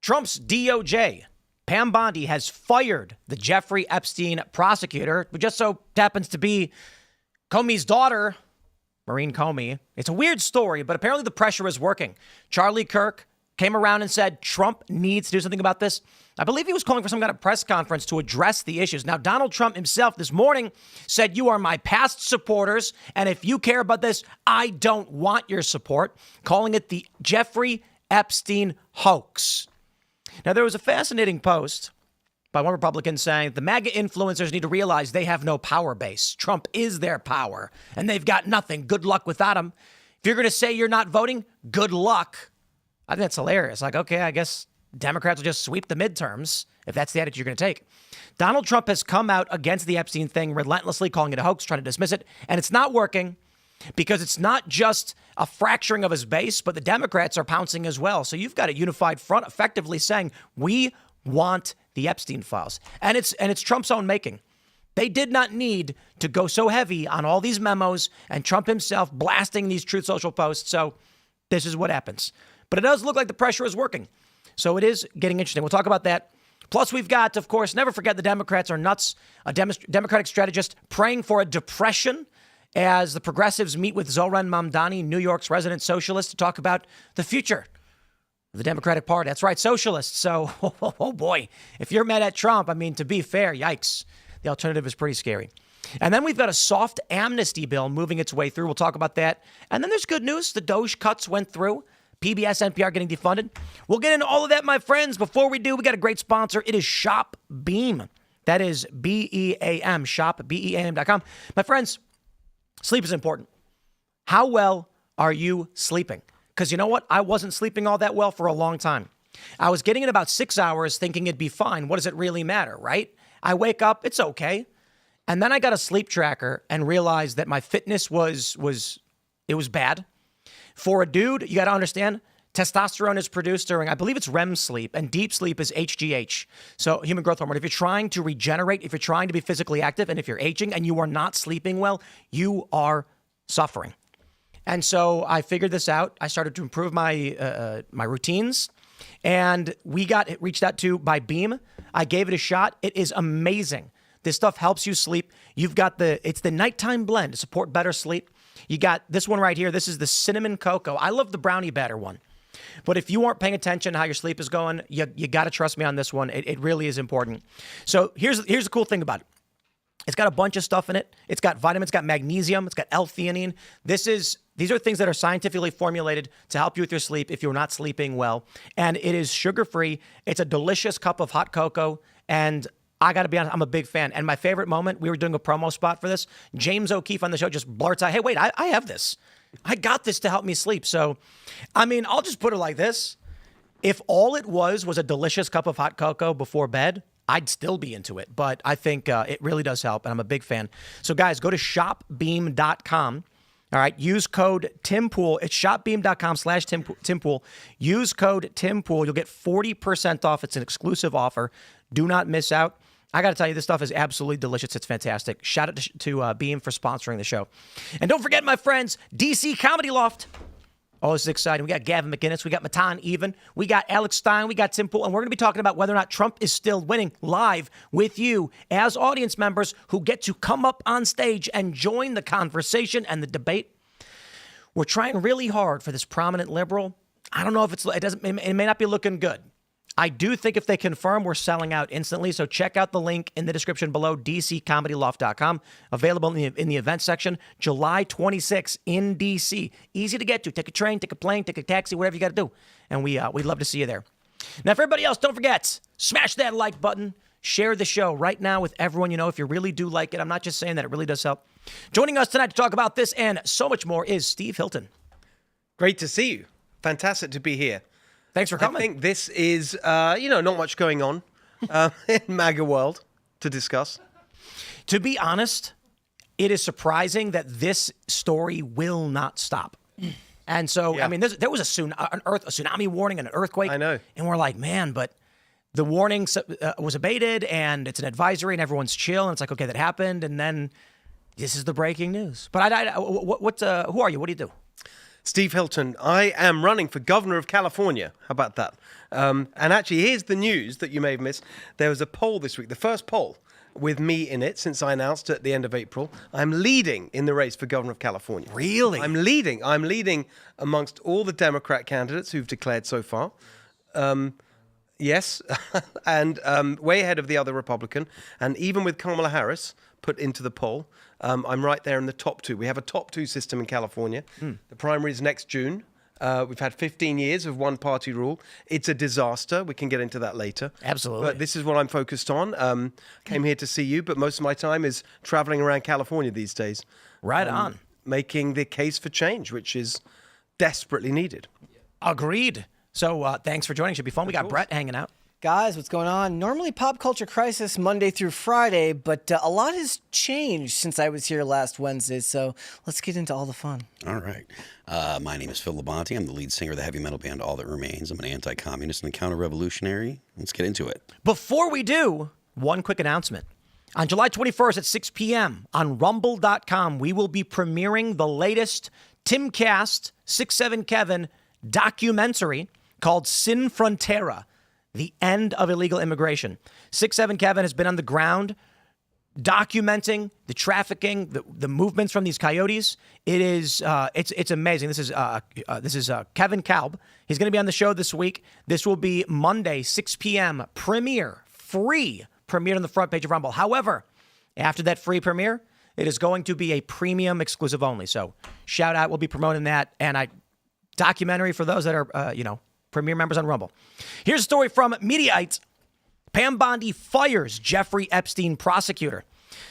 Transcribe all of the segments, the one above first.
Trump's DOJ, Pam Bondi, has fired the Jeffrey Epstein prosecutor, who just so happens to be Comey's daughter, Maureen Comey. It's a weird story, but apparently the pressure is working. Charlie Kirk came around and said Trump needs to do something about this. I believe he was calling for some kind of press conference to address the issues. Now, Donald Trump himself this morning said, you are my past supporters, and if you care about this, I don't want your support, calling it the Jeffrey Epstein hoax. Now, there was a fascinating post by one Republican saying the MAGA influencers need to realize they have no power base. Trump is their power, and they've got nothing. Good luck without him. If you're going to say you're not voting, good luck. I think that's hilarious. Like, okay, I guess Democrats will just sweep the midterms if that's the attitude you're going to take. Donald Trump has come out against the Epstein thing relentlessly, calling it a hoax, trying to dismiss it. And it's not working because it's not just a fracturing of his base, but the Democrats are pouncing as well. So you've got a unified front effectively saying we want the Epstein files. And it's Trump's own making. They did not need to go so heavy on all these memos and Trump himself blasting these Truth Social posts. So this is what happens. But it does look like the pressure is working. So it is getting interesting. We'll talk about that. Plus, we've got, of course, never forget the Democrats are nuts. A Democratic strategist praying for a depression as the progressives meet with Zohran Mamdani, New York's resident socialist, to talk about the future of the Democratic Party. That's right, socialists. So, oh boy, if you're mad at Trump, I mean, to be fair, yikes. The alternative is pretty scary. And then we've got a soft amnesty bill moving its way through. We'll talk about that. And then there's good news. The DOJ cuts went through. PBS, NPR getting defunded. We'll get into all of that, my friends. Before we do, we got a great sponsor. It is Shop Beam. That is B-E-A-M, shop, B-E-A-M.com. My friends, sleep is important. How well are you sleeping? Because you know what? I wasn't sleeping all that well for a long time. I was getting in about 6 hours thinking it'd be fine. What does it really matter, right? I wake up, it's okay. And then I got a sleep tracker and realized that my fitness was bad. For a dude, you got to understand, testosterone is produced during, I believe it's REM sleep, and deep sleep is HGH. So human growth hormone. If you're trying to regenerate, if you're trying to be physically active, and if you're aging and you are not sleeping well, you are suffering. And so I figured this out. I started to improve my my routines, and we got reached out to by Beam. I gave it a shot. It is amazing. This stuff helps you sleep. You've got it's the nighttime blend to support better sleep. You got this one right here. This is the cinnamon cocoa. I love the brownie batter one. But if you aren't paying attention to how your sleep is going, you got to trust me on this one. It really is important. So here's the cool thing about it. It's got a bunch of stuff in it. It's got vitamins, it's got magnesium, it's got L-theanine. These are things that are scientifically formulated to help you with your sleep if you're not sleeping well. And it is sugar-free. It's a delicious cup of hot cocoa. And I got to be honest, I'm a big fan. And my favorite moment, we were doing a promo spot for this. James O'Keefe on the show just blurts out, hey, wait, I have this. I got this to help me sleep. So, I mean, I'll just put it like this. If all it was a delicious cup of hot cocoa before bed, I'd still be into it. But I think it really does help, and I'm a big fan. So, guys, go to shopbeam.com. All right, use code TIMPOOL. It's shopbeam.com/TimPool. Use code TIMPOOL. You'll get 40% off. It's an exclusive offer. Do not miss out. I got to tell you, this stuff is absolutely delicious. It's fantastic. Shout out to Beam for sponsoring the show. And don't forget, my friends, DC Comedy Loft. Oh, this is exciting. We got Gavin McInnes. We got Matan Even. We got Alex Stein. We got Tim Pool. And we're going to be talking about whether or not Trump is still winning live with you as audience members who get to come up on stage and join the conversation and the debate. We're trying really hard for this prominent liberal. I don't know if it may not be looking good. I do think if they confirm, we're selling out instantly. So check out the link in the description below, dccomedyloft.com. Available in the event section, July 26th in DC. Easy to get to. Take a train, take a plane, take a taxi, whatever you got to do. And we'd love to see you there. Now, for everybody else, don't forget, smash that like button. Share the show right now with everyone you know if you really do like it. I'm not just saying that. It really does help. Joining us tonight to talk about this and so much more is Steve Hilton. Great to see you. Fantastic to be here. Thanks for coming. I think this is, not much going on in MAGA world to discuss. To be honest, it is surprising that this story will not stop. And so, yeah. I mean, there was a tsunami warning and an earthquake. I know. And we're like, man, but the warning was abated and it's an advisory and everyone's chill. And it's like, okay, that happened. And then this is the breaking news. But who are you? What do you do? Steve Hilton, I am running for governor of California. How about that? And actually, here's the news that you may have missed. There was a poll this week, the first poll with me in it since I announced at the end of April. I'm leading in the race for governor of California. Really? I'm leading amongst all the Democrat candidates who've declared so far. Yes, and way ahead of the other Republican. And even with Kamala Harris put into the poll, I'm right there in the top two. We have a top two system in California. The primary is next June. We've had 15 years of one-party rule. It's a disaster. We can get into that later. Absolutely. But this is what I'm focused on. Came here to see you, but most of my time is traveling around California these days. Right on. Making the case for change, which is desperately needed. Agreed. So thanks for joining. Should be fun. We got Brett hanging out. Guys, what's going on? Normally Pop Culture Crisis Monday through Friday, but a lot has changed since I was here last Wednesday, so let's get into all the fun. All right. My name is Phil Labonte. I'm the lead singer of the heavy metal band All That Remains. I'm an anti-communist and a counter-revolutionary. Let's get into it. Before we do, one quick announcement. On July 21st at 6 p.m. on rumble.com, we will be premiering the latest Timcast 67 Kevin documentary called Sin Frontera, The End of Illegal Immigration. 67 Kevin has been on the ground documenting the trafficking, the movements from these coyotes. It is it's amazing. This is Kevin Kalb. He's going to be on the show this week. This will be Monday, 6 p.m. Free premiere on the front page of Rumble. However, after that free premiere, it is going to be a premium exclusive only. So shout out. We'll be promoting that and documentary for those that are premier members on Rumble. Here's a story from Mediaite. Pam Bondi fires Jeffrey Epstein prosecutor.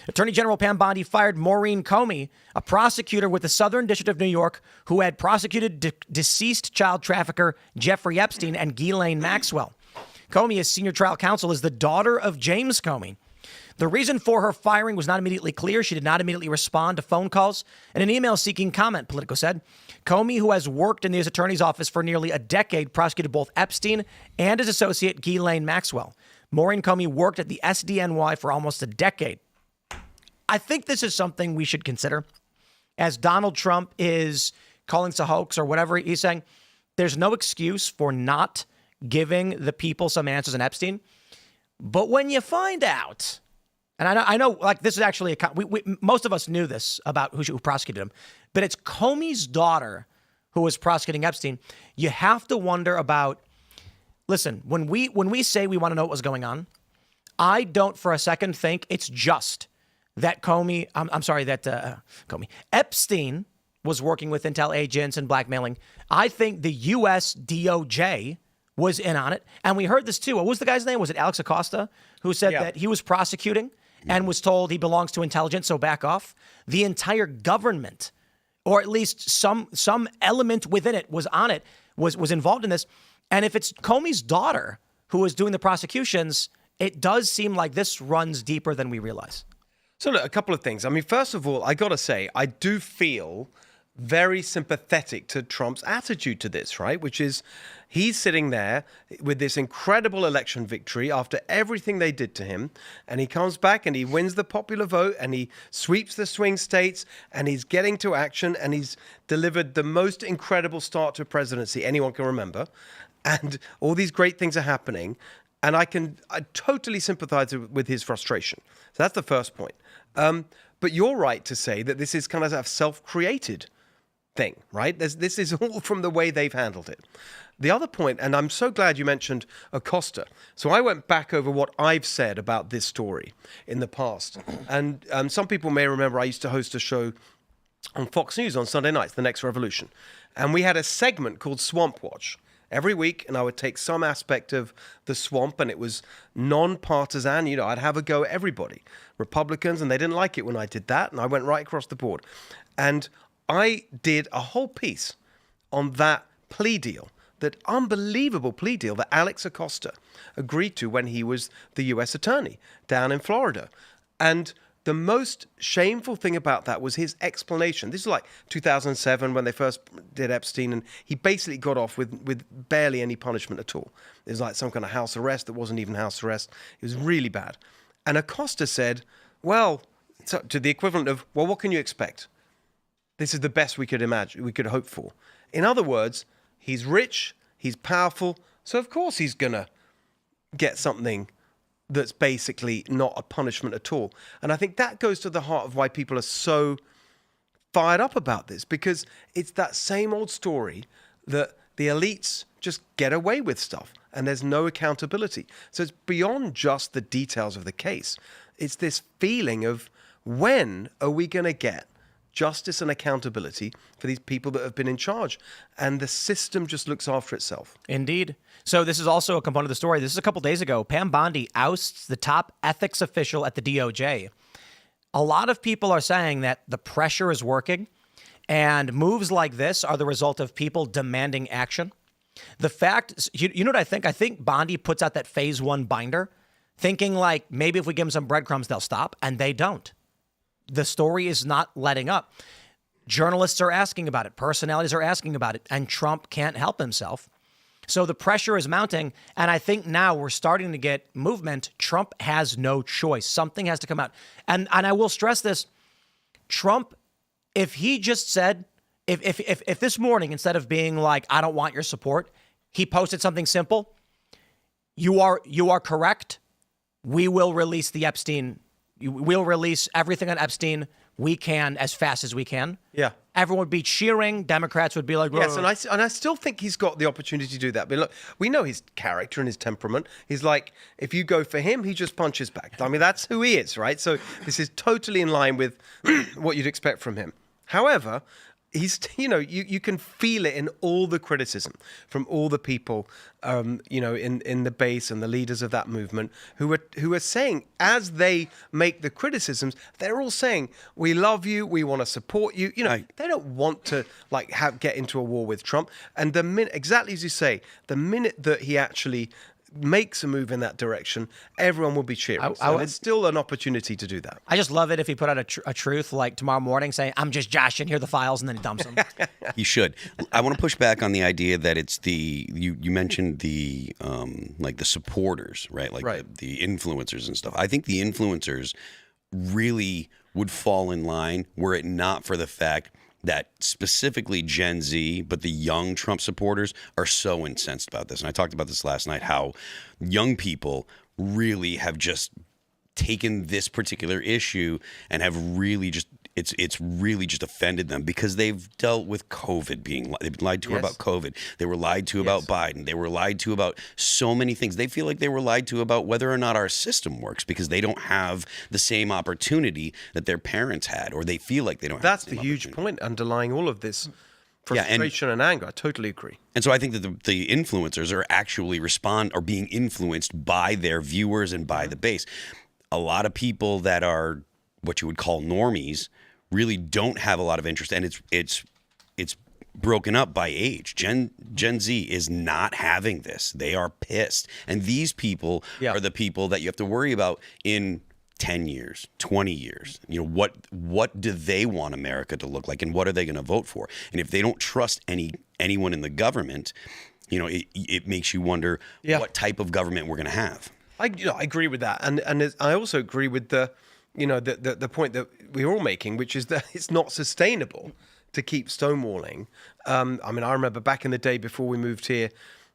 Attorney General Pam Bondi fired Maureen Comey, a prosecutor with the Southern District of New York who had prosecuted deceased child trafficker Jeffrey Epstein and Ghislaine Maxwell. Comey, as senior trial counsel, is the daughter of James Comey. The reason for her firing was not immediately clear. She did not immediately respond to phone calls and an email seeking comment, Politico said. Comey, who has worked in the U.S. Attorney's Office for nearly a decade, prosecuted both Epstein and his associate Ghislaine Maxwell. Maureen Comey worked at the SDNY for almost a decade. I think this is something we should consider. As Donald Trump is calling this a hoax or whatever he's saying, there's no excuse for not giving the people some answers on Epstein. But when you find out, and I know, like, this is actually most of us knew this about who prosecuted him, but it's Comey's daughter who was prosecuting Epstein. You have to wonder about. Listen, when we say we want to know what was going on, I don't for a second think it's just that Epstein was working with intel agents and blackmailing. I think the U.S. DOJ was in on it, and we heard this too. What was the guy's name? Was it Alex Acosta who said that he was prosecuting and was told he belongs to intelligence, so back off? The entire government, or at least some element within it, was on it, was involved in this. And if it's Comey's daughter who was doing the prosecutions, it does seem like this runs deeper than we realize. So look, a couple of things. I mean, first of all, I got to say, I do feel very sympathetic to Trump's attitude to this, right? Which is he's sitting there with this incredible election victory after everything they did to him. And he comes back and he wins the popular vote and he sweeps the swing states and he's getting to action and he's delivered the most incredible start to a presidency anyone can remember. And all these great things are happening. And I totally sympathize with his frustration. So that's the first point. But you're right to say that this is kind of a self-created thing, right? This is all from the way they've handled it. The other point, and I'm so glad you mentioned Acosta. So I went back over what I've said about this story in the past. And some people may remember I used to host a show on Fox News on Sunday nights, The Next Revolution. And we had a segment called Swamp Watch every week, and I would take some aspect of the swamp, and it was non-partisan. I'd have a go at everybody, Republicans, and they didn't like it when I did that, and I went right across the board. And I did a whole piece on that plea deal, that unbelievable plea deal that Alex Acosta agreed to when he was the U.S. attorney down in Florida. And the most shameful thing about that was his explanation. This is like 2007 when they first did Epstein, and he basically got off with barely any punishment at all. It was like some kind of house arrest that wasn't even house arrest. It was really bad. And Acosta said, well, to the equivalent of, well, what can you expect? This is the best we could imagine, we could hope for. In other words, he's rich, he's powerful, so of course he's going to get something that's basically not a punishment at all. And I think that goes to the heart of why people are so fired up about this, because it's that same old story that the elites just get away with stuff and there's no accountability. So it's beyond just the details of the case. It's this feeling of, when are we going to get justice and accountability for these people that have been in charge? And the system just looks after itself. Indeed. So this is also a component of the story. This is a couple days ago. Pam Bondi ousts the top ethics official at the DOJ. A lot of people are saying that the pressure is working, and moves like this are the result of people demanding action. The fact, you know what I think? I think Bondi puts out that phase 1 binder, thinking like maybe if we give them some breadcrumbs, they'll stop, and they don't. The story is not letting up. Journalists are asking about it. Personalities are asking about it, and Trump can't help himself. So the pressure is mounting, and I think now we're starting to get movement. Trump has no choice. Something has to come out. And I will stress this. Trump, if he just said, if this morning, instead of being like, I don't want your support, he posted something simple, you are correct. We will release the Epstein. We'll release everything on Epstein. We can as fast as we can. Yeah. Everyone would be cheering. Democrats would be like, yes, and I still think he's got the opportunity to do that. But look, we know his character and his temperament. He's like, if you go for him, he just punches back. I mean, that's who he is, right? So this is totally in line with what you'd expect from him. However, he's, you can feel it in all the criticism from all the people, in the base and the leaders of that movement who are saying, as they make the criticisms, they're all saying, we love you, we want to support you. They don't want to get into a war with Trump. And the minute, exactly as you say, the minute that he actually makes a move in that direction, everyone will be cheering. So it's still an opportunity to do that. I just love it if he put out a truth like tomorrow morning saying, I'm just Josh and here are the files, and then he dumps them. He should. I want to push back on the idea that it's you mentioned the the supporters, right? The influencers and stuff. I think the influencers really would fall in line were it not for the fact that specifically Gen Z, but the young Trump supporters are so incensed about this. And I talked about this last night, how young people really have just taken this particular issue and have really just, it's really just offended them because they've dealt with COVID they've been lied to about COVID. They were lied to about Biden. They were lied to about so many things. They feel like they were lied to about whether or not our system works because they don't have the same opportunity that their parents had, or they feel like they don't have That's the same the huge point underlying all of this frustration and anger. I totally agree. And so I think that the influencers are actually being influenced by their viewers and by the base. A lot of people that are what you would call normies really don't have a lot of interest, and it's broken up by age. Gen Z is not having this. They are pissed, and these people are the people that you have to worry about in 10 years, 20 years. What do they want America to look like, and what are they going to vote for? And if they don't trust anyone in the government, it makes you wonder what type of government we're going to have. I agree with that, and I also agree with the point that we're all making, which is that it's not sustainable to keep stonewalling. I remember back in the day before we moved here.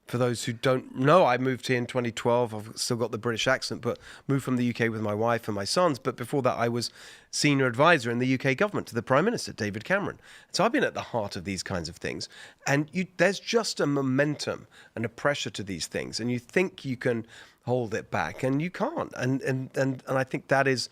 For those who don't know, I moved here in 2012. I've still got the British accent, but moved from the UK with my wife and my sons. But before that, I was senior advisor in the UK government to the Prime Minister, David Cameron. So I've been at the heart of these kinds of things. And there's just a momentum and a pressure to these things. And you think you can hold it back, and you can't. And I think that is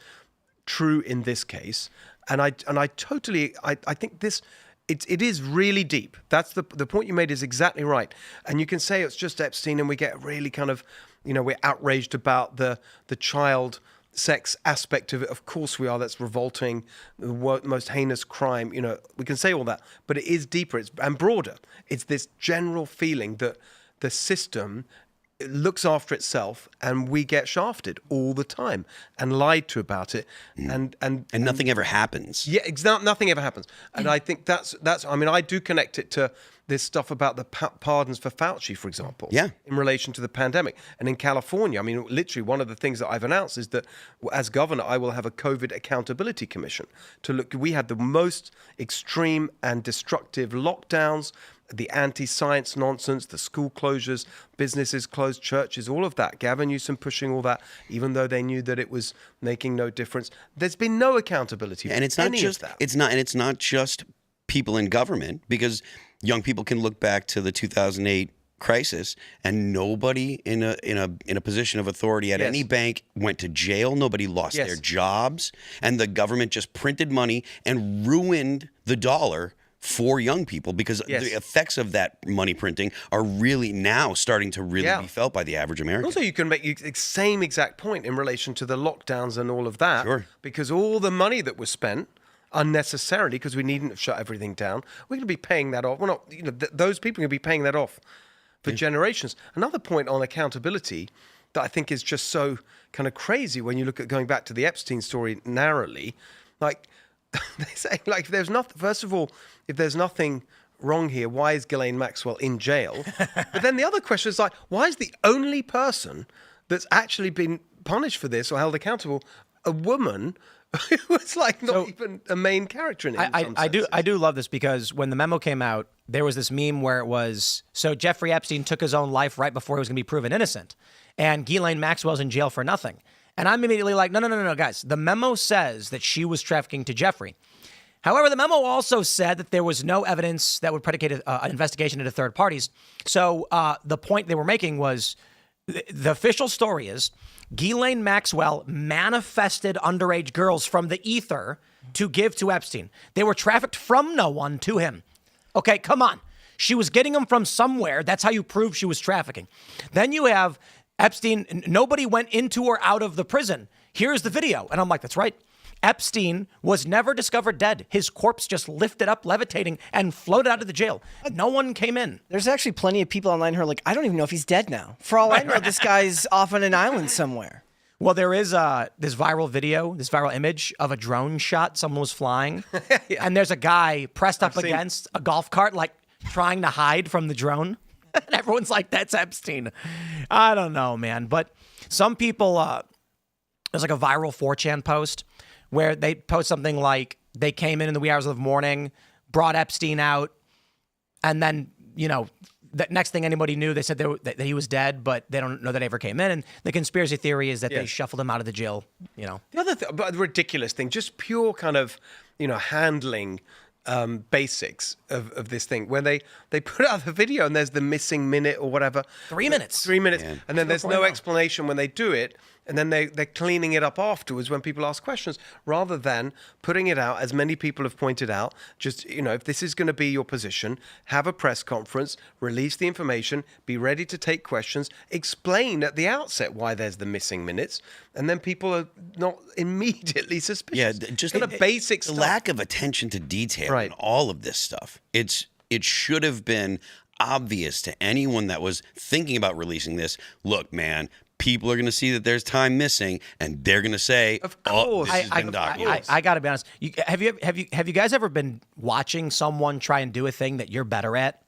true in this case. And I think this... It is really deep. That's the point you made is exactly right. And you can say it's just Epstein, and we get really kind of, we're outraged about the child sex aspect of it. Of course we are. That's revolting, the most heinous crime. We can say all that, but it is deeper and broader. It's this general feeling that the system looks after itself, and we get shafted all the time and lied to about it, and nothing ever happens. Yeah, nothing ever happens. And I think that's. I do connect it to this stuff about the pardons for Fauci, for example, Yeah. in relation to the pandemic. And in California, I mean, literally one of the things that I've announced is that as governor, I will have a COVID accountability commission to look. We had the most extreme and destructive lockdowns, the anti-science nonsense, the school closures, businesses closed, churches, all of that. Gavin Newsom pushing all that, even though they knew that it was making no difference. There's been no accountability for And it's not any just of that. it's not just people in government, because young people can look back to the 2008 crisis, and nobody in a position of authority at Yes. any bank went to jail. Nobody lost Yes. their jobs, and the government just printed money and ruined the dollar for young people, because Yes. the effects of that money printing are really now starting to really Yeah. be felt by the average American. Also, you can make the same exact point in relation to the lockdowns and all of that. Sure. Because all the money that was spent unnecessarily, because we needn't have shut everything down, we're going to be paying that off. We're not, those people are going to be paying that off for generations. Another point on accountability that I think is just so kind of crazy when you look at going back to the Epstein story narrowly, like they say, like, if there's nothing, first of all, if there's nothing wrong here, why is Ghislaine Maxwell in jail? But then the other question is like, why is the only person that's actually been punished for this or held accountable a woman who was like not even a main character in it? I do love this, because when the memo came out, there was this meme where it was, so Jeffrey Epstein took his own life right before he was going to be proven innocent, and Ghislaine Maxwell's in jail for nothing. And I'm immediately like, no, guys. The memo says that she was trafficking to Jeffrey. However, the memo also said that there was no evidence that would predicate an investigation into third parties. So the point they were making was, the official story is Ghislaine Maxwell manifested underage girls from the ether to give to Epstein. They were trafficked from no one to him. Okay, come on. She was getting them from somewhere. That's how you prove she was trafficking. Then you have Epstein. Nobody went into or out of the prison. Here's the video. And I'm like, that's right. Epstein was never discovered dead. His corpse just lifted up, levitating, and floated out of the jail. No one came in. There's actually plenty of people online who are like, I don't even know if he's dead now. For all I know, this guy's off on an island somewhere. Well, there is this viral video, this viral image of a drone shot. Someone was flying, and there's a guy pressed up against a golf cart, like trying to hide from the drone. And everyone's like, that's Epstein. I don't know, man. But some people, there's like a viral 4chan post where they post something like, they came in the wee hours of the morning, brought Epstein out, and then, the next thing anybody knew, they said that he was dead, but they don't know that he ever came in. And the conspiracy theory is that they shuffled him out of the jail, The other but the ridiculous thing, just pure kind of, handling basics of this thing, when they put out the video and there's the missing minute or whatever. 3 minutes. 3 minutes. Man. And then there's no explanation when they do it. And then they're cleaning it up afterwards when people ask questions, rather than putting it out, as many people have pointed out. Just, if this is going to be your position, have a press conference, release the information, be ready to take questions, explain at the outset why there's the missing minutes, and then people are not immediately suspicious. Yeah, just kind of basic the stuff. lack of attention to detail in all of this stuff. It should have been obvious to anyone that was thinking about releasing this. Look, man, people are going to see that there's time missing, and they're going to say, Of "Oh, course. this has been documented." I got to be honest. Have you guys ever been watching someone try and do a thing that you're better at?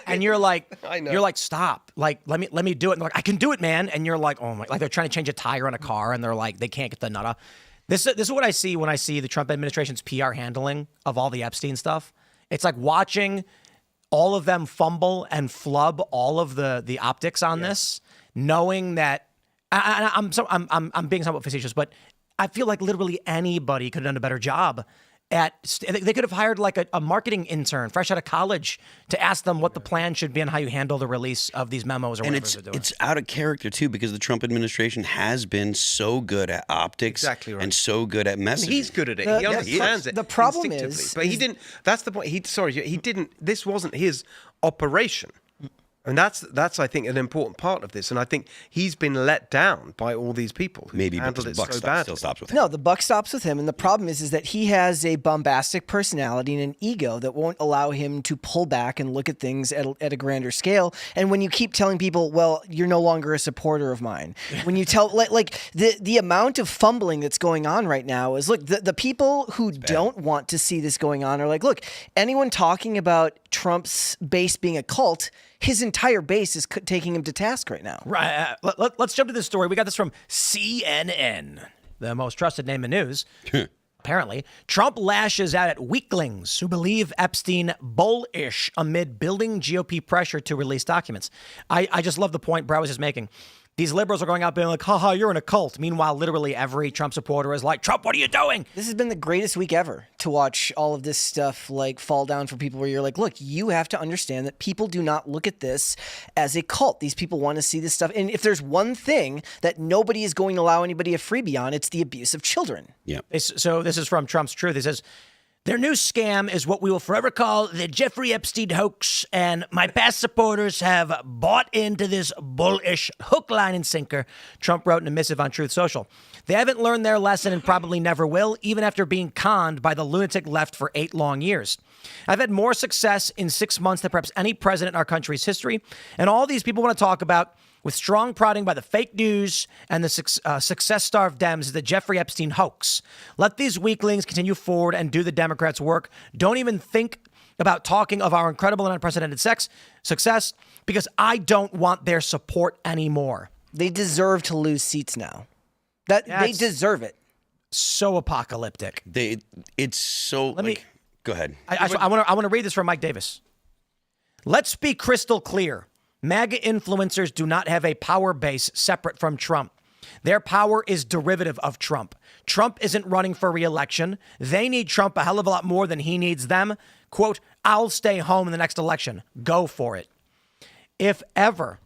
And you're like, I know. you're like, stop. Like, let me do it. And they're like, I can do it, man. And you're like, oh my, like they're trying to change a tire on a car, and they're like, they can't get the nut off. This is what I see when I see the Trump administration's PR handling of all the Epstein stuff. It's like watching all of them fumble and flub all of the optics on this, knowing that I'm being somewhat facetious, but I feel like literally anybody could have done a better job they could have hired like a marketing intern fresh out of college to ask them what the plan should be and how you handle the release of these memos or And whatever they're doing. it's out of character too, because the Trump administration has been so good at optics and so good at messaging. He's good at it. He The- understands it. the problem instinctively. is- but he didn't. That's the point. He didn't. This wasn't his operation. And that's I think an important part of this, and I think he's been let down by all these people who Maybe, but handled the it buck so still badly. stops with him. No, the buck stops with him. And the problem is that he has a bombastic personality and an ego that won't allow him to pull back and look at things at a grander scale. And when you keep telling people, well, you're no longer a supporter of mine. When you tell, like the amount of fumbling that's going on right now is, look, the people who don't want to see this going on are like, look, anyone talking about Trump's base being a cult, his entire base is taking him to task right now. Right. Let's jump to this story. We got this from CNN, the most trusted name in news. Apparently, Trump lashes out at weaklings who believe Epstein bullish amid building GOP pressure to release documents. I just love the point Brad was just making. These liberals are going out being like, haha, you're in a cult. Meanwhile, literally every Trump supporter is like, Trump, what are you doing? This has been the greatest week ever to watch all of this stuff like fall down for people where you're like, look, you have to understand that people do not look at this as a cult. These people want to see this stuff. And if there's one thing that nobody is going to allow anybody a freebie on, it's the abuse of children. Yeah. So this is from Trump's Truth. He says, their new scam is what we will forever call the Jeffrey Epstein hoax, and my past supporters have bought into this bullish hook, line, and sinker, Trump wrote in a missive on Truth Social. They haven't learned their lesson and probably never will, even after being conned by the lunatic left for 8 long years. I've had more success in 6 months than perhaps any president in our country's history, and all these people want to talk about with strong prodding by the fake news and the success-starved Dems is the Jeffrey Epstein hoax. Let these weaklings continue forward and do the Democrats' work. Don't even think about talking of our incredible and unprecedented success because I don't want their support anymore. They deserve to lose seats now. They deserve it. So apocalyptic. It's so. Go ahead. I want to read this from Mike Davis. Let's be crystal clear. MAGA influencers do not have a power base separate from Trump. Their power is derivative of Trump. Trump isn't running for re-election. They need Trump a hell of a lot more than he needs them. Quote, I'll stay home in the next election. Go for it. If ever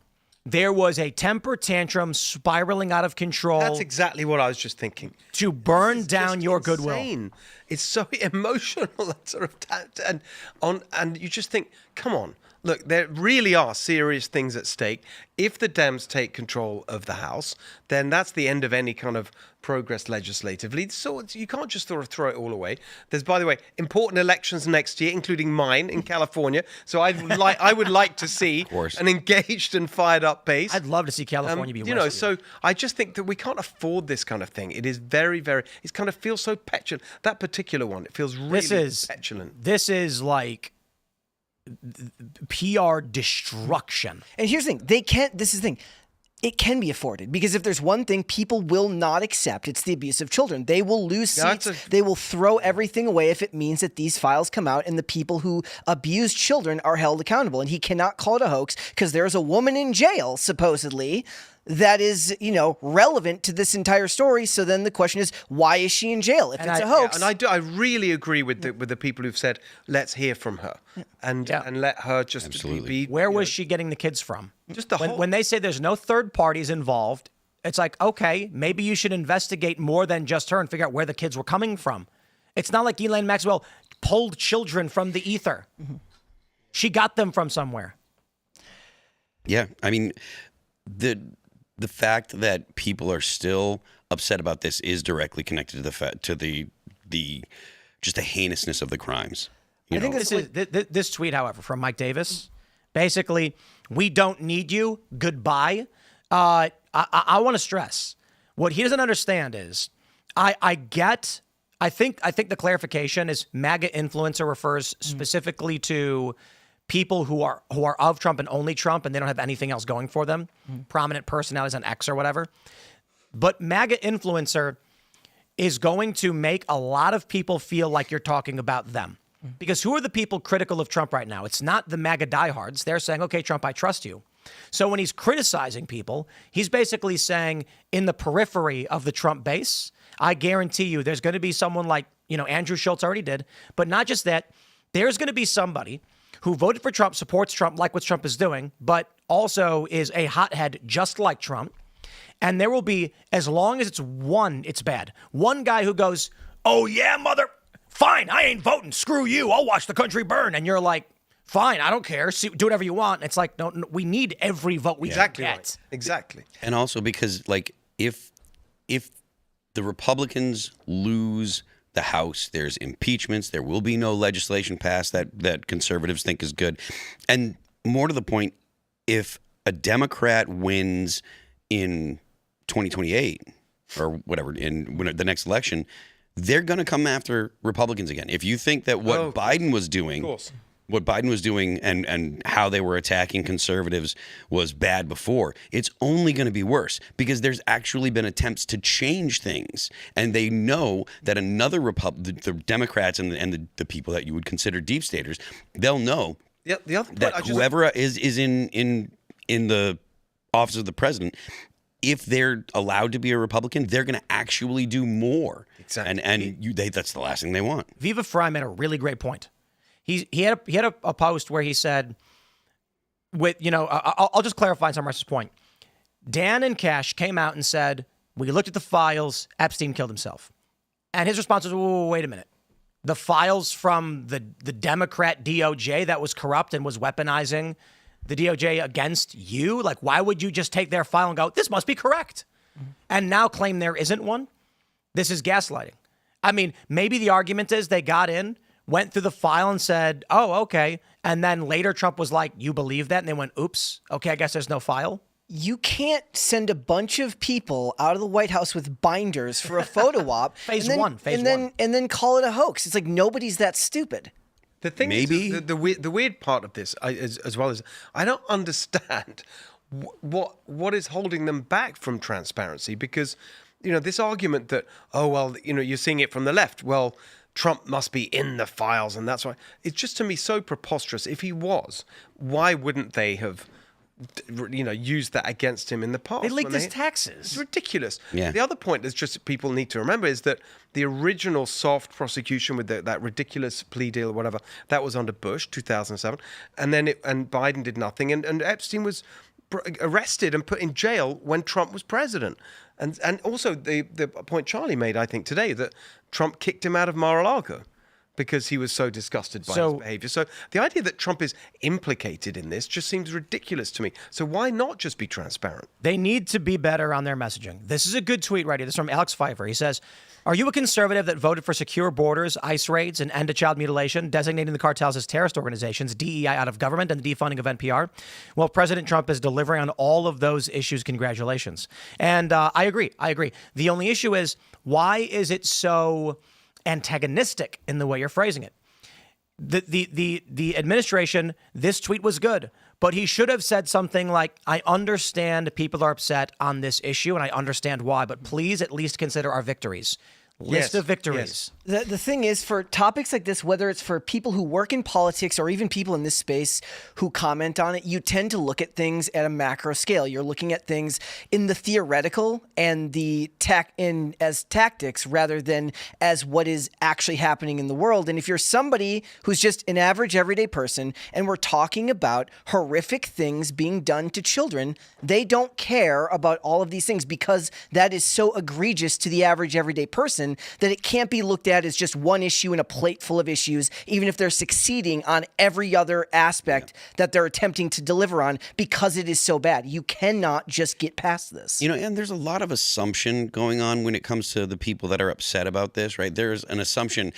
there was a temper tantrum spiraling out of control. That's exactly what I was just thinking. To burn down your goodwill. Insane. It's so emotional, that sort of and you just think, come on. Look, there really are serious things at stake. If the Dems take control of the House, then that's the end of any kind of progress legislatively. So you can't just sort of throw it all away. There's, by the way, important elections next year, including mine in California. So I would like to see an engaged and fired up base. I'd love to see California be worse. So I just think that we can't afford this kind of thing. It is very, very. It kind of feels so petulant. That particular one, it feels really petulant. This is like PR destruction. And here's the thing, this is the thing. It can be afforded because if there's one thing people will not accept, it's the abuse of children. They will lose seats. They will throw everything away if it means that these files come out and the people who abuse children are held accountable. And he cannot call it a hoax because there's a woman in jail, supposedly, that is, relevant to this entire story. So then the question is, why is she in jail if it's a hoax? And I really agree with the people who've said, let's hear from her and let her just be. Where was she getting the kids from? Just when they say there's no third parties involved, it's like, okay, maybe you should investigate more than just her and figure out where the kids were coming from. It's not like Ghislaine Maxwell pulled children from the ether. Mm-hmm. She got them from somewhere. Yeah, I mean, the fact that people are still upset about this is directly connected to the just the heinousness of the crimes. I think this tweet, however, from Mike Davis, basically, we don't need you. Goodbye. I want to stress what he doesn't understand is I think the clarification is MAGA influencer refers specifically to people who are of Trump and only Trump, and they don't have anything else going for them, prominent personalities on X or whatever. But MAGA influencer is going to make a lot of people feel like you're talking about them. Because who are the people critical of Trump right now? It's not the MAGA diehards. They're saying, okay, Trump, I trust you. So when he's criticizing people, he's basically saying in the periphery of the Trump base, I guarantee you there's going to be someone like, Andrew Schultz already did, but not just that, there's going to be somebody who voted for Trump, supports Trump, like what Trump is doing, but also is a hothead just like Trump. And there will be, as long as it's bad. One guy who goes, oh yeah, fine, I ain't voting, screw you, I'll watch the country burn. And you're like, fine, I don't care, do whatever you want. And it's like, no, we need every vote we get. Right. Exactly. And also because, if the Republicans lose the House, there's impeachments, there will be no legislation passed that conservatives think is good. And more to the point, if a Democrat wins in 2028 or whatever, in the next election, they're going to come after Republicans again. If you think that what Biden was doing what Biden was doing and how they were attacking conservatives was bad before. It's only going to be worse because there's actually been attempts to change things, and they know that another the Democrats and the people that you would consider deep staters, they'll know the other point, that whoever is in the office of the president, if they're allowed to be a Republican, they're going to actually do more. Exactly. And that's the last thing they want. Viva Frei made a really great point. He had a post where he said, I'll just clarify some of point. Dan and Cash came out and said, we looked at the files, Epstein killed himself. And his response was, wait a minute. The files from the Democrat DOJ that was corrupt and was weaponizing the DOJ against you? Like, why would you just take their file and go, this must be correct? And now claim there isn't one? This is gaslighting. I mean, maybe the argument is they got in, went through the file and said, oh, okay. And then later Trump was like, you believe that? And they went, oops, okay, I guess there's no file. You can't send a bunch of people out of the White House with binders for a photo op. Phase one. And then call it a hoax. It's like nobody's that stupid. The thing is, the weird part of this, as well as I don't understand what is holding them back from transparency, because this argument that you're seeing it from the left. Well, Trump must be in the files, and that's why. It's just, to me, so preposterous. If he was, why wouldn't they have, used that against him in the past? They leaked his taxes. It's ridiculous. Yeah. The other point is just people need to remember is that the original soft prosecution with that ridiculous plea deal or whatever, that was under Bush, 2007, and then Biden did nothing, and Epstein was arrested and put in jail when Trump was president. And also the point Charlie made, I think, today, that Trump kicked him out of Mar-a-Lago because he was so disgusted by his behavior. So the idea that Trump is implicated in this just seems ridiculous to me. So why not just be transparent? They need to be better on their messaging. This is a good tweet right here. This is from Alex Pfeiffer. He says, are you a conservative that voted for secure borders, ICE raids, and end to child mutilation, designating the cartels as terrorist organizations, DEI out of government, and the defunding of NPR? Well, President Trump is delivering on all of those issues. Congratulations. And I agree. The only issue is, why is it so antagonistic in the way you're phrasing it? The administration, this tweet was good, but he should have said something like, I understand people are upset on this issue and I understand why, but please at least consider our victories. List of victories. Yes. The thing is, for topics like this, whether it's for people who work in politics or even people in this space who comment on it, you tend to look at things at a macro scale. You're looking at things in the theoretical and the as tactics rather than as what is actually happening in the world. And if you're somebody who's just an average everyday person and we're talking about horrific things being done to children, they don't care about all of these things because that is so egregious to the average everyday person that it can't be looked at as just one issue in a plate full of issues, even if they're succeeding on every other aspect that they're attempting to deliver on, because it is so bad. You cannot just get past this. And there's a lot of assumption going on when it comes to the people that are upset about this, right? There's an assumption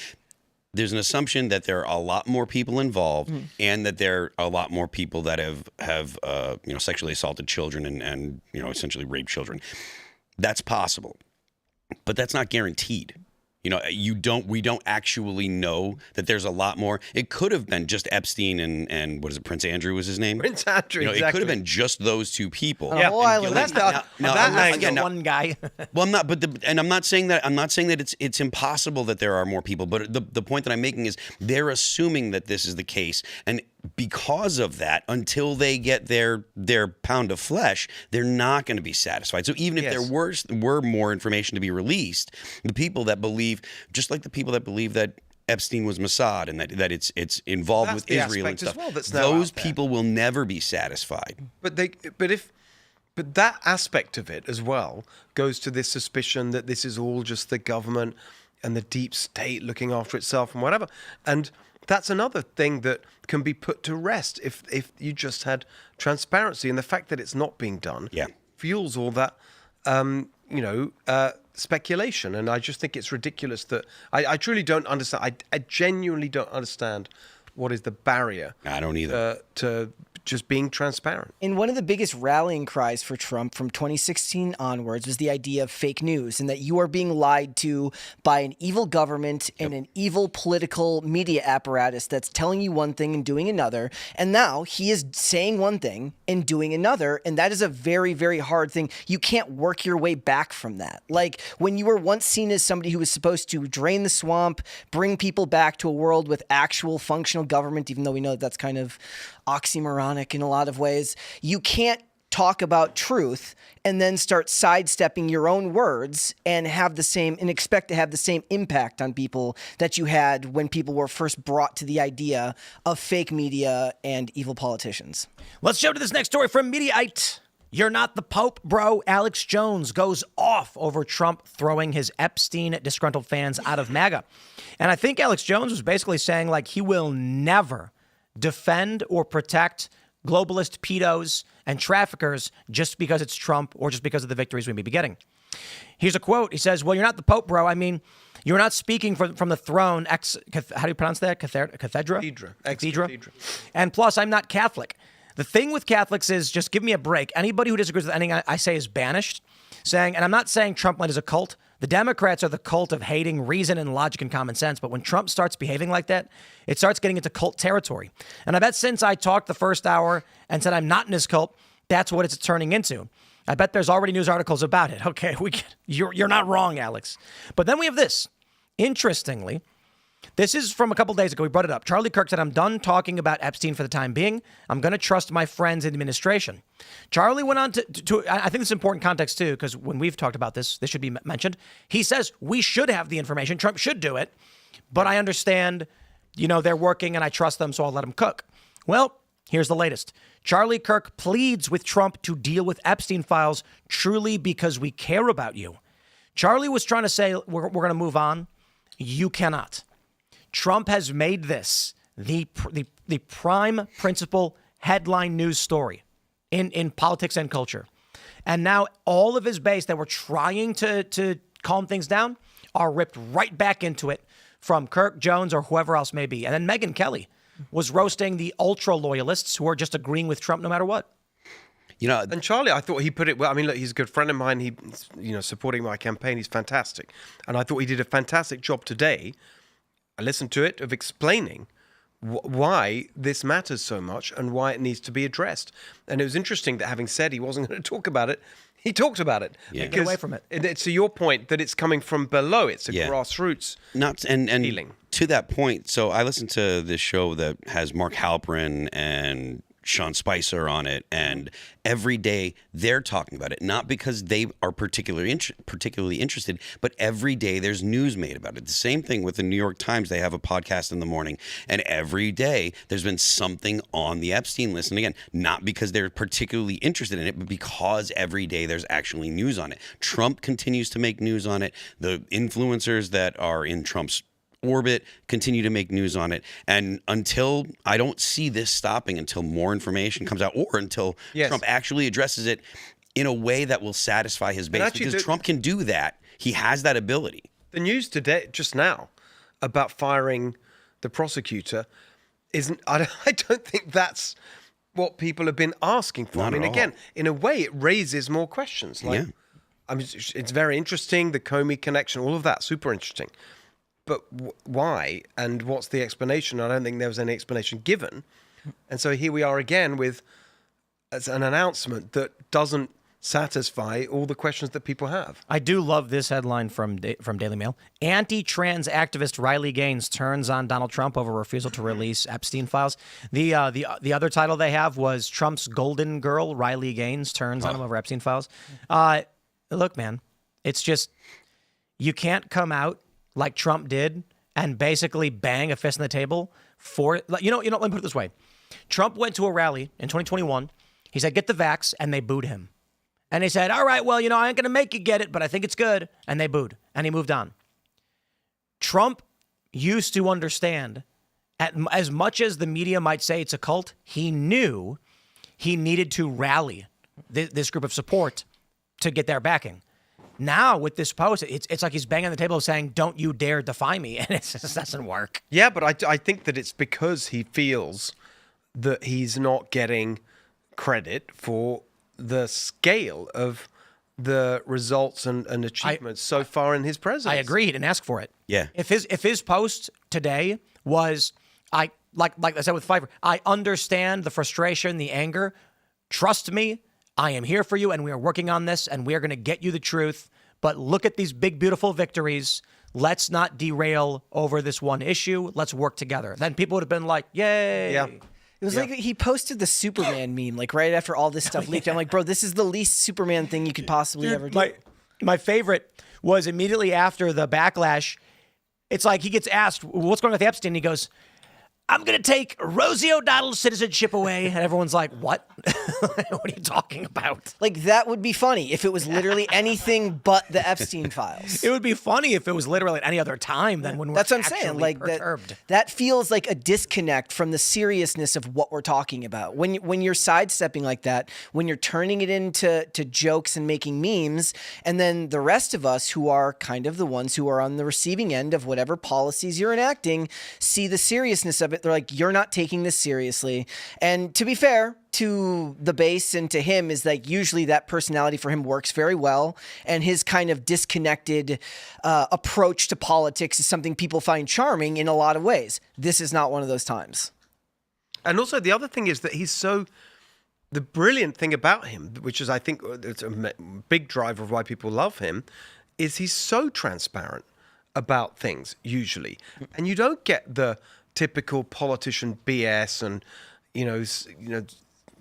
that there are a lot more people involved and that there are a lot more people that have sexually assaulted children and essentially raped children. That's possible. But that's not guaranteed. We don't actually know that there's a lot more. It could have been just Epstein and what is it, Prince Andrew was his name? Prince Andrew, exactly. It could have been just those two people. Yeah, That's one guy. Well, I'm not, I'm not saying that it's impossible that there are more people, but the point that I'm making is they're assuming that this is the case, and because of that, until they get their pound of flesh, they're not going to be satisfied. So even if there were more information to be released, the people that believe, just like the people that believe that Epstein was Mossad and that it's involved with Israel and stuff, those people will never be satisfied. But that aspect of it as well goes to this suspicion that this is all just the government and the deep state looking after itself and whatever. And that's another thing that can be put to rest if you just had transparency. And the fact that it's not being done fuels all that, speculation. And I just think it's ridiculous that I truly don't understand. I genuinely don't understand what is the barrier. I don't either. To just being transparent. And one of the biggest rallying cries for Trump from 2016 onwards was the idea of fake news and that you are being lied to by an evil government and an evil political media apparatus that's telling you one thing and doing another. And now he is saying one thing and doing another. And that is a very, very hard thing. You can't work your way back from that. Like when you were once seen as somebody who was supposed to drain the swamp, bring people back to a world with actual functional government, even though we know that that's kind of oxymoronic in a lot of ways, you can't talk about truth and then start sidestepping your own words and have the same and expect to have the same impact on people that you had when people were first brought to the idea of fake media and evil politicians. Let's jump to this next story from Mediaite. You're not the Pope, bro. Alex Jones goes off over Trump throwing his Epstein disgruntled fans out of MAGA. And I think Alex Jones was basically saying like he will never defend or protect globalist pedos and traffickers just because it's Trump or just because of the victories we may be getting. Here's a quote. He says, well, you're not the Pope, bro. I mean, you're not speaking from the throne. How do you pronounce that? Cathedra? Cathedra. And plus, I'm not Catholic. The thing with Catholics is just give me a break. Anybody who disagrees with anything I say is banished. And I'm not saying Trump is a cult. The Democrats are the cult of hating reason and logic and common sense. But when Trump starts behaving like that, it starts getting into cult territory. And I bet since I talked the first hour and said I'm not in his cult, that's what it's turning into. I bet there's already news articles about it. Okay, you're not wrong, Alex. But then we have this. Interestingly, this is from a couple days ago. We brought it up. Charlie Kirk said, I'm done talking about Epstein for the time being. I'm going to trust my friends in the administration. Charlie went on to I think this is important context, too, because when we've talked about this should be mentioned. He says we should have the information. Trump should do it. But I understand, they're working and I trust them, so I'll let them cook. Well, here's the latest. Charlie Kirk pleads with Trump to deal with Epstein files truly because we care about you. Charlie was trying to say we're going to move on. You cannot. Trump has made this the prime principal headline news story in politics and culture. And now all of his base that were trying to calm things down are ripped right back into it from Kirk, Jones, or whoever else may be. And then Megyn Kelly was roasting the ultra loyalists who are just agreeing with Trump no matter what. And Charlie, I thought he put it well. I mean, look, he's a good friend of mine. He, supporting my campaign. He's fantastic. And I thought he did a fantastic job today. I listened to it of explaining why this matters so much and why it needs to be addressed. And it was interesting that having said he wasn't going to talk about it, he talked about it. Yeah. Get away from it. It's to your point that it's coming from below. It's a grassroots feeling. To that point, so I listened to this show that has Mark Halperin and Sean Spicer on it, and every day they're talking about it, not because they are particularly interested, but every day there's news made about it. The same thing with the New York Times. They have a podcast in the morning, and every day there's been something on the Epstein list. And again, not because they're particularly interested in it, but because every day there's actually news on it. Trump continues to make news on it. The influencers that are in Trump's orbit continue to make news on it, and until I don't see this stopping until more information comes out or until Trump actually addresses it in a way that will satisfy his base, because Trump can do that. He has that ability. The news today, just now, about firing the prosecutor isn't. I don't think that's what people have been asking for. Not I mean, again, in a way, it raises more questions. Like, I mean, it's very interesting. The Comey connection, all of that, super interesting. But why and what's the explanation? I don't think there was any explanation given. And so here we are again with an announcement that doesn't satisfy all the questions that people have. I do love this headline from Daily Mail. Anti-trans activist Riley Gaines turns on Donald Trump over refusal to release Epstein files. The other title they have was Trump's golden girl, Riley Gaines, turns on him over Epstein files. Look, man, it's just you can't come out like Trump did and basically bang a fist on the table for, let me put it this way. Trump went to a rally in 2021. He said, get the vax, and they booed him. And they said, all right, well, I ain't going to make you get it, but I think it's good. And they booed, and he moved on. Trump used to understand, as much as the media might say it's a cult, he knew he needed to rally this group of support to get their backing. Now, with this post, it's like he's banging on the table saying, don't you dare defy me. And it just doesn't work. Yeah, but I think that it's because he feels that he's not getting credit for the scale of the results and achievements so far in his presidency. I agree. He didn't ask for it. Yeah. If his post today was, like I said with Pfeiffer, I understand the frustration, the anger. Trust me, I am here for you, and we are working on this, and we are going to get you the truth. But look at these big, beautiful victories. Let's not derail over this one issue. Let's work together. Then people would have been like, yay. Yeah. It was like he posted the Superman meme, like right after all this stuff leaked. I'm like, bro, this is the least Superman thing you could possibly ever do. My favorite was immediately after the backlash. It's like he gets asked, what's going on with Epstein? And he goes, I'm going to take Rosie O'Donnell's citizenship away. And everyone's like, what? What are you talking about? Like, that would be funny if it was literally anything but the Epstein files. It would be funny if it was literally at any other time than when we're That's what I'm saying. actually Like perturbed. that feels like a disconnect from the seriousness of what we're talking about. When you're sidestepping like that, when you're turning it into jokes and making memes, and then the rest of us who are kind of the ones who are on the receiving end of whatever policies you're enacting see the seriousness of it. They're like, you're not taking this seriously. And to be fair to the base and to him is like usually that personality for him works very well, and his kind of disconnected approach to politics is something people find charming in a lot of ways. This is not one of those times. And also the other thing is that the brilliant thing about him, which is I think it's a big driver of why people love him, is he's so transparent about things usually. And you don't get the typical politician BS and,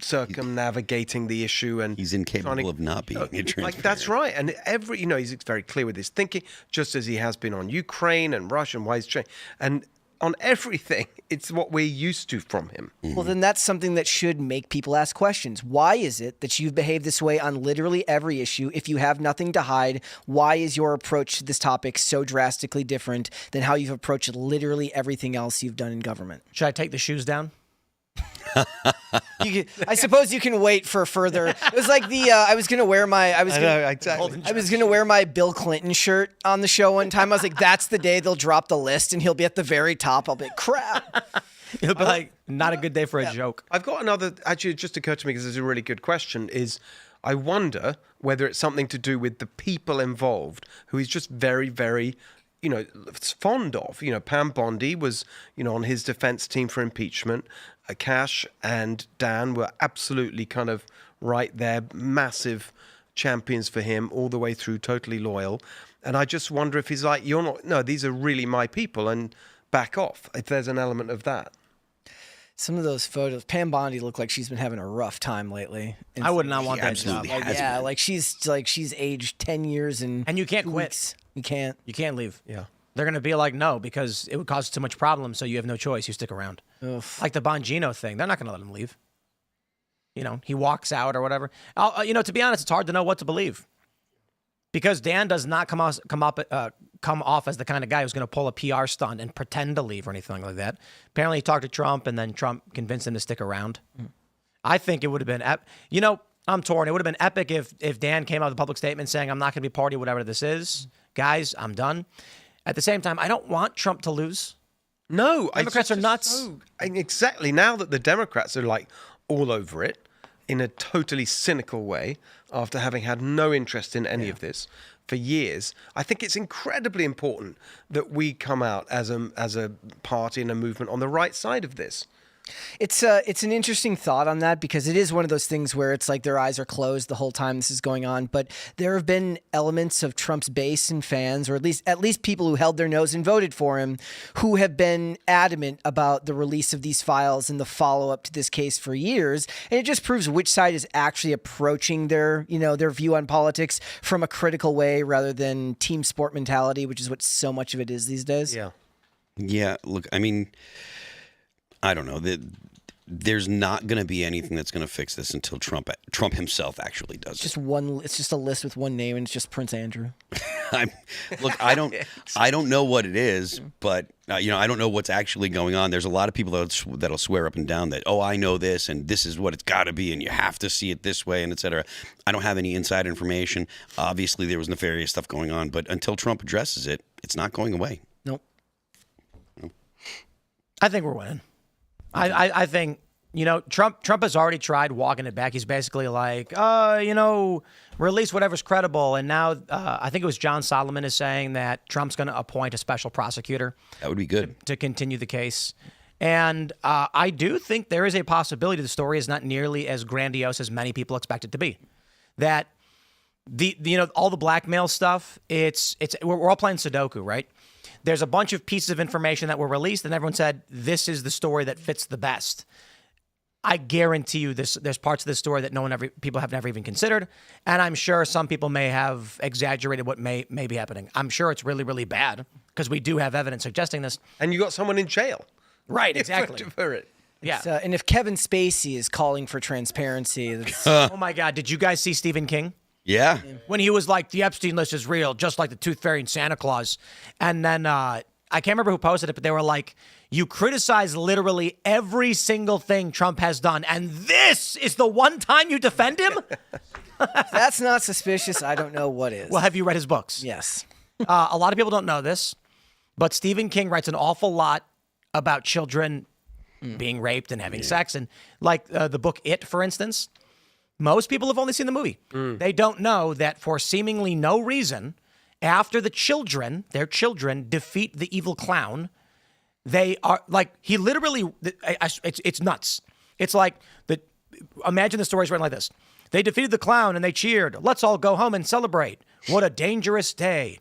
circumnavigating the issue, and he's incapable of not being transparent. Like, that's right. And he's very clear with his thinking, just as he has been on Ukraine and Russia and why he's changed. And on everything, it's what we're used to from him. Well, then that's something that should make people ask questions. Why is it that you've behaved this way on literally every issue? If you have nothing to hide, why is your approach to this topic so drastically different than how you've approached literally everything else you've done in government? Should I take the shoes down? I suppose you can wait for further. It was like I was gonna wear my I was gonna wear my Bill Clinton shirt on the show one time. I was like, that's the day they'll drop the list and he'll be at the very top. I'll be like, crap. It'll be like, not a good day for a joke. I've got another, actually, it just occurred to me because it's a really good question, is I wonder whether it's something to do with the people involved who he's just very, very, fond of. Pam Bondi was, on his defense team for impeachment. Cash and Dan were absolutely kind of right there, massive champions for him all the way through, totally loyal. And I just wonder if he's like, these are really my people, and back off, if there's an element of that. Some of those photos, Pam Bondi looked like she's been having a rough time lately. I would not want that job. She's aged 10 years and you can't 2 quit. weeks. You can't. You can't leave. Yeah. They're going to be like, no, because it would cause too much problem, so you have no choice. You stick around. Oof. Like the Bongino thing. They're not going to let him leave. He walks out or whatever. To be honest, it's hard to know what to believe. Because Dan does not come off as the kind of guy who's going to pull a PR stunt and pretend to leave or anything like that. Apparently, he talked to Trump, and then Trump convinced him to stick around. I think it would have been, I'm torn. It would have been epic if Dan came out with a public statement saying, I'm not going to be party, whatever this is. Guys, I'm done. At the same time, I don't want Trump to lose. No. Democrats are nuts. Exactly. Now that the Democrats are like all over it in a totally cynical way, after having had no interest in any of this for years, I think it's incredibly important that we come out as a party and a movement on the right side of this. It's an interesting thought on that, because it is one of those things where it's like their eyes are closed the whole time this is going on. But there have been elements of Trump's base and fans, or at least people who held their nose and voted for him, who have been adamant about the release of these files and the follow-up to this case for years. And it just proves which side is actually approaching their view on politics from a critical way rather than team sport mentality, which is what so much of it is these days. Yeah. Yeah. Look, I mean, I don't know. There's not going to be anything that's going to fix this until Trump himself actually does it. It's just a list with one name, and it's just Prince Andrew. I don't know what it is, but I don't know what's actually going on. There's a lot of people that'll swear up and down that, I know this, and this is what it's got to be, and you have to see it this way, and et cetera. I don't have any inside information. Obviously, there was nefarious stuff going on, but until Trump addresses it, it's not going away. Nope. I think we're winning. I think Trump has already tried walking it back. He's basically like, release whatever's credible. And now I think it was John Solomon is saying that Trump's going to appoint a special prosecutor. That would be good. To continue the case. And I do think there is a possibility the story is not nearly as grandiose as many people expect it to be. That all the blackmail stuff, we're all playing Sudoku, right? There's a bunch of pieces of information that were released and everyone said, this is the story that fits the best. I guarantee you there's parts of this story that people have never even considered. And I'm sure some people may have exaggerated what may be happening. I'm sure it's really, really bad because we do have evidence suggesting this. And you got someone in jail. Right, exactly. For it. Yeah. And if Kevin Spacey is calling for transparency, that's... Oh my God, did you guys see Stephen King? Yeah. When he was like, the Epstein list is real, just like the Tooth Fairy and Santa Claus. And then I can't remember who posted it, but they were like, you criticize literally every single thing Trump has done, and this is the one time you defend him? If that's not suspicious, I don't know what is. Well, have you read his books? Yes. A lot of people don't know this, but Stephen King writes an awful lot about children being raped and having sex. And like the book It, for instance, most people have only seen the movie. They don't know that for seemingly no reason, after their children defeat the evil clown, they are like, he literally, it's nuts. It's like, imagine the story's written like this. They defeated the clown and they cheered. Let's all go home and celebrate. What a dangerous day.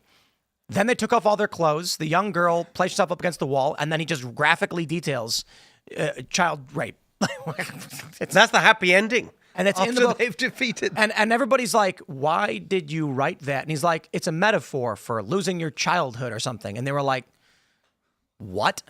Then they took off all their clothes. The young girl placed herself up against the wall, and then he just graphically details child rape. That's the happy ending. And it's after in the book. They've defeated. And everybody's like, why did you write that? And he's like, it's a metaphor for losing your childhood or something. And they were like, what?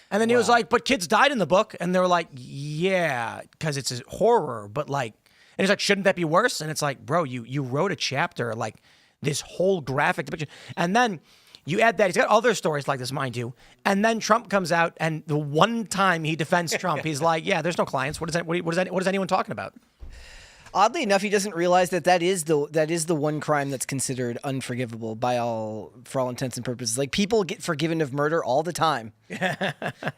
And then he was like, but kids died in the book. And they were like, yeah, because it's a horror. But like, and he's like, shouldn't that be worse? And it's like, bro, you wrote a chapter, like this whole graphic depiction. And then you add that, he's got other stories like this, mind you. And then Trump comes out, and the one time he defends Trump, he's like, yeah, there's no clients. What is anyone talking about? Oddly enough, he doesn't realize that is the one crime that's considered unforgivable for all intents and purposes. Like, people get forgiven of murder all the time.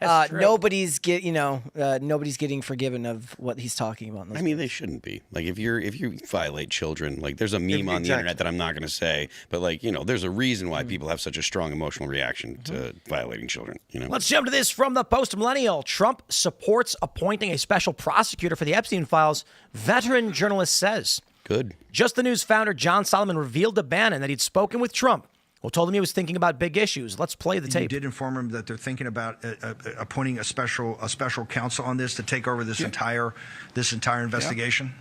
Nobody's getting forgiven of what he's talking about. I mean, they shouldn't be. Like, if you violate children, like, there's a meme on the internet that I'm not going to say, but like, there's a reason why people have such a strong emotional reaction to violating children. Let's jump to this from the Post-Millennial. Trump supports appointing a special prosecutor for the Epstein files. Veteran journalist says. Good. Just the News founder John Solomon revealed to Bannon that he'd spoken with Trump. Well, told him he was thinking about big issues. Let's play the tape. You did inform him that they're thinking about appointing a special counsel on this to take over this entire investigation.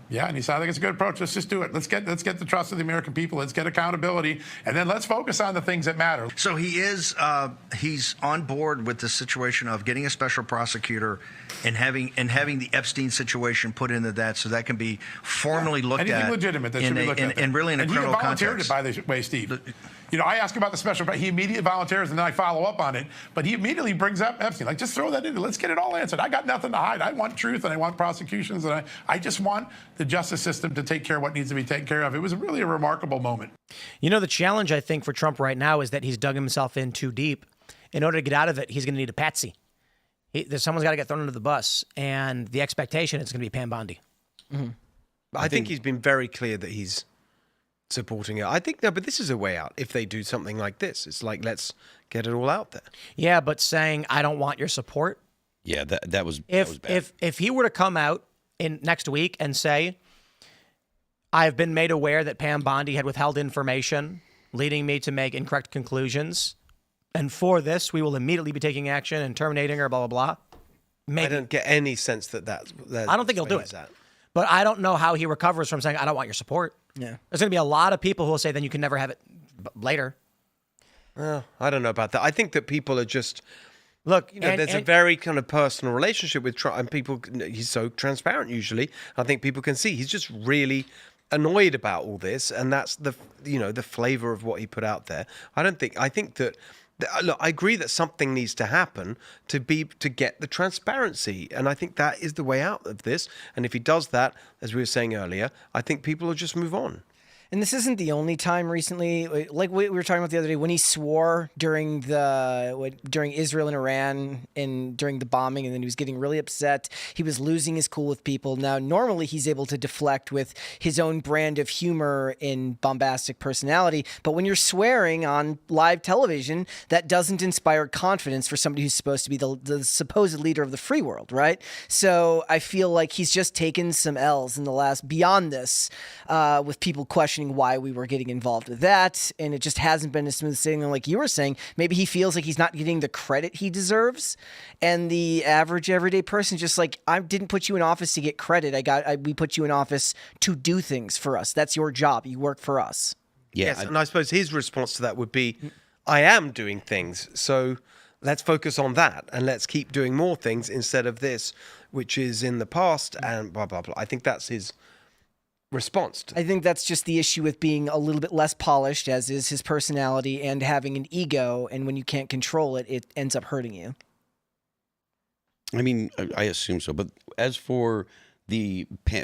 Yeah, and he said, I think it's a good approach. Let's just do it. Let's get the trust of the American people. Let's get accountability, and then let's focus on the things that matter. So he's on board with the situation of getting a special prosecutor and having the Epstein situation put into that, so that can be formally looked at. Anything legitimate that should be looked at. And really in a criminal context. He volunteered it, by the way, Steve. I ask about the special, he immediately volunteers, and then I follow up on it. But he immediately brings up Epstein. Like, just throw that in. Let's get it all answered. I got nothing to hide. I want truth, and I want prosecutions, and I just want the justice system to take care of what needs to be taken care of. It was really a remarkable moment. The challenge, I think, for Trump right now is that he's dug himself in too deep. In order to get out of it, he's going to need a patsy. Someone's got to get thrown under the bus, and the expectation is going to be Pam Bondi. Mm-hmm. I think he's been very clear that he's supporting it. I think, no, but this is a way out. If they do something like this, it's like, let's get it all out there. Yeah, but saying, I don't want your support. Yeah, that was bad. If he were to come out in next week and say, I've been made aware that Pam Bondi had withheld information, leading me to make incorrect conclusions, and for this, we will immediately be taking action and terminating her, blah, blah, blah. Maybe. I don't get any sense that I don't think he'll do it. But I don't know how he recovers from saying, I don't want your support. Yeah. There's going to be a lot of people who will say, then you can never have it later. Well, I don't know about that. I think that people are just... Look, there's a very kind of personal relationship with Trump, and people, he's so transparent usually. I think people can see he's just really annoyed about all this, and that's the flavor of what he put out there. I think that look, I agree that something needs to happen to get the transparency, and I think that is the way out of this. And if he does that, as we were saying earlier, I think people will just move on. And this isn't the only time recently, like we were talking about the other day, when he swore during Israel and Iran and during the bombing, and then he was getting really upset. He was losing his cool with people. Now, normally he's able to deflect with his own brand of humor and bombastic personality. But when you're swearing on live television, that doesn't inspire confidence for somebody who's supposed to be the supposed leader of the free world, right? So I feel like he's just taken some L's in the last, beyond this, with people questioning why we were getting involved with that, and it just hasn't been a smooth sailing. Like you were saying, maybe he feels like he's not getting the credit he deserves, and the average everyday person just like, I didn't put you in office to get credit. We put you in office to do things for us. That's your job. You work for us. Yeah, Yes, and I suppose his response to that would be, I am doing things, so let's focus on that, and let's keep doing more things instead of this, which is in the past, and blah, blah, blah. I think that's his response to I think that's just the issue with being a little bit less polished, as is his personality, and having an ego. And when you can't control it, it ends up hurting you. I mean, I assume so. But as for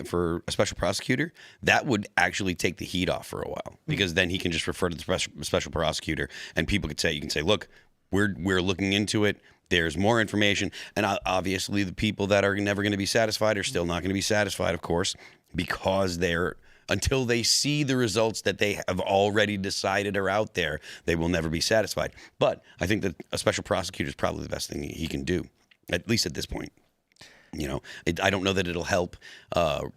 for a special prosecutor, that would actually take the heat off for a while, because then he can just refer to the special prosecutor, and people could say, you can say, look, we're looking into it. There's more information. And obviously the people that are never going to be satisfied are still not going to be satisfied, of course, because until they see the results that they have already decided are out there, they will never be satisfied. But I think that a special prosecutor is probably the best thing he can do, at least at this point. You know, I don't know that it'll help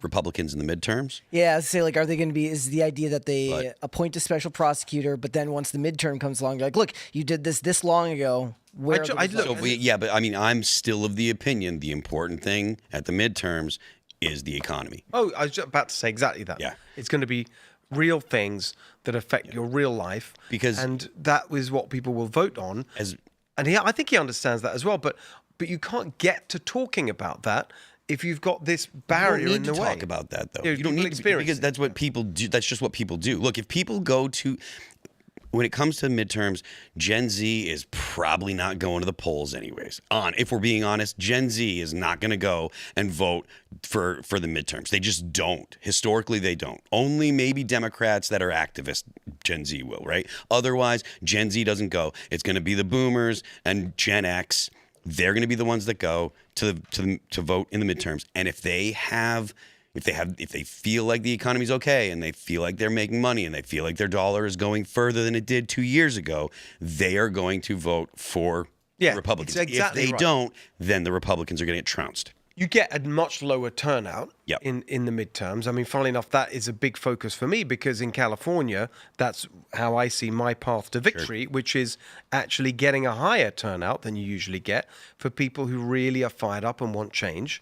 Republicans in the midterms. Yeah, say like, are they going to be? Is the idea that they appoint a special prosecutor, but then once the midterm comes along, they're like, look, you did this long ago. Where are the results? But I mean, I'm still of the opinion the important thing at the midterms is the economy. Oh, I was just about to say exactly that. Yeah. It's going to be real things that affect your real life, and that is what people will vote on. I think he understands that as well. But you can't get to talking about that if you've got this barrier in the way. You don't need to talk about that, though. You don't need experience, because that's what people do. That's just what people do. Look, if people go to, when it comes to midterms, Gen Z is probably not going to the polls anyways. If we're being honest, Gen Z is not going to go and vote for the midterms. They just don't. Historically, they don't. Only maybe Democrats that are activists, Gen Z will, right? Otherwise, Gen Z doesn't go. It's going to be the boomers and Gen X. They're going to be the ones that go to vote in the midterms. And if they feel like the economy's okay, and they feel like they're making money, and they feel like their dollar is going further than it did 2 years ago, they are going to vote for Republicans. Exactly if they don't, then the Republicans are going to get trounced. You get a much lower turnout in the midterms. I mean, funnily enough, that is a big focus for me, because in California, that's how I see my path to victory, which is actually getting a higher turnout than you usually get for people who really are fired up and want change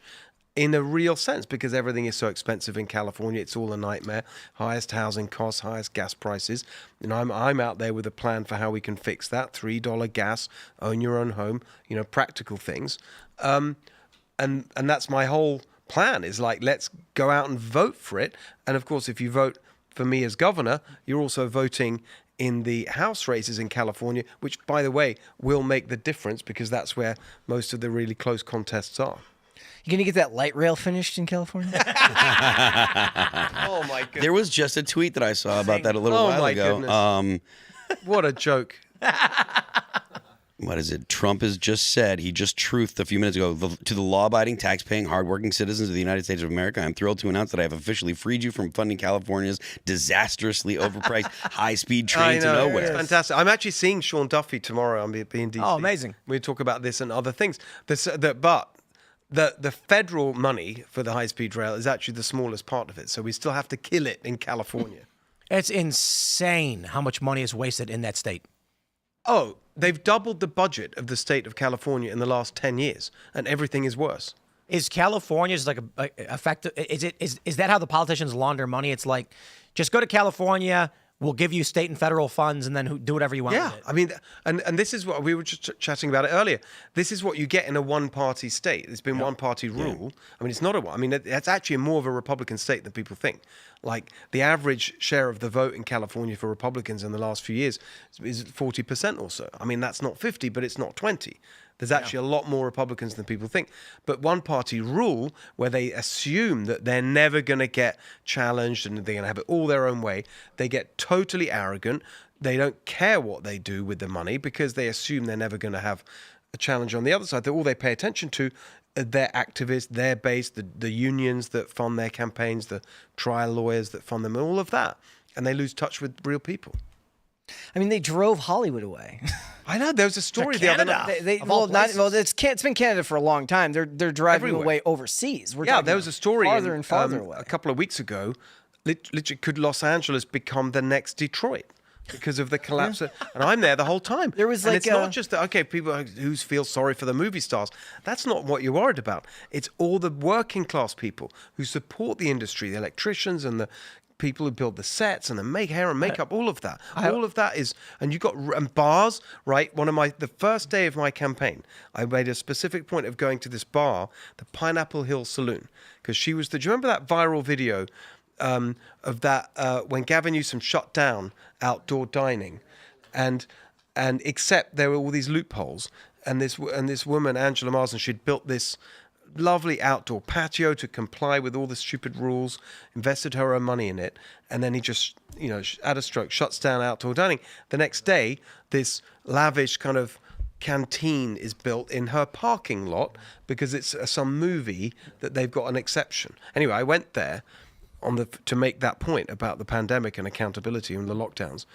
in a real sense, because everything is so expensive in California. It's all a nightmare. Highest housing costs, highest gas prices. And I'm out there with a plan for how we can fix that. $3 gas, own your own home, practical things. And that's my whole plan, is like, let's go out and vote for it. And of course, if you vote for me as governor, you're also voting in the House races in California, which, by the way, will make the difference, because that's where most of the really close contests are. You going to get that light rail finished in California? Oh, my goodness. There was just a tweet that I saw about that a little while ago. Goodness. What a joke. What is it? Trump has just said, he just truthed a few minutes ago, to the law-abiding, tax-paying, hardworking citizens of the United States of America, I'm thrilled to announce that I have officially freed you from funding California's disastrously overpriced high-speed train to nowhere. It's fantastic. I'm actually seeing Sean Duffy tomorrow. I'm being DC. Oh, amazing. We talk about this and other things. But the federal money for the high-speed rail is actually the smallest part of it. So we still have to kill it in California. It's insane how much money is wasted in that state. Oh, they've doubled the budget of the state of California in the last 10 years, and everything is worse. Is California like a effective? Is that how the politicians launder money? It's like, just go to California, we'll give you state and federal funds, and then do whatever you want with it. I mean, and this is what we were just chatting about it earlier. This is what you get in a one-party state. It's been one-party rule. I mean, it's not I mean, it's actually more of a Republican state than people think. Like, the average share of the vote in California for Republicans in the last few years is 40% or so. I mean, that's not 50, but it's not 20. There's actually a lot more Republicans than people think. But one-party rule, where they assume that they're never going to get challenged and they're going to have it all their own way, they get totally arrogant. They don't care what they do with the money because they assume they're never going to have a challenge on the other side. That all they pay attention to are their activists, their base, the unions that fund their campaigns, the trial lawyers that fund them, and all of that. And they lose touch with real people. I mean, they drove Hollywood away. I know. There was a story the other Canada. night. It's been Canada for a long time. They're driving Everywhere. away overseas. We're Yeah, talking there was a story farther and farther away. a couple of weeks ago. Literally, could Los Angeles become the next Detroit? Because of the collapse, and I'm there the whole time. There was and like it's not just that, okay, people who feel sorry for the movie stars. That's not what you're worried about. It's all the working class people who support the industry, the electricians and the people who build the sets and the hair and makeup, all of that. All of that is, and you got and bars, right? The first day of my campaign, I made a specific point of going to this bar, the Pineapple Hill Saloon, because do you remember that viral video of that when Gavin Newsom shut down outdoor dining, and except there were all these loopholes, and this woman Angela Marsden, she'd built this lovely outdoor patio to comply with all the stupid rules, invested her own money in it, and then he just at a stroke shuts down outdoor dining. The next day, this lavish kind of canteen is built in her parking lot because it's some movie that they've got an exception. Anyway, I went there to make that point about the pandemic and accountability and the lockdowns.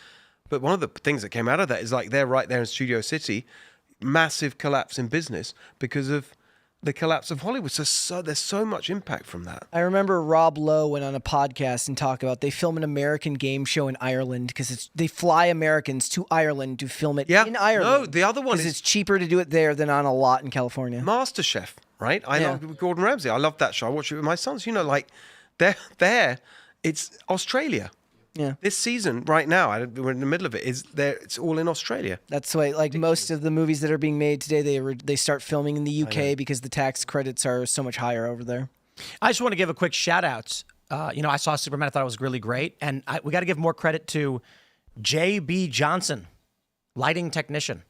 But one of the things that came out of that is like they're right there in Studio City, massive collapse in business because of the collapse of Hollywood. So there's so much impact from that. I remember Rob Lowe went on a podcast and talked about they film an American game show in Ireland because they fly Americans to Ireland to film it in Ireland. No, the other one is it's cheaper to do it there than on a lot in California. MasterChef, right? I love Gordon Ramsay. I love that show. I watch it with my sons. They're there. It's Australia. Yeah. This season, right now, we're in the middle of it. It's all in Australia. That's why, most of the movies that are being made today, they start filming in the UK because the tax credits are so much higher over there. I just want to give a quick shout out. I saw Superman. I thought it was really great. And we got to give more credit to J.B. Johnson, lighting technician.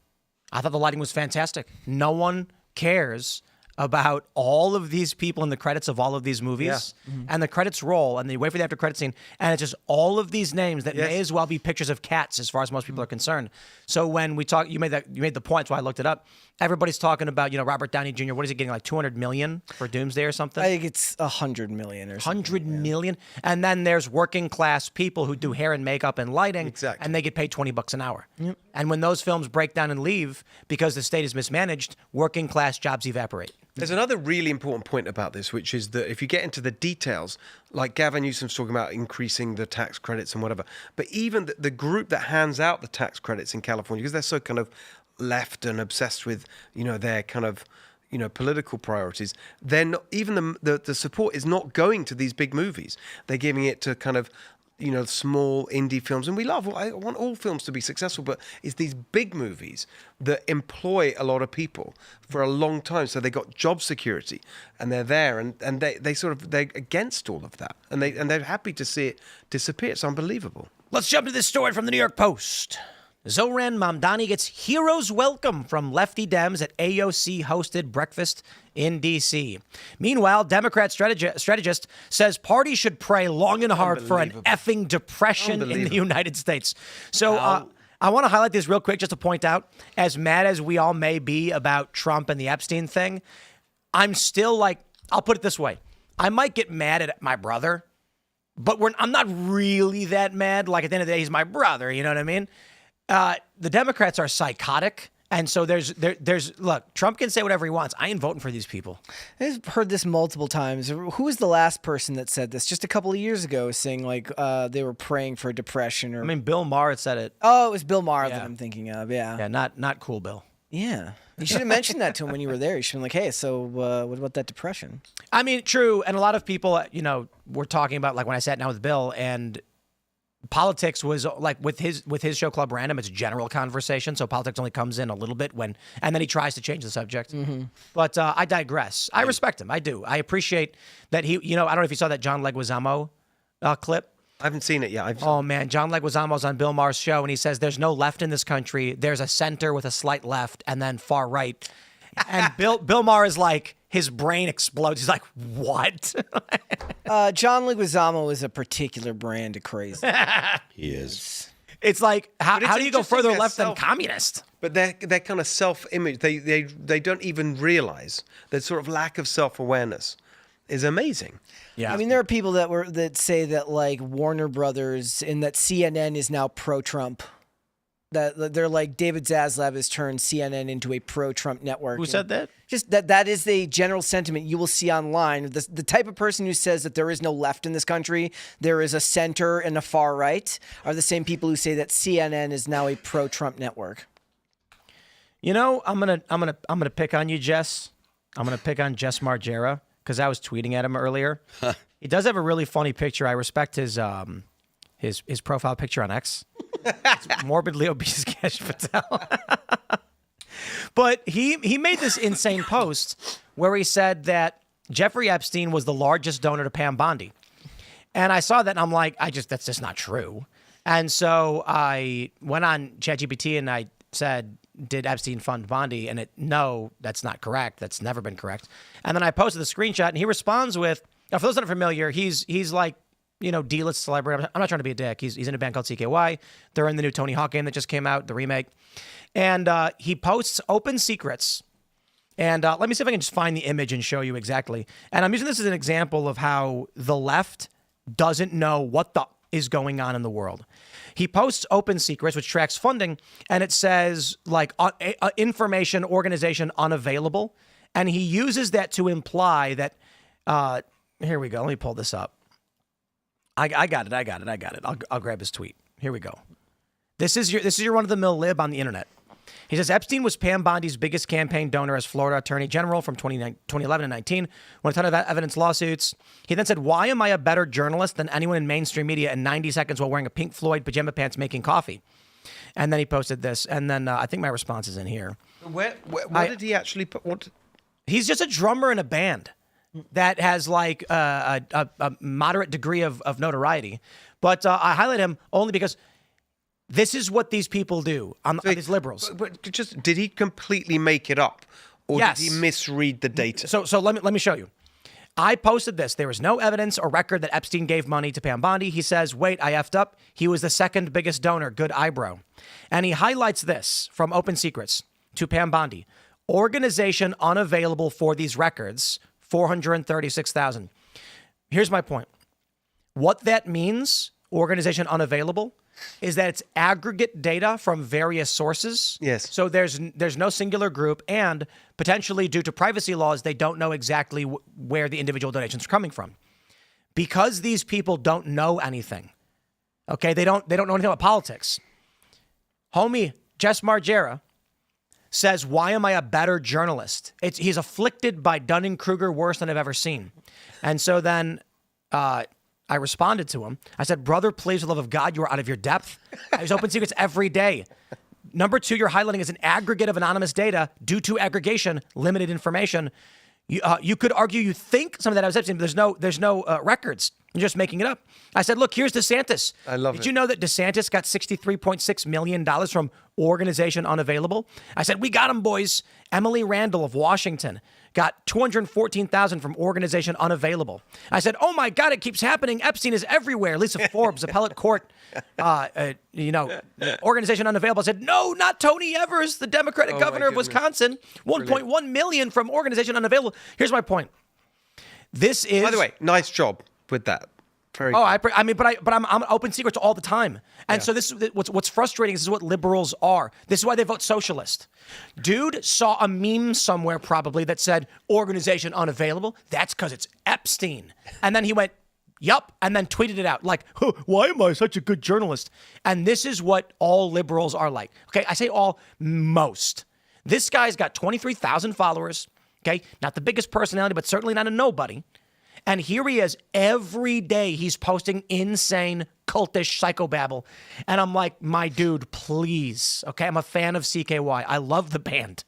I thought the lighting was fantastic. No one cares about all of these people in the credits of all of these movies, and the credits roll, and they wait for the after credit scene, and it's just all of these names that may as well be pictures of cats, as far as most people are concerned. So when we talk, you made the point, so I looked it up. Everybody's talking about Robert Downey Jr. What is he getting, like $200 million for Doomsday or something? I think it's $100 million or something. $100 million, and then there's working class people who do hair and makeup and lighting, and they get paid $20 an hour. Yep. And when those films break down and leave because the state is mismanaged, working class jobs evaporate. There's another really important point about this, which is that if you get into the details, like Gavin Newsom's talking about increasing the tax credits and whatever, but even the group that hands out the tax credits in California, because they're so kind of left and obsessed with, their kind of, political priorities, then even the support is not going to these big movies. They're giving it to kind of, small indie films. And I want all films to be successful, but it's these big movies that employ a lot of people for a long time. So they got job security and they're there and they're against all of that. And they're happy to see it disappear. It's unbelievable. Let's jump to this story from the New York Post. Zohran Mamdani gets hero's welcome from lefty Dems at AOC-hosted breakfast in D.C. Meanwhile, Democrat strategist says parties should pray long and hard for an effing depression in the United States. So I want to highlight this real quick just to point out, as mad as we all may be about Trump and the Epstein thing, I'm still I'll put it this way. I might get mad at my brother, but I'm not really that mad. At the end of the day, he's my brother. You know what I mean? The Democrats are psychotic. And so look, Trump can say whatever he wants. I ain't voting for these people. I've heard this multiple times. Who was the last person that said this? Just a couple of years ago, saying they were praying for depression or. I mean, Bill Maher had said it. Oh, it was Bill Maher that I'm thinking of. Yeah. Yeah, not cool, Bill. Yeah. You should have mentioned that to him when you were there. You should have been like, hey, so what about that depression? I mean, true. And a lot of people, we're talking about when I sat down with Bill and politics was with his show Club Random, it's general conversation. So politics only comes in a little bit and then he tries to change the subject. Mm-hmm. But I digress. I respect him. I do. I appreciate that he, I don't know if you saw that John Leguizamo clip. I haven't seen it yet. Oh, man. John Leguizamo's on Bill Maher's show, and he says there's no left in this country. There's a center with a slight left and then far right. And Bill Maher is like, his brain explodes. He's like, what? John Leguizamo is a particular brand of crazy. He is. It's like, how do you go interesting further that left than communist? But their kind of self-image, they don't even realize that sort of lack of self-awareness is amazing. Yeah. I mean, there are people that say that like Warner Brothers and that CNN is now pro-Trump. That they're like David Zaslav has turned CNN into a pro-Trump network. Who said that? Just that is the general sentiment you will see online. The type of person who says that there is no left in this country, there is a center and a far right, are the same people who say that CNN is now a pro-Trump network. You know, I'm gonna pick on you, Jess. I'm gonna pick on Jess Margera because I was tweeting at him earlier. He does have a really funny picture. I respect his profile picture on X. It's morbidly obese Cash Patel. But he made this insane post where he said that Jeffrey Epstein was the largest donor to Pam Bondi. And I saw that and I'm like, that's just not true. And so I went on ChatGPT and I said, did Epstein fund Bondi? And no, that's not correct. That's never been correct. And then I posted the screenshot and he responds with, now for those that are familiar, he's like, you know, D-list celebrity. I'm not trying to be a dick. He's in a band called CKY. They're in the new Tony Hawk game that just came out, the remake. And he posts open secrets. And let me see if I can just find the image and show you exactly. And I'm using this as an example of how the left doesn't know what is going on in the world. He posts open secrets, which tracks funding, and it says like information organization unavailable. And he uses that to imply that, here we go. Let me pull this up. I got it. I'll grab his tweet. Here we go. This is your run-of-the-mill lib on the internet. He says, Epstein was Pam Bondi's biggest campaign donor as Florida Attorney General from 2011 and 19, won a ton of evidence lawsuits. He then said, why am I a better journalist than anyone in mainstream media in 90 seconds while wearing a Pink Floyd pajama pants making coffee? And then he posted this. And then I think my response is in here. What did he actually put? He's just a drummer in a band that has like a moderate degree of notoriety. But I highlight him only because this is what these people do on these liberals. But just did he completely make it up, or Yes. did he misread the data? So let me show you. I posted this. There is no evidence or record that Epstein gave money to Pam Bondi. He says, wait, I effed up. He was the second biggest donor. Good eyebrow. And he highlights this from Open Secrets to Pam Bondi. Organization unavailable for these records, 436,000. Here's my point. What that means, organization unavailable, is that it's aggregate data from various sources. Yes. So there's no singular group, and potentially due to privacy laws, they don't know exactly where the individual donations are coming from. Because these people don't know anything. Okay, they don't know anything about politics. Homie Jess Margera says, why am I a better journalist? He's afflicted by Dunning-Kruger worse than I've ever seen. And so then I responded to him. I said, brother, please, for the love of God, you are out of your depth. I use Open Secrets every day. Number two, you're highlighting as an aggregate of anonymous data due to aggregation, limited information. You could argue you think some of that I was Epstein, but there's no records. You're just making it up. I said, look, here's DeSantis. I love it. Did you know that DeSantis got $63.6 million from organization unavailable? I said, we got him, boys. Emily Randall of Washington got $214,000 from organization unavailable. I said, oh my God, it keeps happening. Epstein is everywhere. Lisa Forbes, appellate court, organization unavailable. I said, no, not Tony Evers, the Democratic governor of Wisconsin. 1.1 million from organization unavailable. Here's my point. This is, By the way, nice job with that. Very Oh, good. I'm Open Secrets all the time. And so this is what's frustrating. This is what liberals are. This is why they vote socialist. Dude saw a meme somewhere probably that said organization unavailable. That's because it's Epstein. And then he went, yup, and then tweeted it out like, why am I such a good journalist? And this is what all liberals are like. Okay, I say all, most. This guy's got 23,000 followers. Okay, not the biggest personality, but certainly not a nobody. And here he is every day. He's posting insane, cultish psychobabble. And I'm like, my dude, please. Okay, I'm a fan of CKY. I love the band.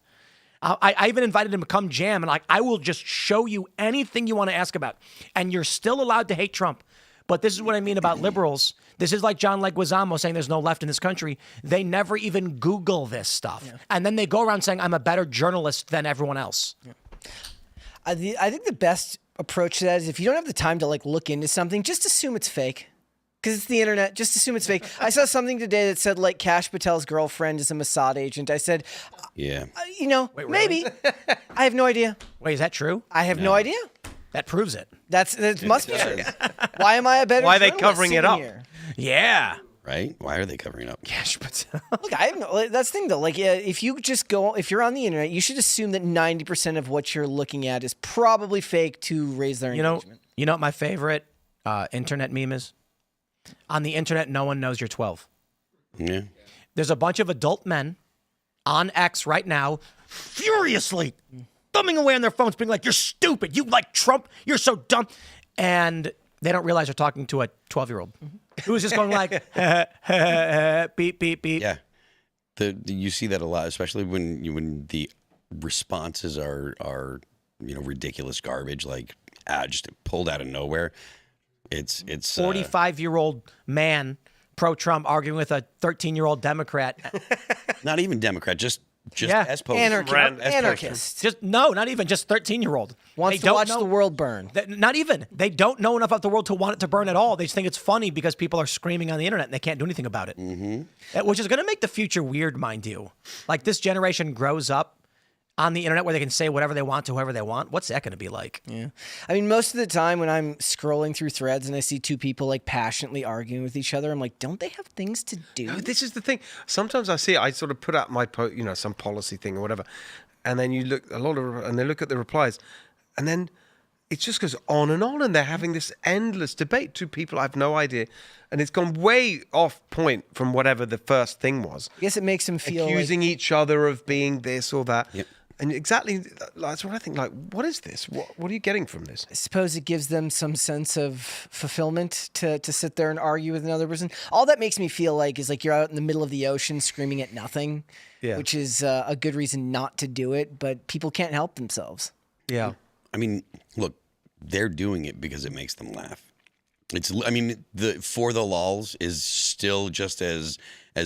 I even invited him to come jam. And I will just show you anything you want to ask about. And you're still allowed to hate Trump. But this is what I mean about liberals. This is like John Leguizamo saying there's no left in this country. They never even Google this stuff. Yeah. And then they go around saying, I'm a better journalist than everyone else. Yeah. I think the best approach to that is if you don't have the time to like look into something, just assume it's fake. Because it's the internet, just assume it's fake. I saw something today that said, like, Kash Patel's girlfriend is a Mossad agent. I said, yeah, you know, wait, maybe. I have no idea. Wait, is that true? I have no idea. That proves it. That must be true. Why am I a better Why are they journalist covering it up? here? Yeah. Right? Why are they covering it up? Kash Patel. Look, I have no. That's the thing, though. Like, if you're on the internet, you should assume that 90% of what you're looking at is probably fake to raise their engagement. You know what my favorite internet meme is? On the internet, no one knows you're 12. Yeah. There's a bunch of adult men on X right now, furiously thumbing away on their phones, being like, you're stupid. You like Trump. You're so dumb. And they don't realize they're talking to a 12-year-old who's just going like, beep, beep, beep. Yeah. You see that a lot, especially when the responses are ridiculous garbage, like just pulled out of nowhere. It's 45-year-old man pro-Trump arguing with a 13-year-old Democrat. Not even Democrat, just Yeah. as posters. Anarchist. Not even just 13-year-old. Wants to watch the world burn. Not even. They don't know enough about the world to want it to burn at all. They just think it's funny because people are screaming on the internet and they can't do anything about it. Mm-hmm. Which is going to make the future weird, mind you. Like this generation grows up on the internet where they can say whatever they want to whoever they want. What's that going to be like? Yeah. I mean, most of the time when I'm scrolling through threads and I see two people like passionately arguing with each other, I'm like, don't they have things to do? No, this is the thing. Sometimes I see it. I sort of put out my, some policy thing or whatever, and then you look and they look at the replies, and then it just goes on, and they're having this endless debate. Two people, I have no idea, and it's gone way off point from whatever the first thing was. I guess it makes them feel accusing each other of being this or that. Yep. And exactly, that's what I think. Like, what is this? What are you getting from this? I suppose it gives them some sense of fulfillment to sit there and argue with another person. All that makes me feel like is like you're out in the middle of the ocean screaming at nothing, which is a good reason not to do it. But people can't help themselves. Yeah. I mean, look, they're doing it because it makes them laugh. The for the lulz is still just as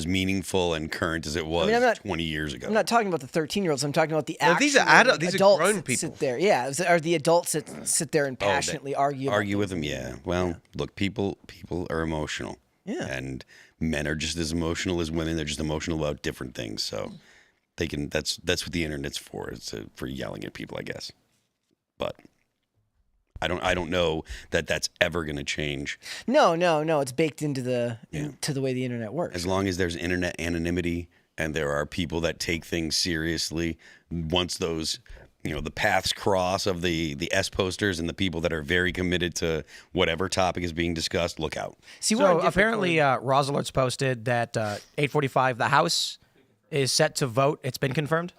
meaningful and current as it was 20 years ago. I'm not talking about the 13-year-olds. I'm talking about the actual these are adults. These are grown people. Sit there, or the adults that sit there and passionately argue. Argue with them, yeah. Well, look, people are emotional. Yeah. And men are just as emotional as women. They're just emotional about different things. So they can. That's what the internet's for. It's for yelling at people, I guess. But I don't know that that's ever going to change. No. It's baked into the way the internet works. As long as there's internet anonymity and there are people that take things seriously, once those, the paths cross of the S posters and the people that are very committed to whatever topic is being discussed, look out. See, so apparently, Roz Alerts posted that 8:45, the House is set to vote. It's been confirmed.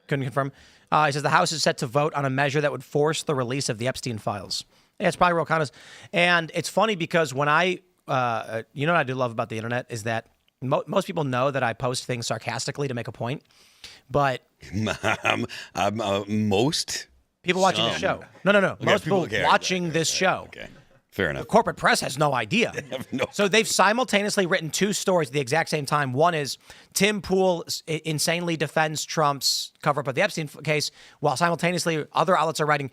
Couldn't confirm. He says the House is set to vote on a measure that would force the release of the Epstein files. Yeah, it's probably Ro Khanna's. And it's funny because when I, what I do love about the internet is that most people know that I post things sarcastically to make a point. But most people watching the show. No. Okay, most people watching this show. Okay. Fair enough. The corporate press has no idea. So they've simultaneously written two stories at the exact same time. One is Tim Pool insanely defends Trump's cover-up of the Epstein case, while simultaneously other outlets are writing,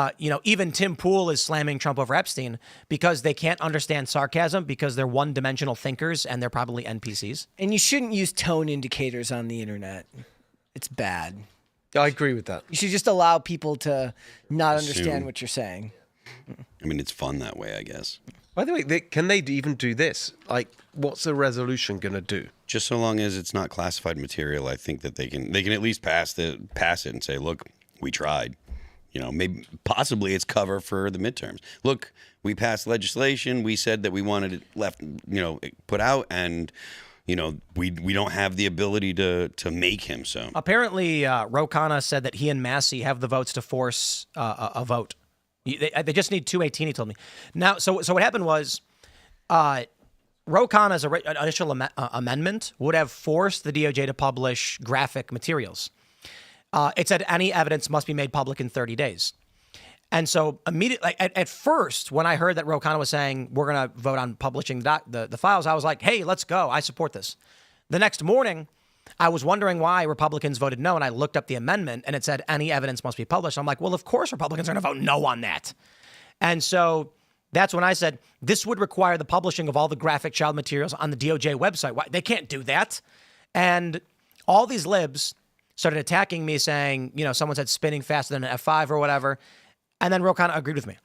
even Tim Pool is slamming Trump over Epstein because they can't understand sarcasm because they're one-dimensional thinkers and they're probably NPCs. And you shouldn't use tone indicators on the internet. It's bad. I agree with that. You should just allow people to not understand what you're saying. I mean, it's fun that way, I guess. By the way, can they even do this? Like, what's the resolution going to do? Just so long as it's not classified material, I think that they can at least pass it and say, look, we tried. Maybe possibly it's cover for the midterms. Look, we passed legislation. We said that we wanted it left, put out, and we don't have the ability to make him so. Apparently, Ro Khanna said that he and Massey have the votes to force a vote. They just need 218, he told me. Now, so what happened was Ro Khanna's initial amendment would have forced the DOJ to publish graphic materials. It said any evidence must be made public in 30 days. And so immediately, at first, when I heard that Ro Khanna was saying we're going to vote on publishing the files, I was like, hey, let's go. I support this. The next morning, I was wondering why Republicans voted no, and I looked up the amendment, and it said any evidence must be published. I'm like, well, of course Republicans are going to vote no on that. And so that's when I said this would require the publishing of all the graphic child materials on the DOJ website. Why? They can't do that. And all these libs started attacking me saying, someone said spinning faster than an F5 or whatever. And then Ro Khanna agreed with me.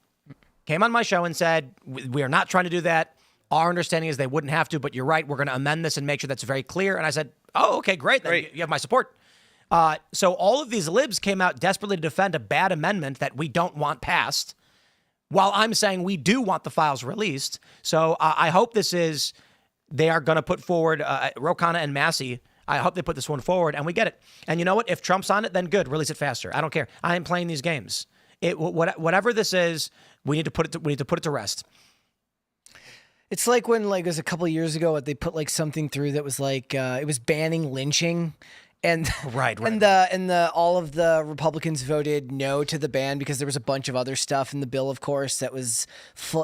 Came on my show and said, we are not trying to do that. Our understanding is they wouldn't have to, but you're right. We're going to amend this and make sure that's very clear. And I said, oh, okay, great. Then you have my support. So all of these libs came out desperately to defend a bad amendment that we don't want passed, while I'm saying we do want the files released. So I hope they are going to put forward, Ro Khanna and Massey, I hope they put this one forward and we get it. And you know what? If Trump's on it, then good. Release it faster. I don't care. I ain't playing these games. Whatever this is, we need to put it to rest. It's like when it was a couple of years ago, they put something through that was it was banning lynching, and right. And all of the Republicans voted no to the ban because there was a bunch of other stuff in the bill, of course, that was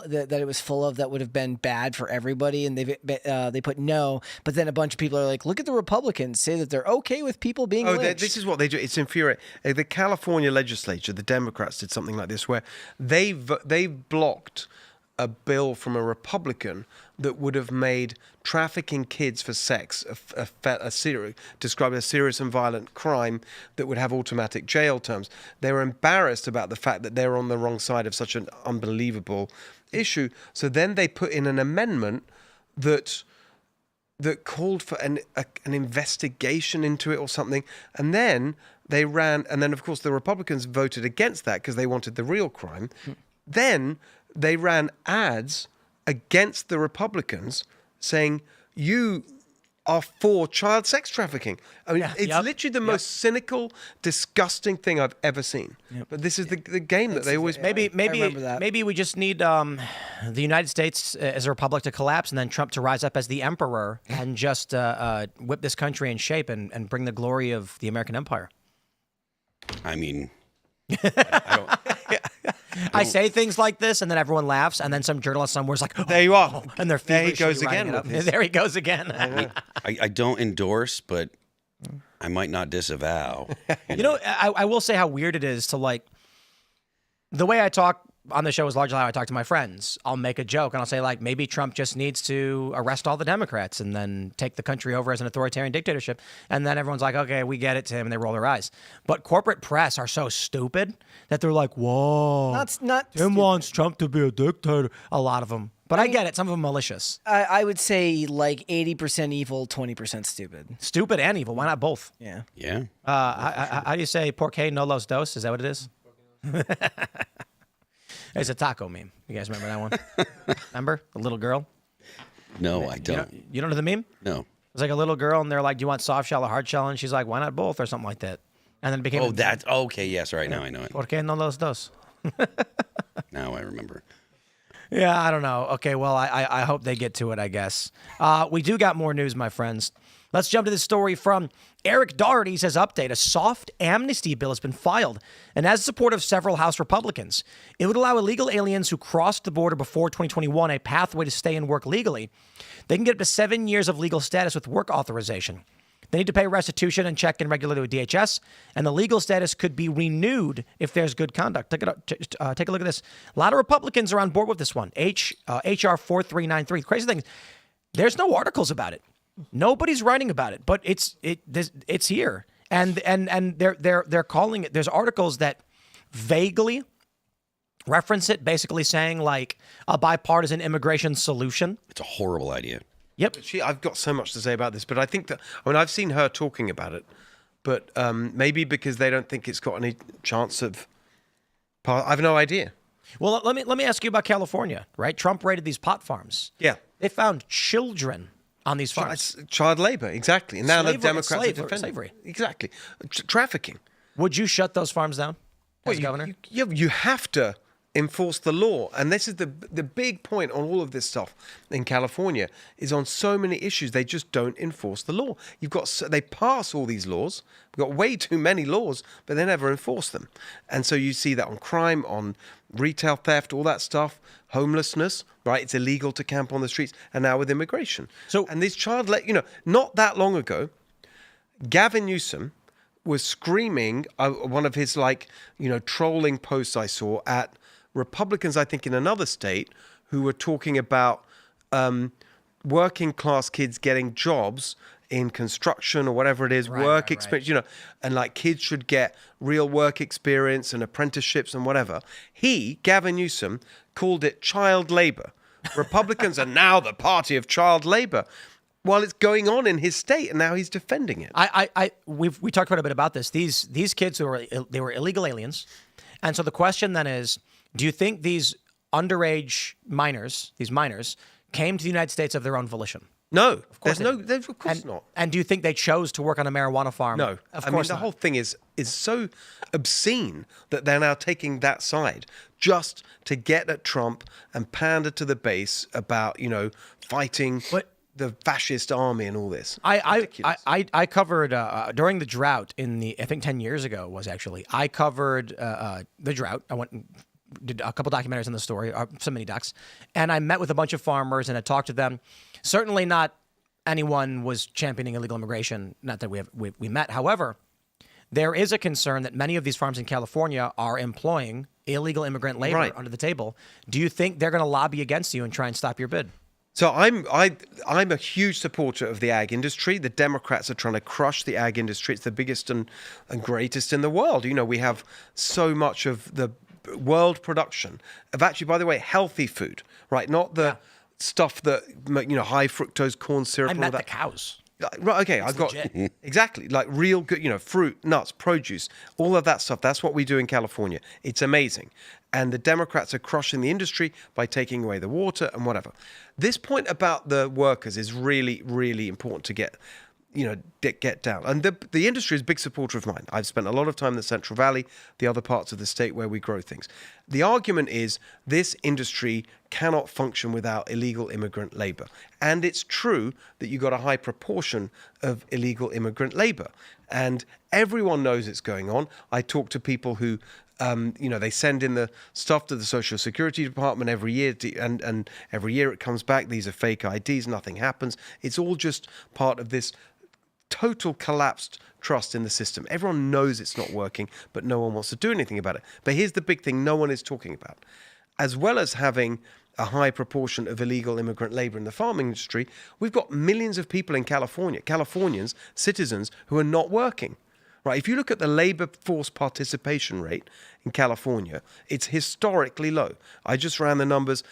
that it was full of that would have been bad for everybody, and they put no. But then a bunch of people are like, look at the Republicans say that they're okay with people being lynched. This is what they do. It's infuriating. The California legislature, the Democrats did something like this where they blocked a bill from a Republican that would have made trafficking kids for sex described as a serious and violent crime that would have automatic jail terms. They were embarrassed about the fact that they were on the wrong side of such an unbelievable issue. So then they put in an amendment that called for an investigation into it or something. And then they ran, and then of course the Republicans voted against that because they wanted the real crime. Then they ran ads against the Republicans saying, you are for child sex trafficking. I mean, it's literally the most cynical, disgusting thing I've ever seen. But this is the game that they always... Maybe we just need the United States as a republic to collapse and then Trump to rise up as the emperor and just whip this country in shape and bring the glory of the American empire. I mean... I say things like this, and then everyone laughs, and then some journalist somewhere's like, there you are. And they're there he goes again. There he goes again. I don't endorse, but I might not disavow. I will say how weird it is to the way I talk on the show is largely how I talk to my friends. I'll make a joke and I'll say maybe Trump just needs to arrest all the Democrats and then take the country over as an authoritarian dictatorship. And then everyone's like, okay, we get it, Tim, and they roll their eyes. But corporate press are so stupid that they're like, whoa, not Tim wants Trump to be a dictator. A lot of them. But I get it. Some of them malicious. I would say 80% evil, 20% stupid. Stupid and evil. Why not both? Yeah. Yeah. How do you say porque no los dos? Is that what it is? It's a taco meme. You guys remember that one? Remember? The little girl? No, I don't. You don't know the meme? No. It's like a little girl, and they're like, do you want soft shell or hard shell? And she's like, why not both? Or something like that. And then it became... Oh, that's... Okay, yes, right now I know it. ¿Por qué no los dos? Now I remember. Yeah, I don't know. Okay, well, I hope they get to it, I guess. We do got more news, my friends. Let's jump to this story from Eric Doherty. Says, update, a soft amnesty bill has been filed and has the support of several House Republicans. It would allow illegal aliens who crossed the border before 2021 a pathway to stay and work legally. They can get up to 7 years of legal status with work authorization. They need to pay restitution and check in regularly with DHS, and the legal status could be renewed if there's good conduct. Take a look at this. A lot of Republicans are on board with this one. HR 4393. The crazy thing is, there's no articles about it. Nobody's writing about it, but it's here, and they're calling it. There's articles that vaguely reference it, basically saying a bipartisan immigration solution. It's a horrible idea. Yep. I've got so much to say about this, but I think that I've seen her talking about it, but maybe because they don't think it's got any chance of. I have no idea. Well, let me ask you about California. Right, Trump raided these pot farms. Yeah, they found children on these farms. Child labor, exactly. And now the Democrats are defending slavery. Exactly. Trafficking. Would you shut those farms down as governor? You have to enforce the law. And this is the big point on all of this stuff in California, is on so many issues they just don't enforce the law. They pass all these laws. We've got way too many laws, but they never enforce them. And so you see that on crime, on retail theft, all that stuff, homelessness, right? It's illegal to camp on the streets, and now with immigration. And this not that long ago, Gavin Newsom was screaming one of his trolling posts I saw at Republicans, I think in another state, who were talking about working class kids getting jobs in construction or whatever it is, work experience, and like kids should get real work experience and apprenticeships and whatever. Gavin Newsom, called it child labor. Republicans are now the party of child labor. While it's going on in his state, and now he's defending it. We talked quite a bit about this. These kids were illegal aliens, and so the question then is, do you think these underage minors, came to the United States of their own volition? No, of course not. And do you think they chose to work on a marijuana farm? No, of course the not. whole thing is so obscene that they're now taking that side just to get at Trump and pander to the base about fighting the fascist army and all this. I covered during the drought I think 10 years ago I covered the drought. I went and did a couple documentaries on the story, some mini docs, and I met with a bunch of farmers and I talked to them. Certainly not anyone was championing illegal immigration. Not that we met. However, there is a concern that many of these farms in California are employing illegal immigrant labor under the table. Do you think they're going to lobby against you and try and stop your bid? So I'm a huge supporter of the ag industry. The Democrats are trying to crush the ag industry. It's the biggest and greatest in the world. We have so much of the world production of actually, by the way, healthy food, right? Not the stuff that, high fructose corn syrup. I and met all that. the cows. Right, okay, I've got exactly like real good, fruit, nuts, produce, all of that stuff. That's what we do in California. It's amazing. And the Democrats are crushing the industry by taking away the water and whatever. This point about the workers is really, really important to get down. And the industry is a big supporter of mine. I've spent a lot of time in the Central Valley, the other parts of the state where we grow things. The argument is this industry cannot function without illegal immigrant labor. And it's true that you've got a high proportion of illegal immigrant labor. And everyone knows it's going on. I talk to people who they send in the stuff to the Social Security Department every year, and every year it comes back. These are fake IDs. Nothing happens. It's all just part of this total collapsed trust in the system. Everyone knows it's not working, but no one wants to do anything about it. But here's the big thing no one is talking about. As well as having a high proportion of illegal immigrant labor in the farming industry, we've got millions of people in California, Californians, citizens, who are not working. Right? If you look at the labor force participation rate in California, it's historically low. I just ran the numbers.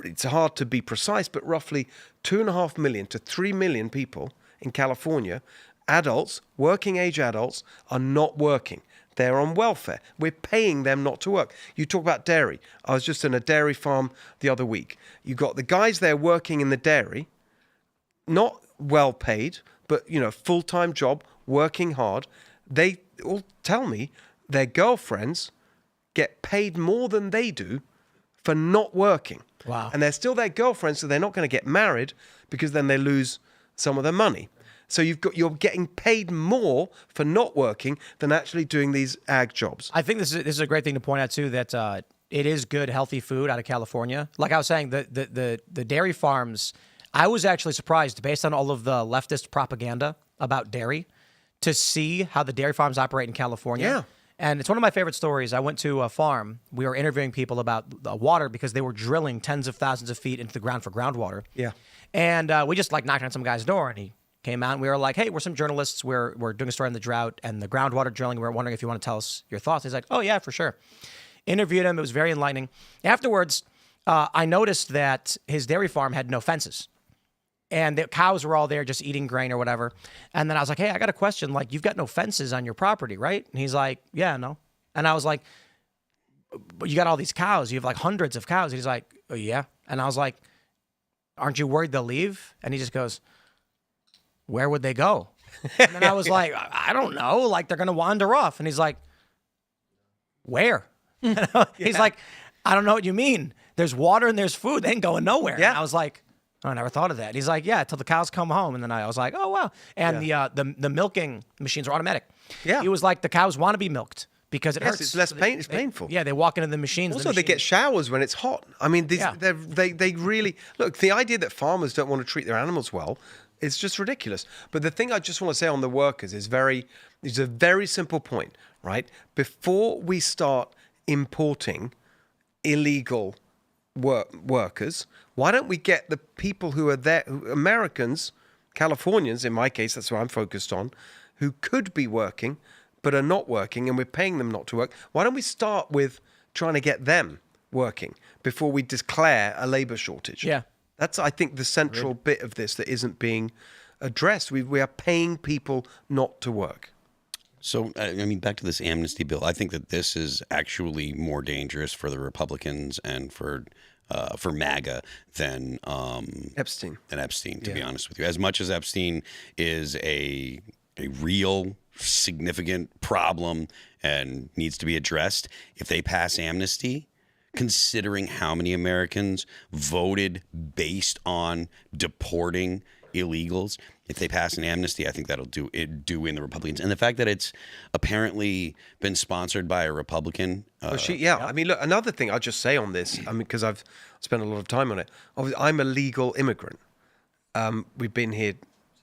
It's hard to be precise, but roughly 2.5 million to 3 million people in California, adults, working age adults, are not working. They're on welfare. We're paying them not to work. You talk about dairy. I was just in a dairy farm the other week. You got the guys there working in the dairy, not well paid, but full-time job, working hard. They all tell me their girlfriends get paid more than they do for not working. Wow. And they're still their girlfriends, so they're not going to get married because then they lose some of their money. So you're getting paid more for not working than actually doing these ag jobs. I think this is a great thing to point out too, that it is good, healthy food out of California. Like I was saying, the dairy farms, I was actually surprised based on all of the leftist propaganda about dairy to see how the dairy farms operate in California. Yeah. And it's one of my favorite stories. I went to a farm. We were interviewing people about the water because they were drilling tens of thousands of feet into the ground for groundwater. Yeah. And we just knocked on some guy's door, and he came out, and we were like, hey, we're some journalists. We're doing a story on the drought and the groundwater drilling. We're wondering if you want to tell us your thoughts. He's like, oh, yeah, for sure. Interviewed him. It was very enlightening. Afterwards, I noticed that his dairy farm had no fences. And the cows were all there just eating grain or whatever. And then I was like, hey, I got a question. Like, you've got no fences on your property, right? And he's like, yeah, no. And I was like, but you got all these cows. You have like hundreds of cows. And he's like, oh, yeah. And I was like, aren't you worried they'll leave? And he just goes, where would they go? And then I was like, I don't know. Like, they're going to wander off. And he's like, where? He's like, I don't know what you mean. There's water and there's food. They ain't going nowhere. Yeah. And I was like, oh, I never thought of that. He's like, yeah, till the cows come home. And then I was like, oh, wow. And the milking machines are automatic. Yeah. He was like, the cows want to be milked because it hurts. It's less pain. It's painful. Yeah, they walk into the machines. Also, they get showers when it's hot. I mean, they really look. The idea that farmers don't want to treat their animals well is just ridiculous. But the thing I just want to say on the workers is a very simple point, right? Before we start importing illegal workers, why don't we get the people who are there, Americans, Californians, in my case, that's what I'm focused on, who could be working but are not working, and we're paying them not to work. Why don't we start with trying to get them working before we declare a labor shortage? Yeah. That's, I think, the central bit of this that isn't being addressed. We are paying people not to work. So, I mean, back to this amnesty bill, I think that this is actually more dangerous for the Republicans and for MAGA than Epstein. To be honest with you. As much as Epstein is a real significant problem and needs to be addressed, if they pass amnesty, considering how many Americans voted based on deporting illegals, if they pass an amnesty, I think that'll do in the Republicans. And the fact that it's apparently been sponsored by a Republican. I mean, look, another thing I'll just say on this, I mean, because I've spent a lot of time on it. Obviously, I'm a legal immigrant. We've been here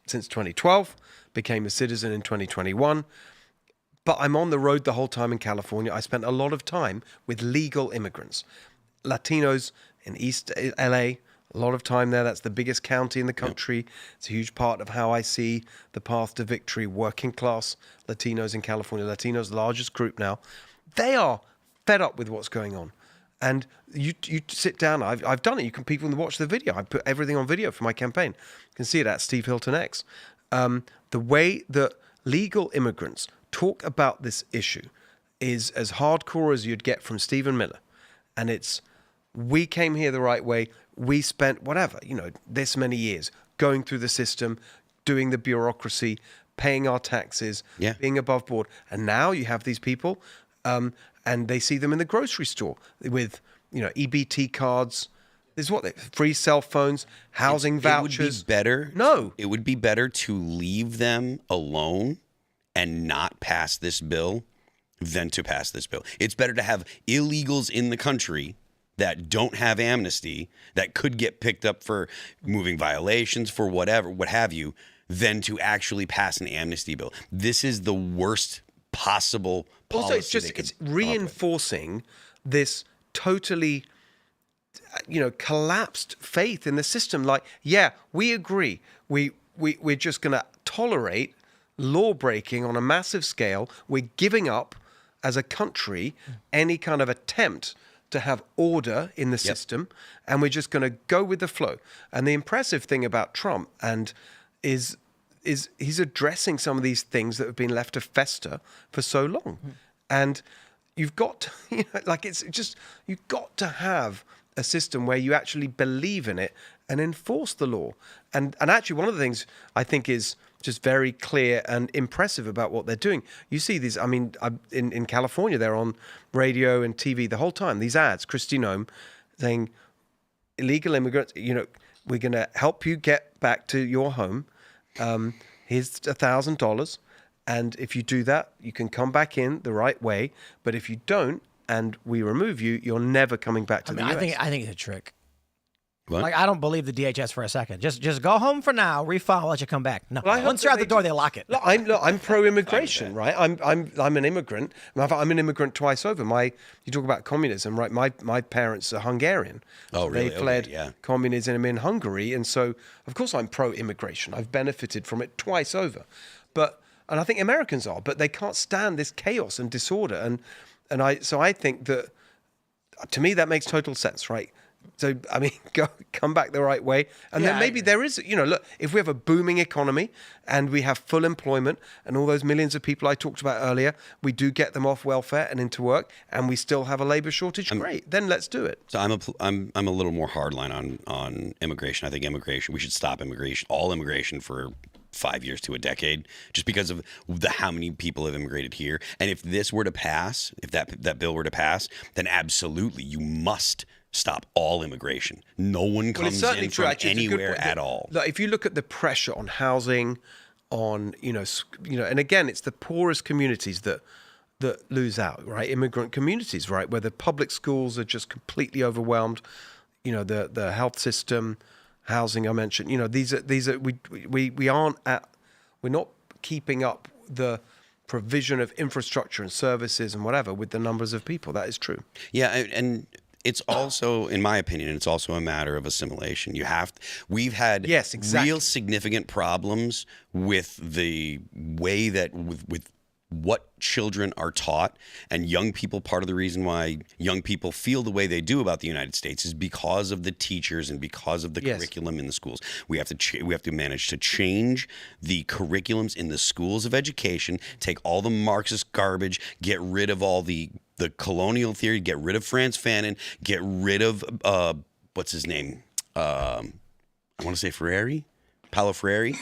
since 2012, became a citizen in 2021. But I'm on the road the whole time in California. I spent a lot of time with legal immigrants, Latinos in East LA, a lot of time there. That's the biggest county in the country. Yep. It's a huge part of how I see the path to victory. Working class Latinos in California. Latinos, the largest group now. They are fed up with what's going on. And you sit down. I've done it. You can people watch the video. I put everything on video for my campaign. You can see it at Steve Hilton X. The way that legal immigrants talk about this issue is as hardcore as you'd get from Stephen Miller. And it's, we came here the right way. We spent whatever, this many years going through the system, doing the bureaucracy, paying our taxes, being above board. And now you have these people, and they see them in the grocery store with, EBT cards. This is what free cell phones, housing vouchers. It would be better. No. It would be better to leave them alone and not pass this bill than to pass this bill. It's better to have illegals in the country that don't have amnesty, that could get picked up for moving violations, for whatever, what have you, than to actually pass an amnesty bill. This is the worst possible policy. Also, it's reinforcing this totally, collapsed faith in the system. Like, we agree. We're just going to tolerate law breaking on a massive scale. We're giving up as a country any kind of attempt to have order in the system, and we're just going to go with the flow. And the impressive thing about Trump is he's addressing some of these things that have been left to fester for so long. And you've got to, you've got to have a system where you actually believe in it and enforce the law. And actually, one of the things I think is just very clear and impressive about what they're doing. You see these, I mean, in California, they're on radio and TV the whole time. These ads, Kristi Noem, saying, illegal immigrants, we're going to help you get back to your home. Here's $1,000. And if you do that, you can come back in the right way. But if you don't, and we remove you, you're never coming back to the US. I think it's a trick. What? Like, I don't believe the DHS for a second. Just go home for now, refile, let you come back. No, Well, once you're out the door, they lock it. Look, I'm pro-immigration, right? I'm an immigrant. I'm an immigrant twice over. You talk about communism, right? My parents are Hungarian. Oh, really? They fled communism in Hungary, and so of course I'm pro-immigration. I've benefited from it twice over, and I think Americans are, but they can't stand this chaos and disorder, so I think that, to me, that makes total sense, right? So, I mean, come back the right way. And then maybe there is, look, if we have a booming economy and we have full employment and all those millions of people I talked about earlier, we do get them off welfare and into work, and we still have a labor shortage, great. Then let's do it. So I'm a little more hardline on immigration. I think we should stop immigration, all immigration for 5 years to a decade, just because of how many people have immigrated here. And if this were to pass, if that bill were to pass, then absolutely you must stop all immigration. No one comes in from anywhere at all. Look, if you look at the pressure on housing, on and again, it's the poorest communities that lose out, right? Immigrant communities, right, where the public schools are just completely overwhelmed. The health system, housing I mentioned. These are we're not keeping up the provision of infrastructure and services and whatever with the numbers of people. That is true. Yeah, and it's also, in my opinion, it's also a matter of assimilation. We've had real significant problems with the way that with what children are taught, and young people. Part of the reason why young people feel the way they do about the United States is because of the teachers and because of the curriculum in the schools. We have to manage to change the curriculums in the schools of education, take all the Marxist garbage, get rid of all the colonial theory, get rid of Franz Fanon, get rid of what's his name? I want to say Paulo Freire.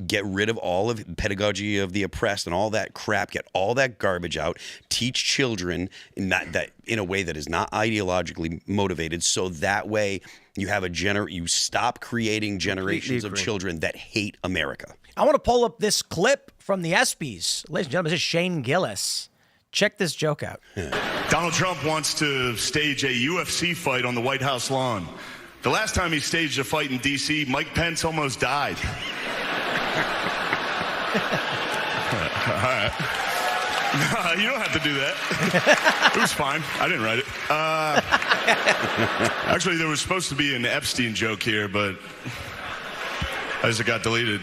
Get rid of all of pedagogy of the oppressed and all that crap. Get all that garbage out. Teach children in a way that is not ideologically motivated. So that way you have you stop creating generations of children that hate America. I want to pull up this clip from the ESPYs. Ladies and gentlemen, this is Shane Gillis. Check this joke out. Donald Trump wants to stage a UFC fight on the White House lawn. The last time he staged a fight in D.C., Mike Pence almost died. All right. You don't have to do that. It was fine. I didn't write it. Actually, there was supposed to be an Epstein joke here, but as it got deleted.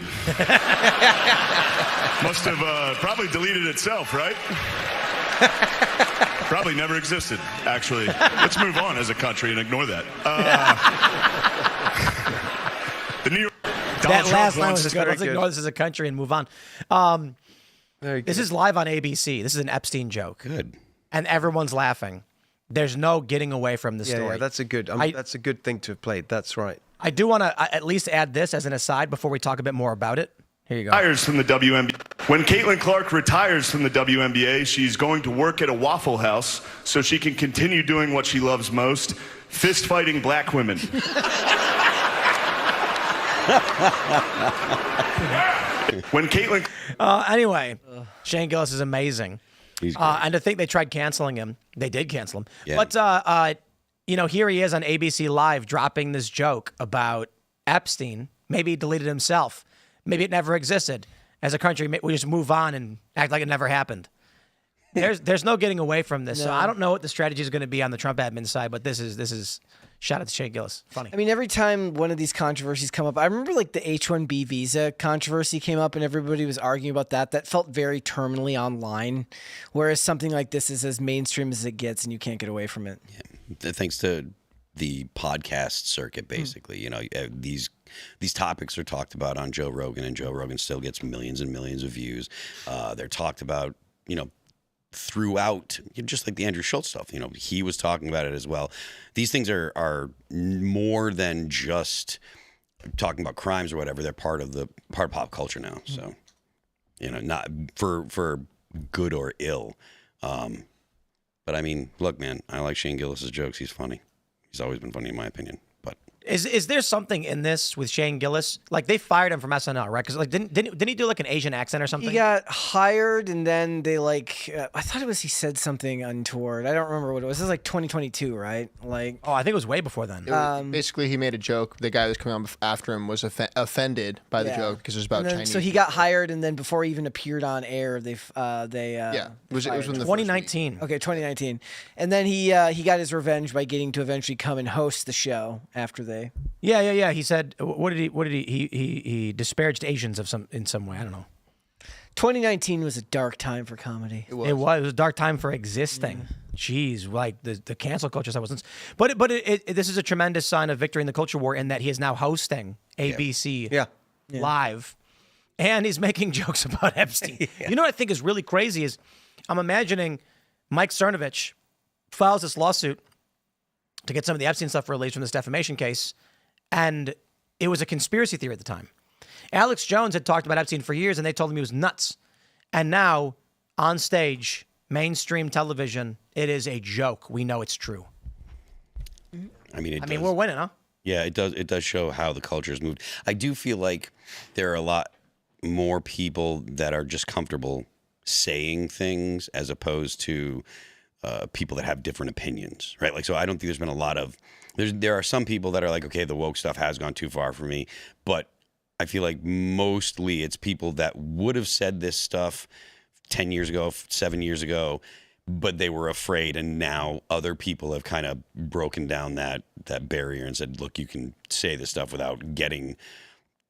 Must have probably deleted itself, right? Probably never existed, actually. Let's move on as a country and ignore that. The New York... That last line was good. Let's ignore this as a country and move on. This is live on ABC. This is an Epstein joke. Good. And everyone's laughing. There's no getting away from the story. Yeah, that's a good thing to have played. That's right. I do want to at least add this as an aside before we talk a bit more about it. Here you go. Retires from the WNBA. When Caitlin Clark retires from the WNBA, she's going to work at a Waffle House so she can continue doing what she loves most, fist fighting black women. When Caitlin... Anyway, Shane Gillis is amazing. And to think they tried canceling him. They did cancel him. Yeah. But, here he is on ABC Live dropping this joke about Epstein. Maybe he deleted himself. Maybe it never existed. As a country, we just move on and act like it never happened. There's no getting away from this. No. So I don't know what the strategy is going to be on the Trump admin side, but this is shout out to Shane Gillis. Funny. I mean, every time one of these controversies come up, I remember like the H-1B visa controversy came up and everybody was arguing about that. That felt very terminally online, whereas something like this is as mainstream as it gets and you can't get away from it. Yeah. Thanks to the podcast circuit, basically. These topics are talked about on Joe Rogan, and Joe Rogan still gets millions and millions of views. They're talked about, throughout, just like the Andrew Schultz stuff. He was talking about it as well. These things are more than just talking about crimes or whatever. They're part of pop culture now. So, not for good or ill. But I mean, look, man, I like Shane Gillis's jokes. He's funny. He's always been funny in my opinion. But is there something in this with Shane Gillis? Like they fired him from SNL, right? Because didn't he do like an Asian accent or something? He got hired and then they I thought he said something untoward. I don't remember what it was. This is like 2022, right? I think it was way before then. Basically, he made a joke. The guy who was coming on after him was offended by the joke because it was about Chinese. So he got hired, and then before he even appeared on air, it was when 2019. Okay, 2019, and then he got his revenge by getting to eventually come and host the show after they. Yeah. He said, what did he disparaged Asians in some way. I don't know. 2019 was a dark time for comedy. It was a dark time for existing. Jeez, like the cancel culture stuff wasn't. But this is a tremendous sign of victory in the culture war in that he is now hosting ABC Live, and he's making jokes about Epstein. You know what I think is really crazy is I'm imagining Mike Cernovich files this lawsuit to get some of the Epstein stuff released from this defamation case, and it was a conspiracy theory at the time. Alex Jones had talked about Epstein for years, and they told him he was nuts. And now, on stage, mainstream television, it is a joke. We know it's true. I mean, we're winning, huh? Yeah, it does. It does show how the culture has moved. I do feel like there are a lot more people that are just comfortable saying things as opposed to people that have different opinions, right? Like, so I don't think there's been a lot of. There are some people that are like, okay, the woke stuff has gone too far for me, but I feel like mostly it's people that would have said this stuff 10 years ago, 7 years ago, but they were afraid, and now other people have kind of broken down that barrier and said, look, you can say this stuff without getting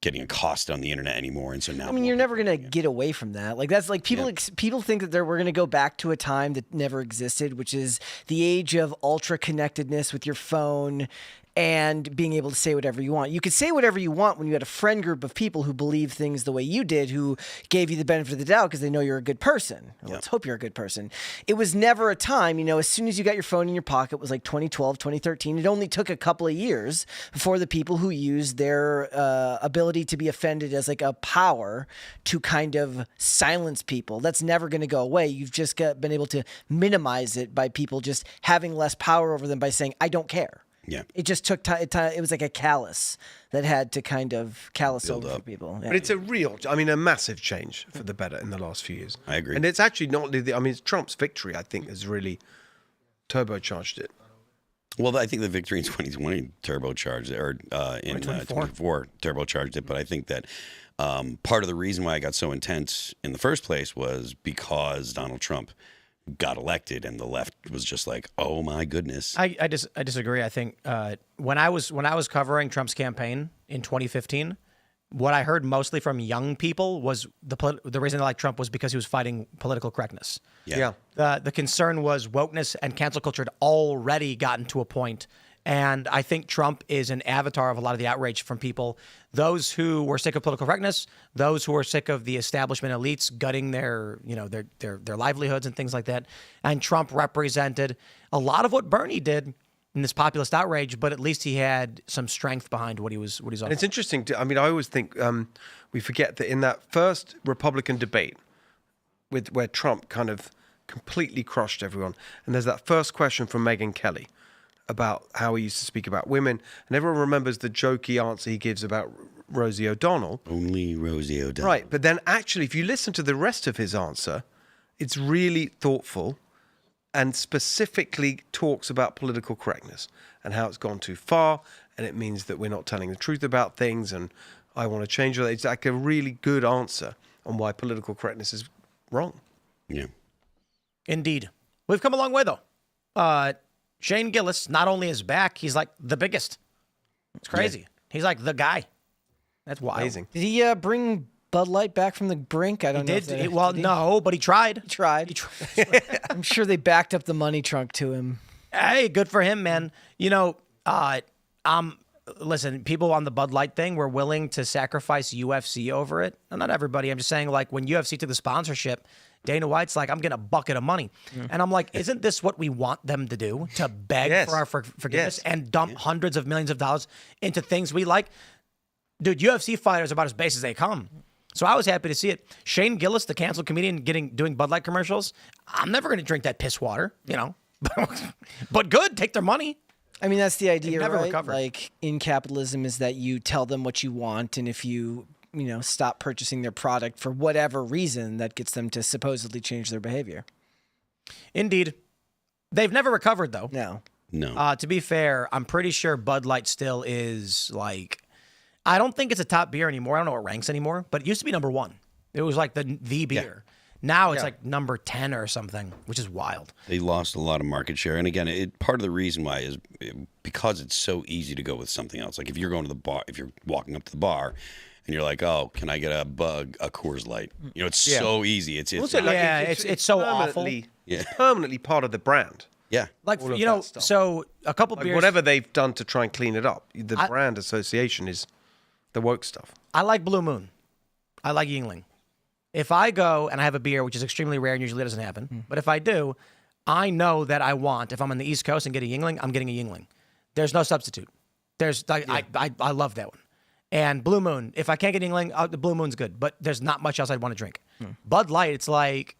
accosted on the internet anymore. And so now, I mean, you're never going to get away from that. Like, that's like people think that we're going to go back to a time that never existed, which is the age of ultra connectedness with your phone and being able to say whatever you want. You could say whatever you want when you had a friend group of people who believe things the way you did, who gave you the benefit of the doubt because they know you're a good person. Well, let's hope you're a good person. It was never a time, as soon as you got your phone in your pocket, it was like 2012, 2013. It only took a couple of years before the people who used their ability to be offended as like a power to kind of silence people. That's never going to go away. You've just been able to minimize it by people just having less power over them by saying, I don't care. Yeah. It just took time. It was like a callus that had to kind of callus over for people. Yeah. But it's a massive change for the better in the last few years. I agree. And it's actually not, it's Trump's victory, I think, has really turbocharged it. Well, I think the victory in 2020 turbocharged it, or in 2024 turbocharged it. But I think that part of the reason why it got so intense in the first place was because Donald Trump got elected, and the left was just like, "Oh my goodness." I disagree. I think when I was covering Trump's campaign in 2015, what I heard mostly from young people was the reason they liked Trump was because he was fighting political correctness. Yeah. The concern was wokeness and cancel culture had already gotten to a point. And I think Trump is an avatar of a lot of the outrage from people, those who were sick of political correctness, those who were sick of the establishment elites gutting their livelihoods and things like that. And Trump represented a lot of what Bernie did in this populist outrage, but at least he had some strength behind what he's offering. And it's interesting. I always think we forget that in that first Republican debate where Trump kind of completely crushed everyone, and there's that first question from Megyn Kelly about how he used to speak about women, and everyone remembers the jokey answer he gives about Rosie O'Donnell. Only Rosie O'Donnell. Right, but then actually, if you listen to the rest of his answer, it's really thoughtful and specifically talks about political correctness and how it's gone too far, and it means that we're not telling the truth about things, and I want to change that. It's like a really good answer on why political correctness is wrong. Yeah. Indeed. We've come a long way, though. Shane Gillis not only is back, he's like the biggest. It's crazy. Yeah. He's like the guy. That's wild. Amazing. Did he bring Bud Light back from the brink? I don't know. No, but he tried. He tried. I'm sure they backed up the money trunk to him. Hey, good for him, man. Listen, people on the Bud Light thing were willing to sacrifice UFC over it. Not everybody. I'm just saying, like, when UFC took the sponsorship, Dana White's like, I'm getting a bucket of money. And I'm like, isn't this what we want them to do? To beg for our forgiveness and dump hundreds of millions of dollars into things we like? Dude, UFC fighters are about as base as they come. So I was happy to see it. Shane Gillis, the canceled comedian, doing Bud Light commercials. I'm never going to drink that piss water, But good, take their money. I mean, that's the idea, never right? recovered. Like, in capitalism is that you tell them what you want, and if you stop purchasing their product for whatever reason, that gets them to supposedly change their behavior. Indeed. They've never recovered, though. No. To be fair, I'm pretty sure Bud Light still is, like, I don't think it's a top beer anymore. I don't know what ranks anymore, but it used to be number 1. It was like the beer. Yeah. Now it's like number 10 or something, which is wild. They lost a lot of market share. And again, part of the reason why is because it's so easy to go with something else. Like if you're going to the bar, if you're walking up to the bar and you're like, oh, can I get a Coors Light? It's so easy. It's so awful. It's permanently part of the brand. Yeah. Like, so a couple beers. Whatever they've done to try and clean it up, the brand association is the woke stuff. I like Blue Moon. I like Yingling. If I go and I have a beer, which is extremely rare and usually doesn't happen, but if I do, I know that if I'm on the East Coast and get a Yingling, I'm getting a Yingling. There's no substitute. I love that one. And Blue Moon, if I can't get Yingling, the Blue Moon's good, but there's not much else I'd want to drink. Bud Light, it's like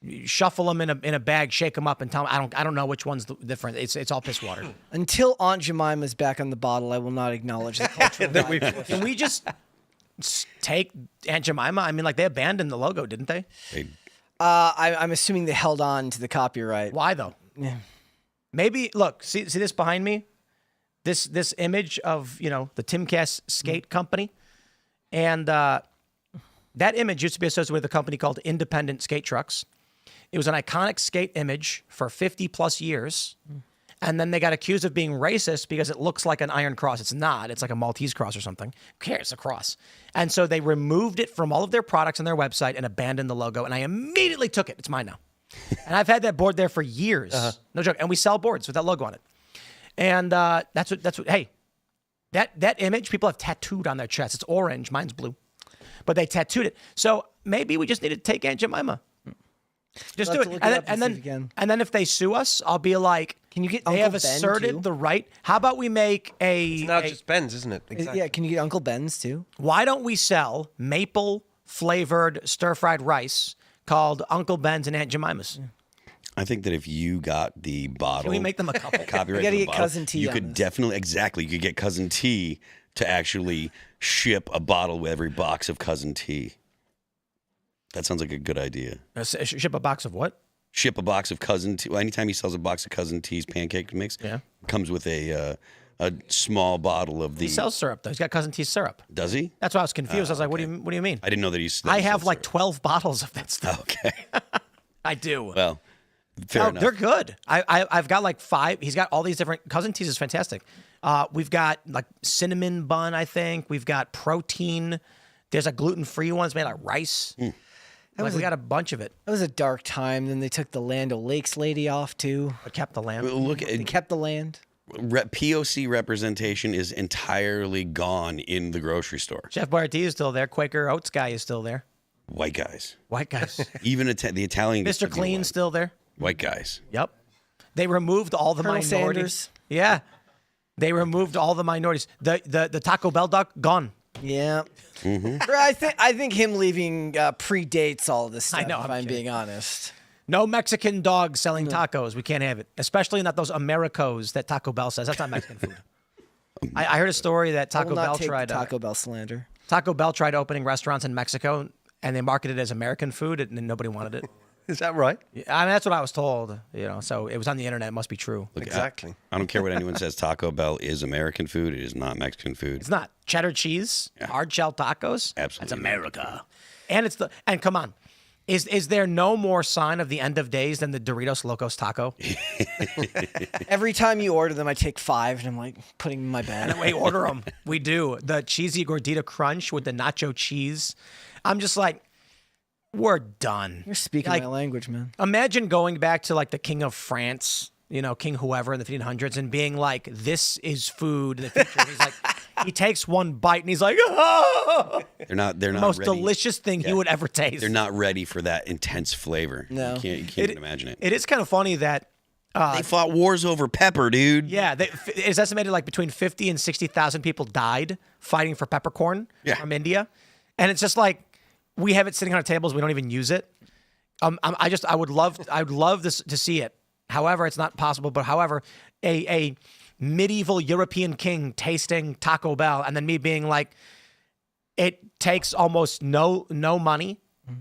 you shuffle them in a bag, shake them up, and tell them I don't know which one's different. It's all piss water. Until Aunt Jemima's back on the bottle, I will not acknowledge the cultural value. Can we just take Aunt Jemima? I mean, like they abandoned the logo, didn't they? I'm assuming they held on to the copyright. Why though? Yeah. Maybe look, see this behind me? This image of, the Timcast skate company. And that image used to be associated with a company called Independent Skate Trucks. It was an iconic skate image for 50 plus years. And then they got accused of being racist because it looks like an iron cross. It's not. It's like a Maltese cross or something. Who cares? It's a cross. And so they removed it from all of their products on their website and abandoned the logo. And I immediately took it. It's mine now. And I've had that board there for years. No joke. And we sell boards with that logo on it. And that's what. Hey, that image people have tattooed on their chest. It's orange. Mine's blue, but they tattooed it. So maybe we just need to take Aunt Jemima. Just do it. And then if they sue us, I'll be like, can you get they Uncle have Ben asserted too? the right. How about we make It's not just Ben's, isn't it? Exactly. Yeah, can you get Uncle Ben's too? Why don't we sell maple flavored stir fried rice called Uncle Ben's and Aunt Jemima's? I think that if you got the bottle, Can we make them a couple? copyright, We gotta for the get bottle, Cousin T You on could this. definitely you could get Cousin T to actually ship a bottle with every box of Cousin T. That sounds like a good idea. Ship a box of what? Ship a box of Cousin T. Well, anytime he sells a box of Cousin T's pancake mix, comes with a small bottle of the. He sells syrup though. He's got Cousin T's syrup. Does he? That's why I was confused. I was like, okay. what do you mean? I didn't know that he's. I have like 12 bottles of that stuff. Okay. I do. Well, fair enough. They're good. I've got like 5. He's got all these different. Cousin T's is fantastic. We've got like cinnamon bun, I think. We've got protein. There's a gluten-free one. It's made out of rice. We got a bunch of it. That was a dark time. Then they took the Land O'Lakes lady off too. But kept the land. Look, They kept the land. POC representation is entirely gone in the grocery store. Chef Boyardee is still there. Quaker Oats guy is still there. White guys. White guys. Even the Italian. gets to Mr. be Clean's white. still there. White guys. Yep. They removed all the Colonel minorities. Sanders. Yeah. They removed all the minorities. The Taco Bell duck, gone. Yeah. Mm-hmm. I think him leaving predates all this stuff. I know, If I'm I'm kidding. being honest. No Mexican dogs selling tacos. We can't have it. Especially not those Americos that Taco Bell says. That's not Mexican food. I heard a story that I Taco will not Bell take tried. the Taco Bell slander. Taco Bell tried opening restaurants in Mexico, and they marketed it as American food, and nobody wanted it. Is that right? I mean, that's what I was told. So it was on the internet. It must be true. Look, Exactly. I don't care what anyone says. Taco Bell is American food. It is not Mexican food. It's not cheddar cheese, hard shell tacos. Absolutely. That's America. And come on. Is there no more sign of the end of days than the Doritos Locos Taco? Every time you order them, I take 5, and I'm like putting them in my bag. We order them. We do. The cheesy gordita crunch with the nacho cheese. I'm just like, we're done. You're speaking Like, my language, man. Imagine going back to like the King of France, King whoever in the 1500s, and being like, this is food in the future. He's like, he takes one bite and he's like, oh! They're not Most ready. delicious thing he would ever taste. They're not ready for that intense flavor. No. You can't even imagine it. It is kind of funny that They fought wars over pepper, dude. yeah, it's estimated like between 50 and 60,000 people died fighting for peppercorn from India, and it's just like we have it sitting on our tables, we don't even use it. I would love this to see it. However, it's not possible. But however, a medieval European king tasting Taco Bell, and then me being like, it takes almost no money.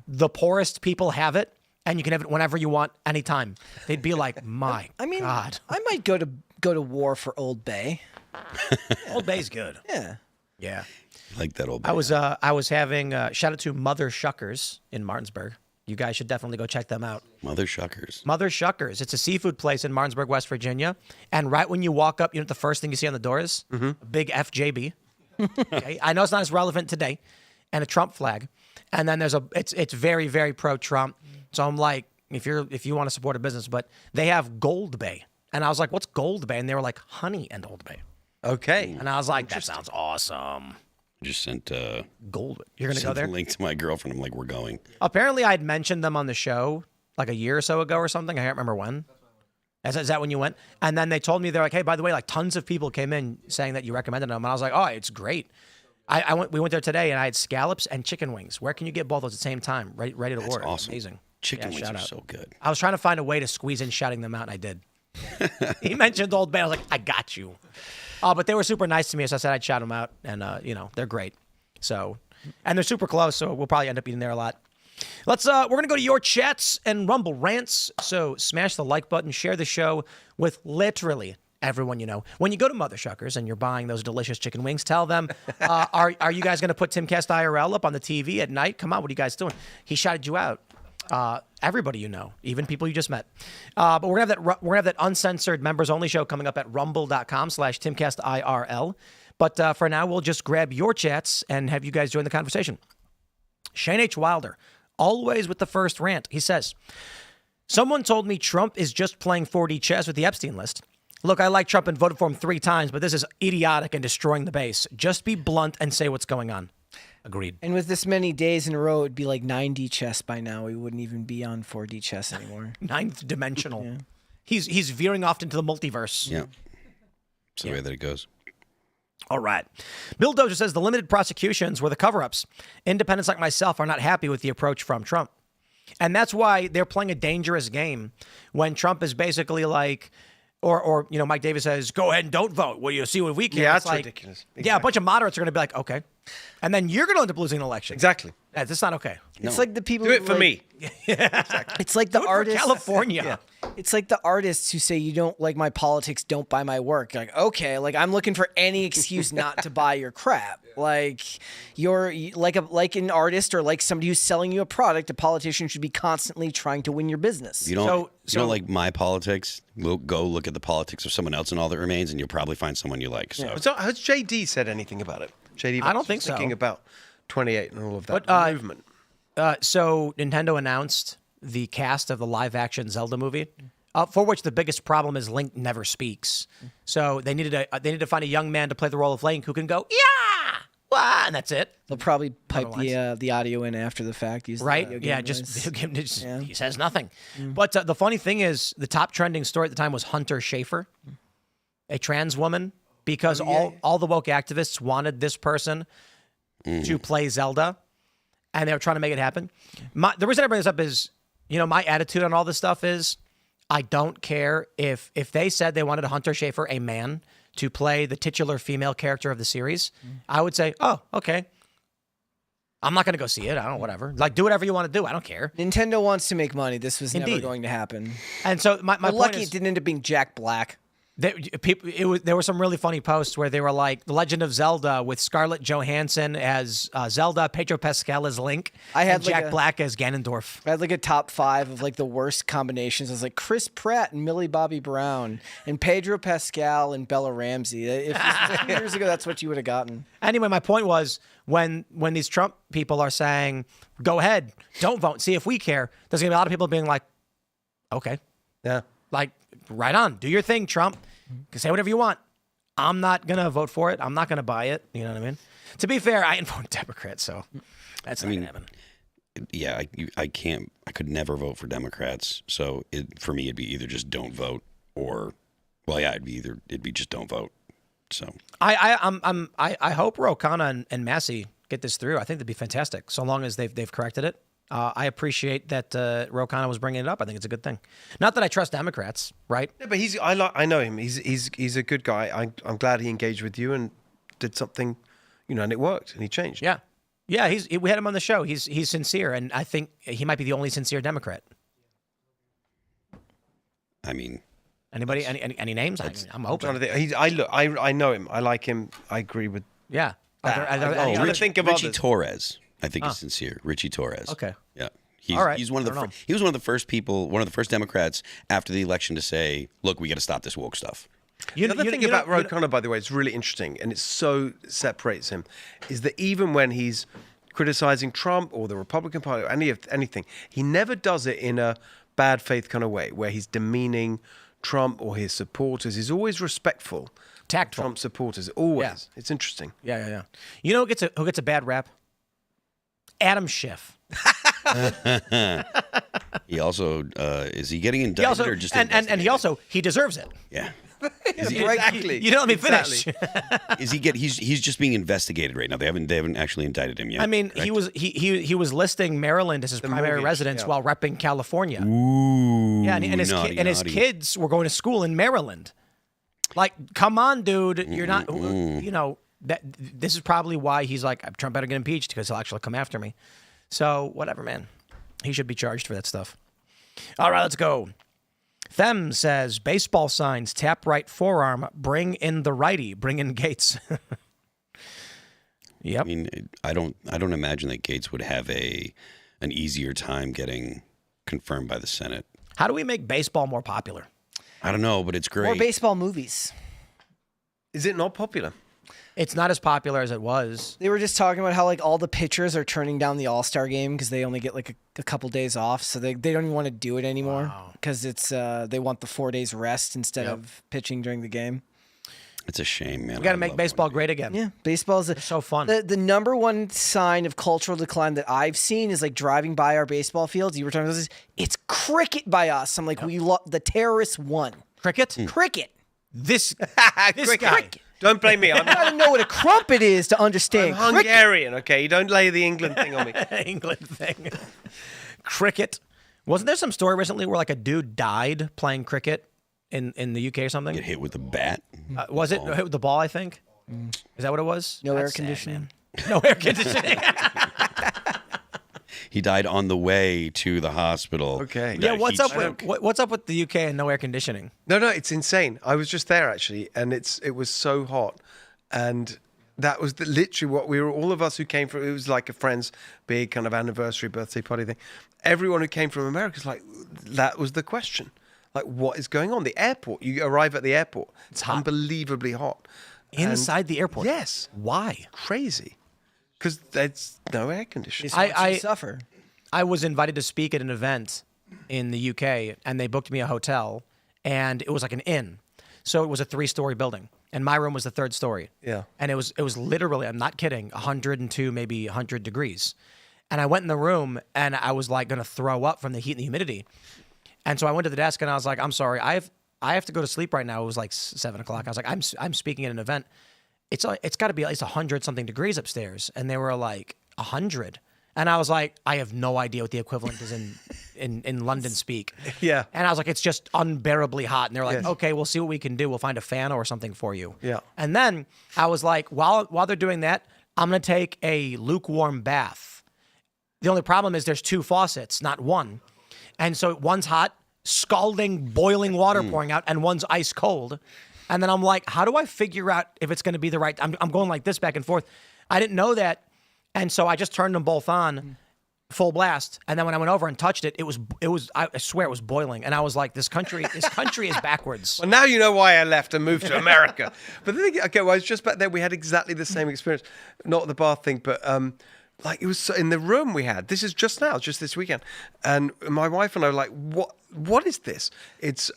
The poorest people have it, and you can have it whenever you want, anytime. They'd be like, my God. I might go to war for Old Bay. Old Bay's good. Yeah. Yeah. Like that old. I was having shout out to Mother Shuckers in Martinsburg. You guys should definitely go check them out. Mother Shuckers. Mother Shuckers. It's a seafood place in Martinsburg, West Virginia. And right when you walk up, the first thing you see on the door is a big FJB. Okay? I know it's not as relevant today, and a Trump flag. And then it's very, very pro-Trump. So I'm like, if you want to support a business, but they have Gold Bay. And I was like, what's Gold Bay? And they were like, honey and Old Bay. Okay. And I was like, that sounds awesome. Just sent Gold. You're going to go there? a link to my girlfriend. I'm like, we're going. Apparently, I'd mentioned them on the show like a year or so ago or something. I can't remember when. Is that when you went? And then they told me, they're like, hey, by the way, like tons of people came in saying that you recommended them. And I was like, oh, it's great. We went there today, and I had scallops and chicken wings. Where can you get both those at the same time? Ready to That's order. awesome. Amazing. Chicken wings shout are out. so good. I was trying to find a way to squeeze in shouting them out, and I did. He mentioned Old Bay. I was like, I got you. But they were super nice to me, so I said I'd shout them out, and they're great. So, and they're super close, so we'll probably end up eating there a lot. We're gonna go to your chats and Rumble rants. So smash the like button, share the show with literally everyone you know. When you go to Mother Shuckers and you're buying those delicious chicken wings, tell them, are you guys going to put Timcast IRL up on the TV at night? Come on, what are you guys doing? He shouted you out. Everybody you know, even people you just met. But we're gonna have that uncensored members only show coming up at rumble.com/Timcast IRL. But for now, we'll just grab your chats and have you guys join the conversation. Shane H. Wilder, always with the first rant. He says, someone told me Trump is just playing 4D chess with the Epstein list. Look, I like Trump and voted for him 3 times, but this is idiotic and destroying the base. Just be blunt and say what's going on. Agreed. And with this many days in a row, it'd be like 9D chess by now. We wouldn't even be on 4D chess anymore. 9th dimensional. Yeah. He's veering off into the multiverse. Yeah. It's the way that it goes. All right. Bill Dozier says the limited prosecutions were the cover-ups. Independents like myself are not happy with the approach from Trump. And that's why they're playing a dangerous game when Trump is basically like, or Mike Davis says, go ahead and don't vote. Well, you'll see what we can. Yeah, it's that's ridiculous. Exactly. Yeah, a bunch of moderates are going to be like, okay. And then you're going to end up losing an election. Exactly. That's not okay. It's like the people do it for me. Yeah, exactly. It's like the artists. California. Yeah. It's like the artists who say you don't like my politics, don't buy my work. Like, okay, like I'm looking for any excuse not to buy your crap. Like you're like an artist or like somebody who's selling you a product. A politician should be constantly trying to win your business. You don't like my politics. We'll go look at the politics of someone else and all that remains, and you'll probably find someone you like. So, So has JD said anything about it? JD, I don't think so. Thinking about 28 and all of that movement. So Nintendo announced the cast of the live-action Zelda movie, for which the biggest problem is Link never speaks. So they needed to find a young man to play the role of Link who can go, yeah, wah, and that's it. They'll probably pipe the audio in after the fact. Use right? The Yeah, he says nothing. But the funny thing is, the top trending story at the time was Hunter Schafer, a trans woman, because all the woke activists wanted this person to play Zelda, and they were trying to make it happen. The reason I bring this up is, my attitude on all this stuff is I don't care if they said they wanted Hunter Schafer, a man, to play the titular female character of the series. I would say, oh, okay. I'm not going to go see it. I don't know, whatever. Like, do whatever you want to do. I don't care. Nintendo wants to make money. This was never going to happen. And so my point lucky is, it didn't end up being Jack Black. There were some really funny posts where they were like, The Legend of Zelda with Scarlett Johansson as Zelda, Pedro Pascal as Link, and Jack Black as Ganondorf. I had like a top 5 of like the worst combinations. It was like Chris Pratt and Millie Bobby Brown and Pedro Pascal and Bella Ramsey. If this was 10 years ago, that's what you would have gotten. Anyway, my point was when these Trump people are saying, go ahead, don't vote, see if we care, there's going to be a lot of people being like, okay. Yeah. Like, right on. Do your thing, Trump. You can say whatever you want. I'm not going to vote for it. I'm not going to buy it. You know what I mean? To be fair, I didn't vote Democrat, so that's not going to happen. Yeah, I can't. I could never vote for Democrats. So for me, it'd be either just don't vote or, well, yeah, it'd be just don't vote. So I hope Ro Khanna and Massey get this through. I think that'd be fantastic. So long as they've corrected it. I appreciate that Ro Khanna was bringing it up. I think it's a good thing. Not that I trust Democrats, right? Yeah, but I know him. He's a good guy. I'm glad he engaged with you and did something, and it worked and he changed. Yeah, yeah. We had him on the show. He's sincere, and I think he might be the only sincere Democrat. I mean, anybody? Any names? I'm open. I'm trying to think. I know him. I like him. I agree with. Yeah. Think of Richie others. Torres. I think he's sincere. Richie Torres. Okay. Yeah. All right. He was one of the first people, one of the first Democrats after the election to say, "Look, we got to stop this woke stuff." The other thing about Ro Khanna, by the way, it's really interesting, and it so separates him, is that even when he's criticizing Trump or the Republican Party or anything, he never does it in a bad faith kind of way where he's demeaning Trump or his supporters. He's always respectful. Tactful. Trump supporters, always. Yeah. It's interesting. Yeah. You know who gets a bad rap? Adam Schiff. He also is he getting indicted or just and he deserves it. Yeah. Exactly. You don't let me finish. Is he's just being investigated right now? They haven't actually indicted him yet. I mean, correct? he was listing Maryland as his primary mortgage, residence yeah. while repping California. Ooh, Yeah, and his kids were going to school in Maryland. Like, come on, dude, you're not. You know that this is probably why he's like, Trump better get impeached because he'll actually come after me. So whatever, man. He should be charged for that stuff. All right, let's go. Them says baseball signs, tap right forearm, bring in the righty, bring in Gates. Yep. I mean, I don't imagine that Gates would have an easier time getting confirmed by the Senate. How do we make baseball more popular? I don't know, but it's great. More baseball movies. Is it not popular? It's not as popular as it was. They were just talking about how like all the pitchers are turning down the All-Star game because they only get like a couple days off, so they don't even want to do it anymore because it's they want the 4 days rest instead of pitching during the game. It's a shame, man. We got to make baseball great again. Yeah, baseball is so fun. The number one sign of cultural decline that I've seen is like driving by our baseball fields. You were talking about this. It's cricket by us. I'm like, the terrorists won. Cricket? Cricket. This Cricket. guy. Don't blame me. You gotta know what a crumpet is to understand. I'm Hungarian, okay? You don't lay the England thing on me. England thing. Cricket. Wasn't there some story recently where like a dude died playing cricket in the UK or something? Get hit with a bat. Was it hit with the ball, I think? Is that what it was? No air That's sad, conditioning. man. No air conditioning. He died on the way to the hospital. Okay. Yeah, Heat what's up stroke. with what's up with the UK and no air conditioning? No, it's insane. I was just there actually, and it was so hot, and that was literally what we were. All of us who came from, it was like a friend's big kind of anniversary birthday party thing. Everyone who came from America was like, that was the question. Like, what is going on? The airport. You arrive at the airport. It's hot. Unbelievably hot. Inside the airport? Yes. Why? Crazy. Because there's no air conditioning. I suffer. I was invited to speak at an event in the UK, and they booked me a hotel, and it was like an inn. So it was a 3-story building, and my room was the 3rd story. Yeah. And it was literally, I'm not kidding, 102, maybe 100 degrees. And I went in the room, and I was like going to throw up from the heat and the humidity. And so I went to the desk, and I was like, I'm sorry, I have to go to sleep right now. It was like 7 o'clock. I was like, I'm speaking at an event. It's got to be at least 100-something degrees upstairs. And they were like, 100. And I was like, I have no idea what the equivalent is in London speak. Yeah. And I was like, it's just unbearably hot. And they're like, Yes. okay, we'll see what we can do. We'll find a fan or something for you. Yeah. And then I was like, while they're doing that, I'm going to take a lukewarm bath. The only problem is there's 2 faucets, not one. And so one's hot, scalding, boiling water pouring out, and one's ice cold. And then I'm like, how do I figure out if it's going to be the right? I'm going like this back and forth. I didn't know that. And so I just turned them both on, full blast. And then when I went over and touched it, it was. I swear it was boiling. And I was like, this country is backwards. Well, now you know why I left and moved to America. But the thing, okay, well, I was just back there. We had exactly the same experience. Not the bath thing, but like it was so, in the room we had. This is just this weekend. And my wife and I were like, what is this?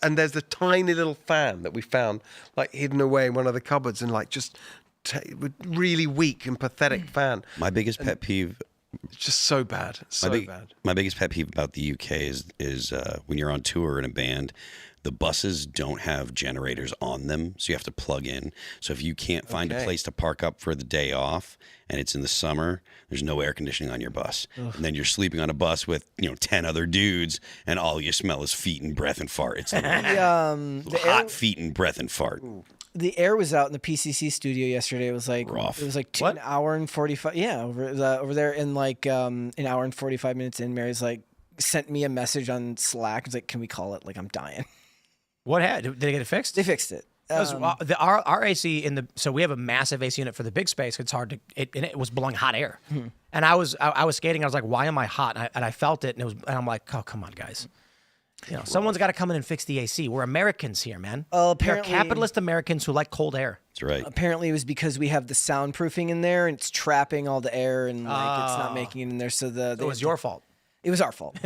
And there's the tiny little fan that we found like hidden away in one of the cupboards and like just really weak and pathetic fan. My biggest pet peeve. It's just so bad. Bad. My biggest pet peeve about the UK is when you're on tour in a band, the buses don't have generators on them, so you have to plug in. So if you can't find a place to park up for the day off, and it's in the summer, there's no air conditioning on your bus. Ugh. And then you're sleeping on a bus with 10 other dudes, and all you smell is feet and breath and fart. It's hot feet and breath and fart. The air was out in the PCC studio yesterday. It was like rough. It was like an hour and 45. Yeah, over there in like an hour and 45 minutes in. Mary's like sent me a message on Slack. It's like, can we call it? Like I'm dying. What happened? Did they get it fixed? They fixed it. Our AC so we have a massive AC unit for the big space. It's hard to it was blowing hot air, and I was skating. I was like, why am I hot? And I felt it, and I'm like, oh come on, guys. Someone's got to come in and fix the AC. We're Americans here, man. Apparently, we're capitalist Americans who like cold air. That's right. Apparently, it was because we have the soundproofing in there, and it's trapping all the air, and like it's not making it in there. So it was your fault. It was our fault.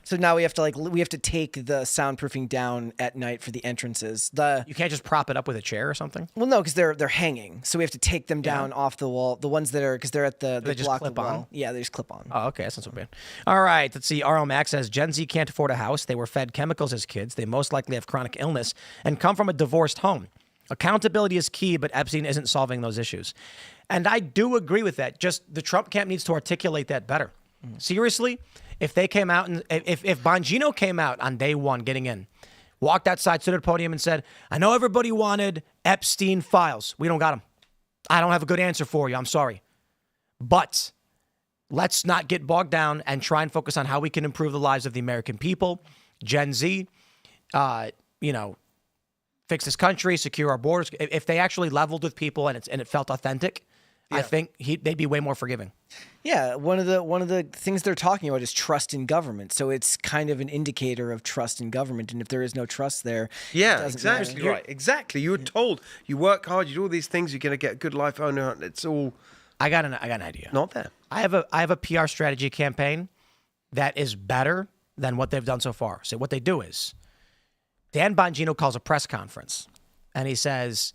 So now we have to take the soundproofing down at night for the entrances. You can't just prop it up with a chair or something? Well, no, because they're hanging. So we have to take them down off the wall. The ones that are, because they're at the They just block clip the wall. on? Yeah, they just clip on. Oh, okay. That's not so bad. All right. Let's see. RL Max says Gen Z can't afford a house. They were fed chemicals as kids. They most likely have chronic illness and come from a divorced home. Accountability is key, but Epstein isn't solving those issues. And I do agree with that. Just the Trump camp needs to articulate that better. Seriously, if they came out and if Bongino came out on day one getting in, walked outside, stood at a podium and said, I know everybody wanted Epstein files. We don't got them. I don't have a good answer for you. I'm sorry. But let's not get bogged down and try and focus on how we can improve the lives of the American people, Gen Z, fix this country, secure our borders. If they actually leveled with people and it felt authentic, I think they'd be way more forgiving. Yeah, one of the things they're talking about is trust in government. So it's kind of an indicator of trust in government. And if there is no trust there, yeah, it doesn't exactly matter. right. Exactly. You were told you work hard, you do all these things, you're going to get a good life. Oh no, it's all I got an idea. not there. I have a PR strategy campaign that is better than what they've done so far. So what they do is Dan Bongino calls a press conference and he says,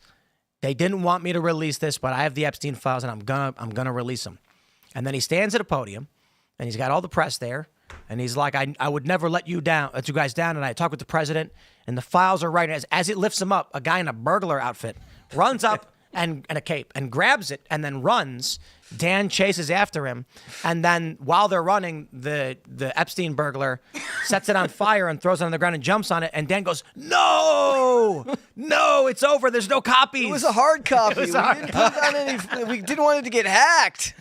they didn't want me to release this, but I have the Epstein files and I'm gonna release them. And then he stands at a podium and he's got all the press there and he's like, I would never let you guys down. And I talked with the president and the files are right. As it lifts him up, a guy in a burglar outfit runs up and a cape and grabs it and then runs. Dan chases after him. And then while they're running, the Epstein burglar sets it on fire and throws it on the ground and jumps on it. And Dan goes, no, it's over. There's no copies. It was a hard copy. We didn't want it to get hacked.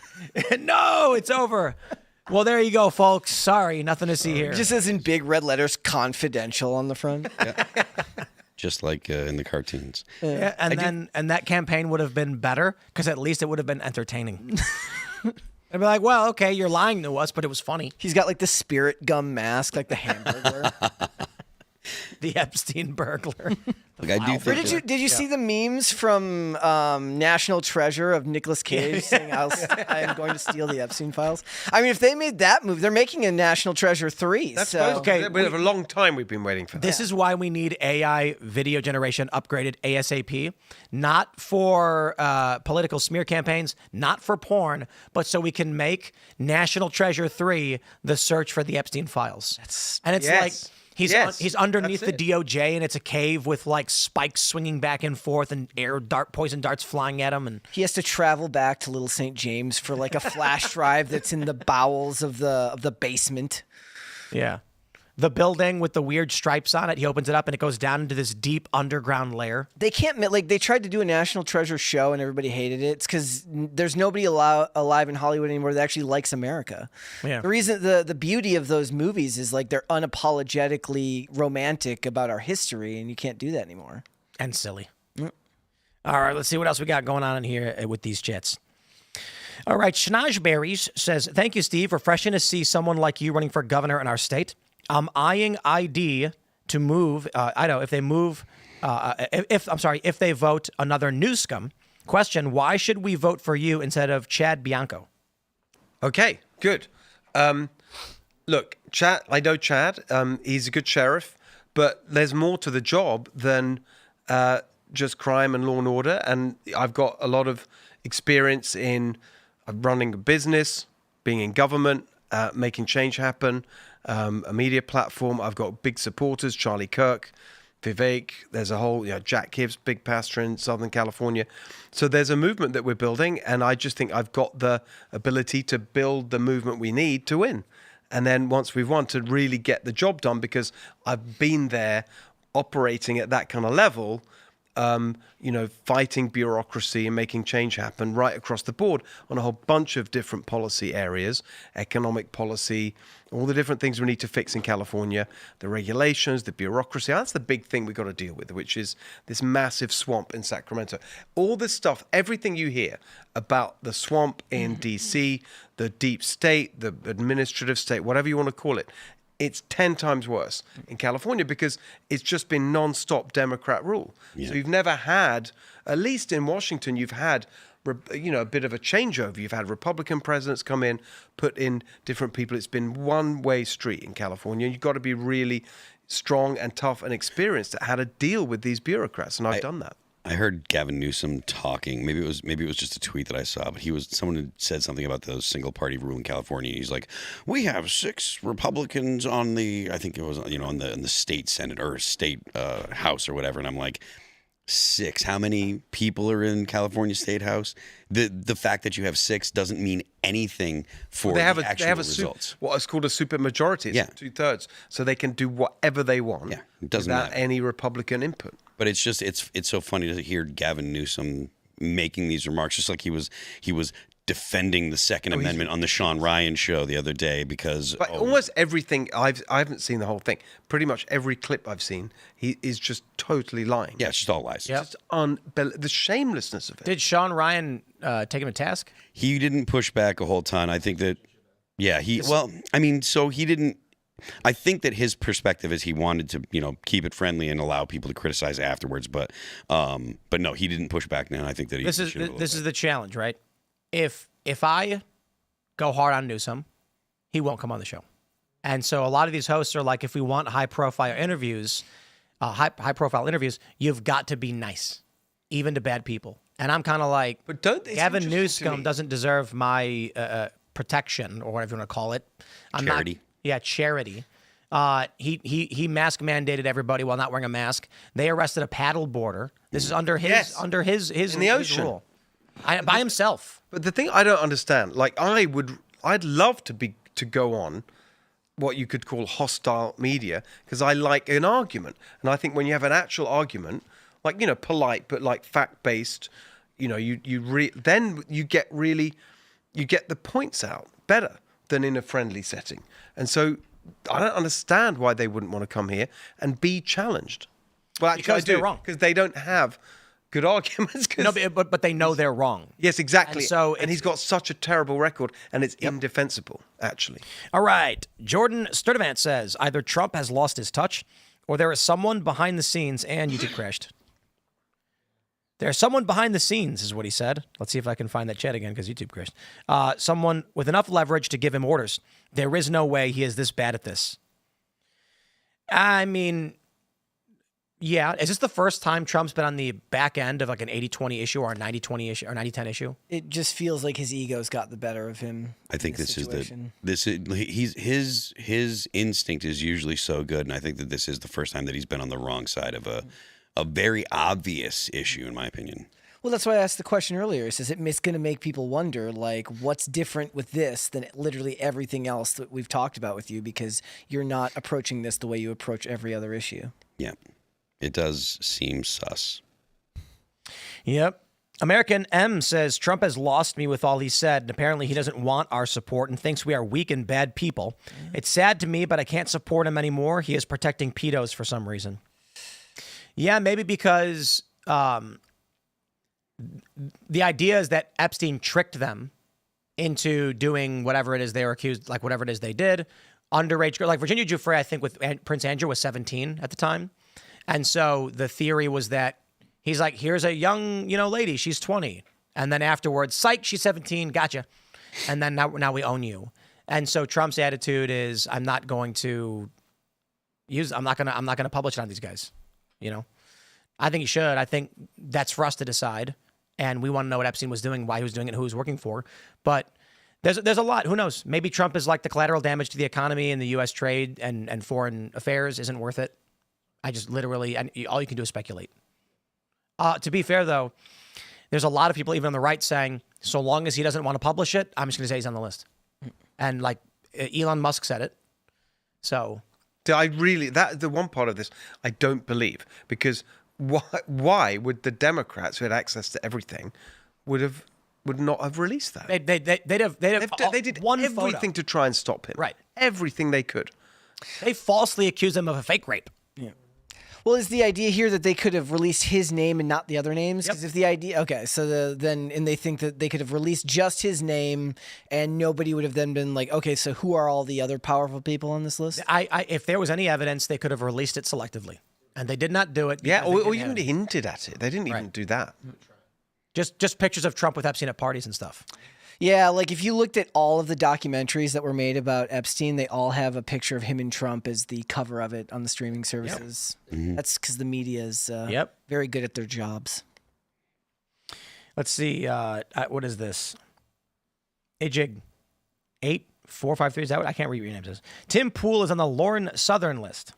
No, it's over. Well, there you go, folks. Sorry, nothing to see here. It just says in big red letters, confidential on the front. Just like in the cartoons. Yeah, and that campaign would have been better because at least it would have been entertaining. They'd be like, well, okay, you're lying to us, but it was funny. He's got like the spirit gum mask, like the Hamburglar. The Epstein burglar. Like, I do think Did you see the memes from National Treasure of Nicolas Cage saying I am going to steal the Epstein files? I mean, if they made that movie, they're making a National Treasure 3. That's so. okay. We have a long time we've been waiting for that. This is why we need AI video generation upgraded ASAP. Not for political smear campaigns, not for porn, but so we can make National Treasure 3 the search for the Epstein files. And it's like he's underneath the DOJ and it's a cave with like spikes swinging back and forth and poison darts flying at him. And he has to travel back to Little St. James for like a flash drive that's in the bowels of the basement. Yeah. The building with the weird stripes on it, he opens it up and it goes down into this deep underground lair. They can't, like, they tried to do a National Treasure show and everybody hated it. It's because there's nobody alive in Hollywood anymore that actually likes America. Yeah. The reason, the beauty of those movies is like they're unapologetically romantic about our history, and you can't do that anymore. And silly. All right, let's see what else we got going on in here with these chats. All right, Schnaj Berries says, thank you, Steve. Refreshing to see someone like you running for governor in our state. I'm eyeing ID to move. I know if they move, if they vote another Newscomb. Question: why should we vote for you instead of Chad Bianco? Okay, good. Look, Chad. I know Chad. He's a good sheriff, but there's more to the job than just crime and law and order. And I've got a lot of experience in running a business, being in government, making change happen. A media platform. I've got big supporters, Charlie Kirk, Vivek. There's a whole, Jack Hibbs, big pastor in Southern California. So there's a movement that we're building, and I just think I've got the ability to build the movement we need to win. And then once we've won, to really get the job done, because I've been there operating at that kind of level, fighting bureaucracy and making change happen right across the board on a whole bunch of different policy areas, economic policy, all the different things we need to fix in California, the regulations, the bureaucracy. That's the big thing we've got to deal with, which is this massive swamp in Sacramento. All this stuff, everything you hear about the swamp in D.C., the deep state, the administrative state, whatever you want to call it, it's 10 times worse in California because it's just been non-stop Democrat rule. Yeah. So you've never had, at least in Washington, you've had a bit of a changeover. You've had Republican presidents come in, put in different people. It's been one-way street in California. You've got to be really strong and tough and experienced at how to deal with these bureaucrats, and I've done that. I heard Gavin Newsom talking. Maybe it was just a tweet that I saw, but someone had said something about the single party rule in California. He's like, "We have 6 Republicans on I think it was on the state Senate or state House or whatever," and I'm like, 6? How many people are in California State House? The fact that you have 6 doesn't mean anything for the actual results. What is called a supermajority. It's 2/3, so they can do whatever they want. Yeah, it doesn't without matter. any Republican input. But it's just it's so funny to hear Gavin Newsom making these remarks, just like he was defending the Second Amendment on the Sean Ryan show the other day because almost everything I haven't seen the whole thing. Pretty much every clip I've seen, he is just totally lying. Yeah, it's just all lies. Just the shamelessness of it. Did Sean Ryan take him to task? He didn't push back a whole ton. I think that he didn't. I think that his perspective is he wanted to, keep it friendly and allow people to criticize afterwards. But no, he didn't push back. Now I think that this is the challenge, right? If I go hard on Newsom, he won't come on the show. And so a lot of these hosts are like, if we want high profile interviews, you've got to be nice, even to bad people. And I'm kind of like, but Gavin Newsom doesn't deserve my protection or whatever you want to call it. Charity. Charity. He mask mandated everybody while not wearing a mask. They arrested a paddle boarder. This is under his in the ocean rule. By himself. But the thing I don't understand, like I'd love to go on what you could call hostile media because I like an argument, and I think when you have an actual argument, like polite but like fact based, then you get the points out better than in a friendly setting. And so I don't understand why they wouldn't want to come here and be challenged. Well, actually, because they're wrong. Because they don't have good arguments. No, but they know they're wrong. Yes, exactly. And he's got such a terrible record, and it's indefensible, actually. All right. Jordan Sturdivant says, either Trump has lost his touch, or there is someone behind the scenes, and YouTube crashed. There's someone behind the scenes, is what he said. Let's see if I can find that chat again, because YouTube crashed. Someone with enough leverage to give him orders. There is no way he is this bad at this. I mean, yeah. Is this the first time Trump's been on the back end of like an 80-20 issue or a 90-20 issue or 90-10 issue? It just feels like his ego's got the better of him. I think his instinct is usually so good, and I think that this is the first time that he's been on the wrong side of a very obvious issue, in my opinion. Well, that's why I asked the question earlier. It's going to make people wonder, like, what's different with this than literally everything else that we've talked about with you, because you're not approaching this the way you approach every other issue. Yeah, it does seem sus. Yep. American M says, Trump has lost me with all he said, and apparently he doesn't want our support and thinks we are weak and bad people. It's sad to me, but I can't support him anymore. He is protecting pedos for some reason. Yeah, maybe because the idea is that Epstein tricked them into doing whatever it is they were accused, like whatever it is they did. Underage girl, like Virginia Giuffre, I think with Prince Andrew was 17 at the time. And so the theory was that he's like, here's a young, lady, she's 20. And then afterwards, psych, she's 17, gotcha. And then now we own you. And so Trump's attitude is, I'm not going to publish it on these guys. I think he should. I think that's for us to decide. And we want to know what Epstein was doing, why he was doing it, who he was working for. But there's a lot. Who knows? Maybe Trump is like the collateral damage to the economy and the U.S. trade and foreign affairs isn't worth it. I just literally, and all you can do is speculate. To be fair, though, there's a lot of people, even on the right, saying, so long as he doesn't want to publish it, I'm just going to say he's on the list. And like Elon Musk said it. So... the one part of this I don't believe, because why would the Democrats who had access to everything would not have released that? They did one everything photo to try and stop him. Right, everything they could. They falsely accused him of a fake rape. Yeah. Well, is the idea here that they could have released his name and not the other names? Because if the idea, okay, so they think that they could have released just his name, and nobody would have then been like, okay, so who are all the other powerful people on this list? If there was any evidence, they could have released it selectively, and they did not do it. Yeah, or even hinted at it. They didn't even do that. Just pictures of Trump with Epstein at parties and stuff. Yeah, like if you looked at all of the documentaries that were made about Epstein, they all have a picture of him and Trump as the cover of it on the streaming services. Mm-hmm. That's because the media is very good at their jobs. Let's see. What is this? Ajig 8453. Is that what? I can't read what your name says. Tim Pool is on the Lauren Southern list.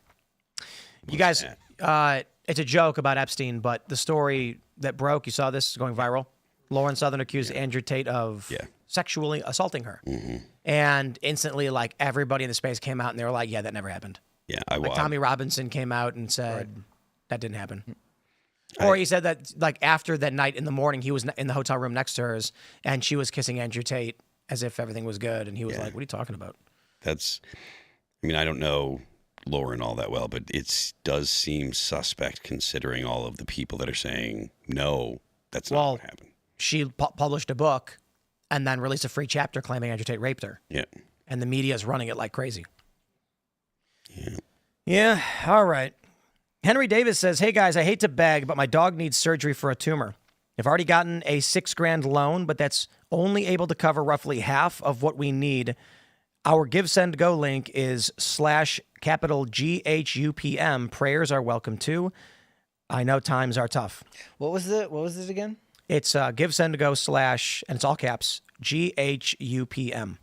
You guys, it's a joke about Epstein, but the story that broke, you saw this going viral. Lauren Southern accused Andrew Tate of sexually assaulting her. Mm-hmm. And instantly, like, everybody in the space came out and they were like, yeah, that never happened. Yeah, like Tommy Robinson came out and said that didn't happen. Or he said that, like, after that night in the morning, he was in the hotel room next to hers and she was kissing Andrew Tate as if everything was good. And he was like, what are you talking about? I mean, I don't know Lauren all that well, but it does seem suspect considering all of the people that are saying, no, that's not what happened. She published a book and then released a free chapter claiming Andrew Tate raped her. Yeah. And the media is running it like crazy. Yeah. Yeah. All right. Henry Davis says, hey guys, I hate to beg, but my dog needs surgery for a tumor. I've already gotten a $6,000 loan, but that's only able to cover roughly half of what we need. Our Give Send Go link is /GHUPM. Prayers are welcome too. I know times are tough. What was it again? It's Give Send Go / and it's all caps GHUPM.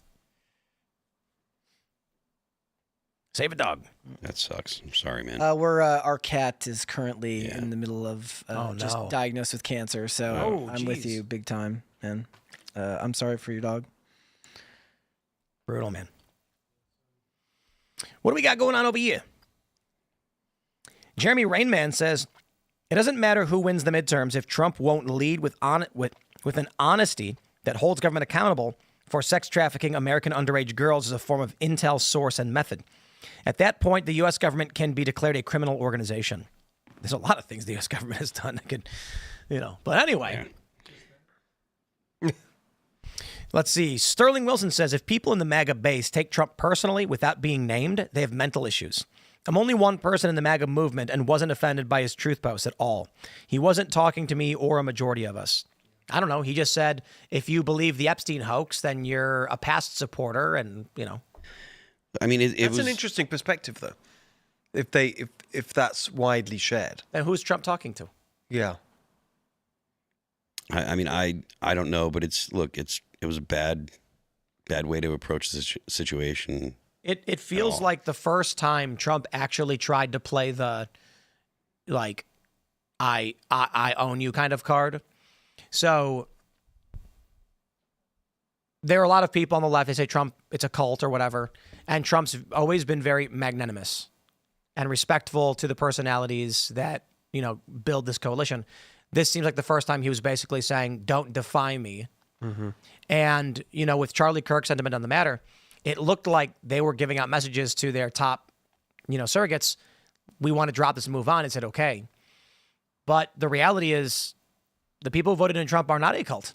Save a dog. That sucks. I'm sorry, man. Our cat is currently in the middle of just diagnosed with cancer, so I'm with you big time, man. I'm sorry for your dog. Brutal, man. What do we got going on over here? Jeremy Rainman says, it doesn't matter who wins the midterms if Trump won't lead with an honesty that holds government accountable for sex trafficking American underage girls as a form of intel source and method. At that point, the U.S. government can be declared a criminal organization. There's a lot of things the U.S. government has done that could, But anyway. Yeah. Let's see. Sterling Wilson says, if people in the MAGA base take Trump personally without being named, they have mental issues. I'm only one person in the MAGA movement and wasn't offended by his truth posts at all. He wasn't talking to me or a majority of us. I don't know. He just said, if you believe the Epstein hoax, then you're a past supporter and, I mean, that's an interesting perspective, though. If that's widely shared, then who's Trump talking to? Yeah, I mean, I don't know, but it was a bad way to approach this situation. It feels like the first time Trump actually tried to play the, like, I own you kind of card. So there are a lot of people on the left, they say Trump, it's a cult or whatever. And Trump's always been very magnanimous and respectful to the personalities that, build this coalition. This seems like the first time he was basically saying, don't defy me. Mm-hmm. And, with Charlie Kirk's sentiment on the matter, it looked like they were giving out messages to their top, surrogates. We want to drop this and move on. And said, okay. But the reality is the people who voted in Trump are not a cult.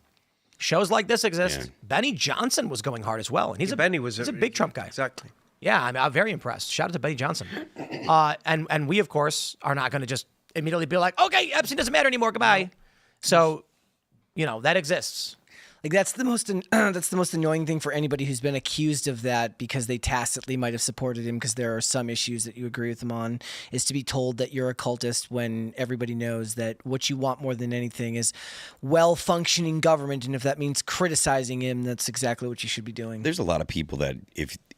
Shows like this exist. Yeah. Benny Johnson was going hard as well. And he's a big Trump guy. Exactly. Yeah, I'm very impressed. Shout out to Benny Johnson. And we, of course, are not going to just immediately be like, okay, Epstein doesn't matter anymore. Goodbye. So, that exists. Like that's the most annoying thing for anybody who's been accused of that because they tacitly might have supported him because there are some issues that you agree with him on, is to be told that you're a cultist when everybody knows that what you want more than anything is well-functioning government, and if that means criticizing him, that's exactly what you should be doing. There's a lot of people that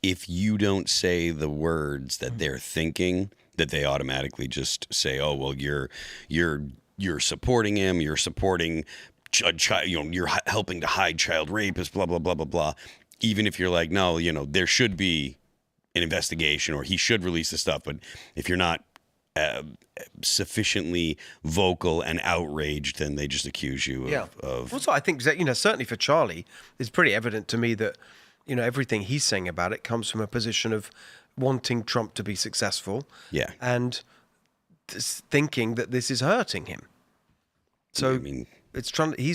if you don't say the words that they're thinking, that they automatically just say, oh well, you're supporting him, you're supporting you're helping to hide child rapists, blah, blah, blah, blah, blah. Even if you're like, no, there should be an investigation or he should release the stuff. But if you're not sufficiently vocal and outraged, then they just accuse you of. Also, I think that, certainly for Charlie, it's pretty evident to me that, everything he's saying about it comes from a position of wanting Trump to be successful. Yeah. And thinking that this is hurting him. So, I mean, he's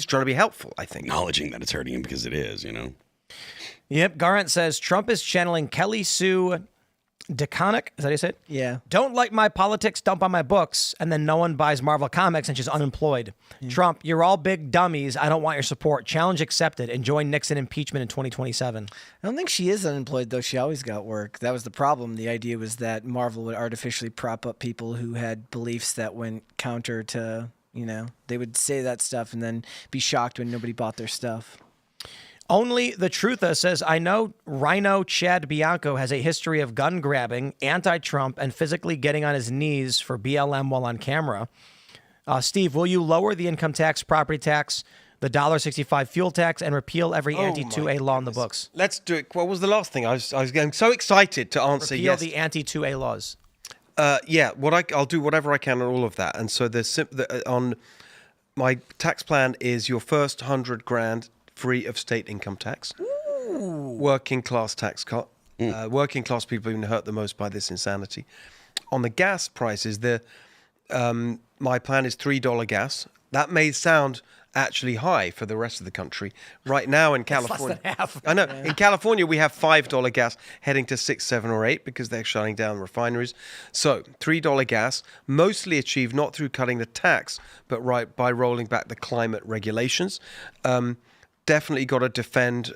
trying to be helpful, I think. Acknowledging that it's hurting him because it is, Yep. Garant says Trump is channeling Kelly Sue Deconic, is that how you say it? Yeah. Don't like my politics, dump on my books, and then no one buys Marvel Comics and she's unemployed. Trump, you're all big dummies. I don't want your support. Challenge accepted. Enjoy Nixon impeachment in 2027. I don't think she is unemployed, though. She always got work. That was the problem. The idea was that Marvel would artificially prop up people who had beliefs that went counter to, they would say that stuff and then be shocked when nobody bought their stuff. Only the Trutha says, I know Rhino Chad Bianco has a history of gun grabbing, anti-Trump, and physically getting on his knees for BLM while on camera. Steve, will you lower the income tax, property tax, the $1.65 fuel tax, and repeal every anti-2A law in the books? Let's do it. What was the last thing? I was getting so excited to answer Repeal yes. the anti-2A laws. Yeah, I'll do whatever I can on all of that. And so on my tax plan is your first $100,000 free of state income tax. Ooh. Working class tax cut. Working class people even hurt the most by this insanity. On the gas prices, my plan is $3 gas. That may sound actually high for the rest of the country. Right now in California, less than half. I know in California we have $5 gas heading to $6, $7, or $8 because they're shutting down refineries. So $3 gas, mostly achieved not through cutting the tax, but by rolling back the climate regulations. Definitely got to defend.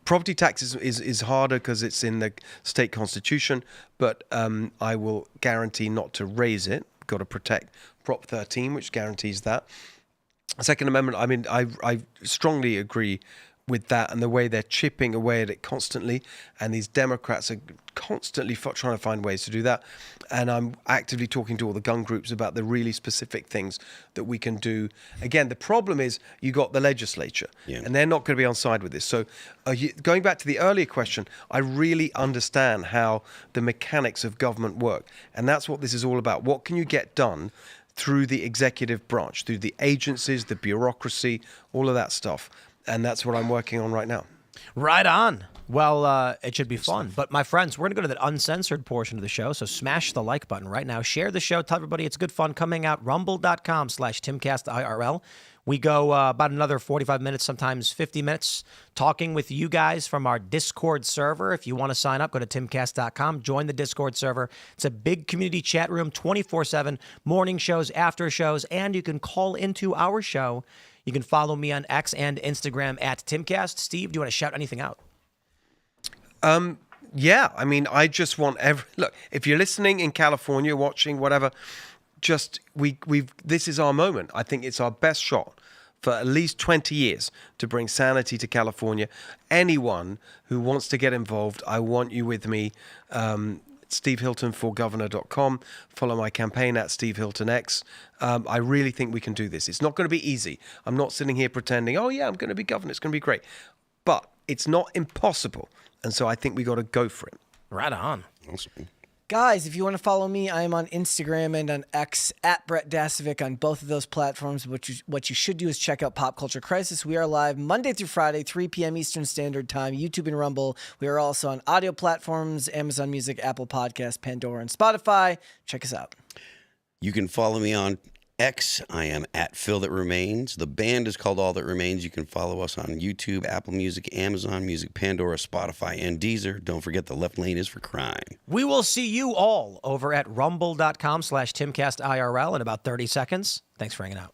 Property tax is harder because it's in the state constitution, but I will guarantee not to raise it. Got to protect Prop 13, which guarantees that. Second Amendment, I mean, I strongly agree with that and the way they're chipping away at it constantly. And these Democrats are constantly trying to find ways to do that. And I'm actively talking to all the gun groups about the really specific things that we can do. Again, the problem is you got the legislature, and they're not going to be on side with this. So going back to the earlier question, I really understand how the mechanics of government work. And that's what this is all about. What can you get done through the executive branch, through the agencies, the bureaucracy, all of that stuff. And that's what I'm working on right now. Right on. Well, it should be fun. But my friends, we're going to go to that uncensored portion of the show. So smash the like button right now. Share the show. Tell everybody it's good fun coming out. Rumble.com/Timcast IRL. We go about another 45 minutes, sometimes 50 minutes, talking with you guys from our Discord server. If you want to sign up, go to timcast.com, join the Discord server. It's a big community chat room, 24/7, morning shows, after shows, and you can call into our show. You can follow me on X and Instagram at Timcast. Steve, do you want to shout anything out? Yeah, I mean, I just want look, if you're listening in California, watching, whatever, just this is our moment. I think it's our best shot for at least 20 years to bring sanity to California. Anyone who wants to get involved, I want you with me. SteveHiltonForGovernor.com. Follow my campaign at SteveHiltonX. I really think we can do this. It's not going to be easy. I'm not sitting here pretending, oh yeah, I'm going to be governor. It's going to be great. But it's not impossible. And so I think we got to go for it. Right on. Awesome. Guys, if you want to follow me, I am on Instagram and on X at Brett Dasovic on both of those platforms. What you should do is check out Pop Culture Crisis. We are live Monday through Friday, 3 p.m. Eastern Standard Time, YouTube and Rumble. We are also on audio platforms, Amazon Music, Apple Podcasts, Pandora, and Spotify. Check us out. You can follow me on X. I am at Phil That Remains. The band is called All That Remains. You can follow us on YouTube, Apple Music, Amazon Music, Pandora, Spotify, and Deezer. Don't forget the left lane is for crime. We will see you all over at rumble.com/TimcastIRL in about 30 seconds. Thanks for hanging out.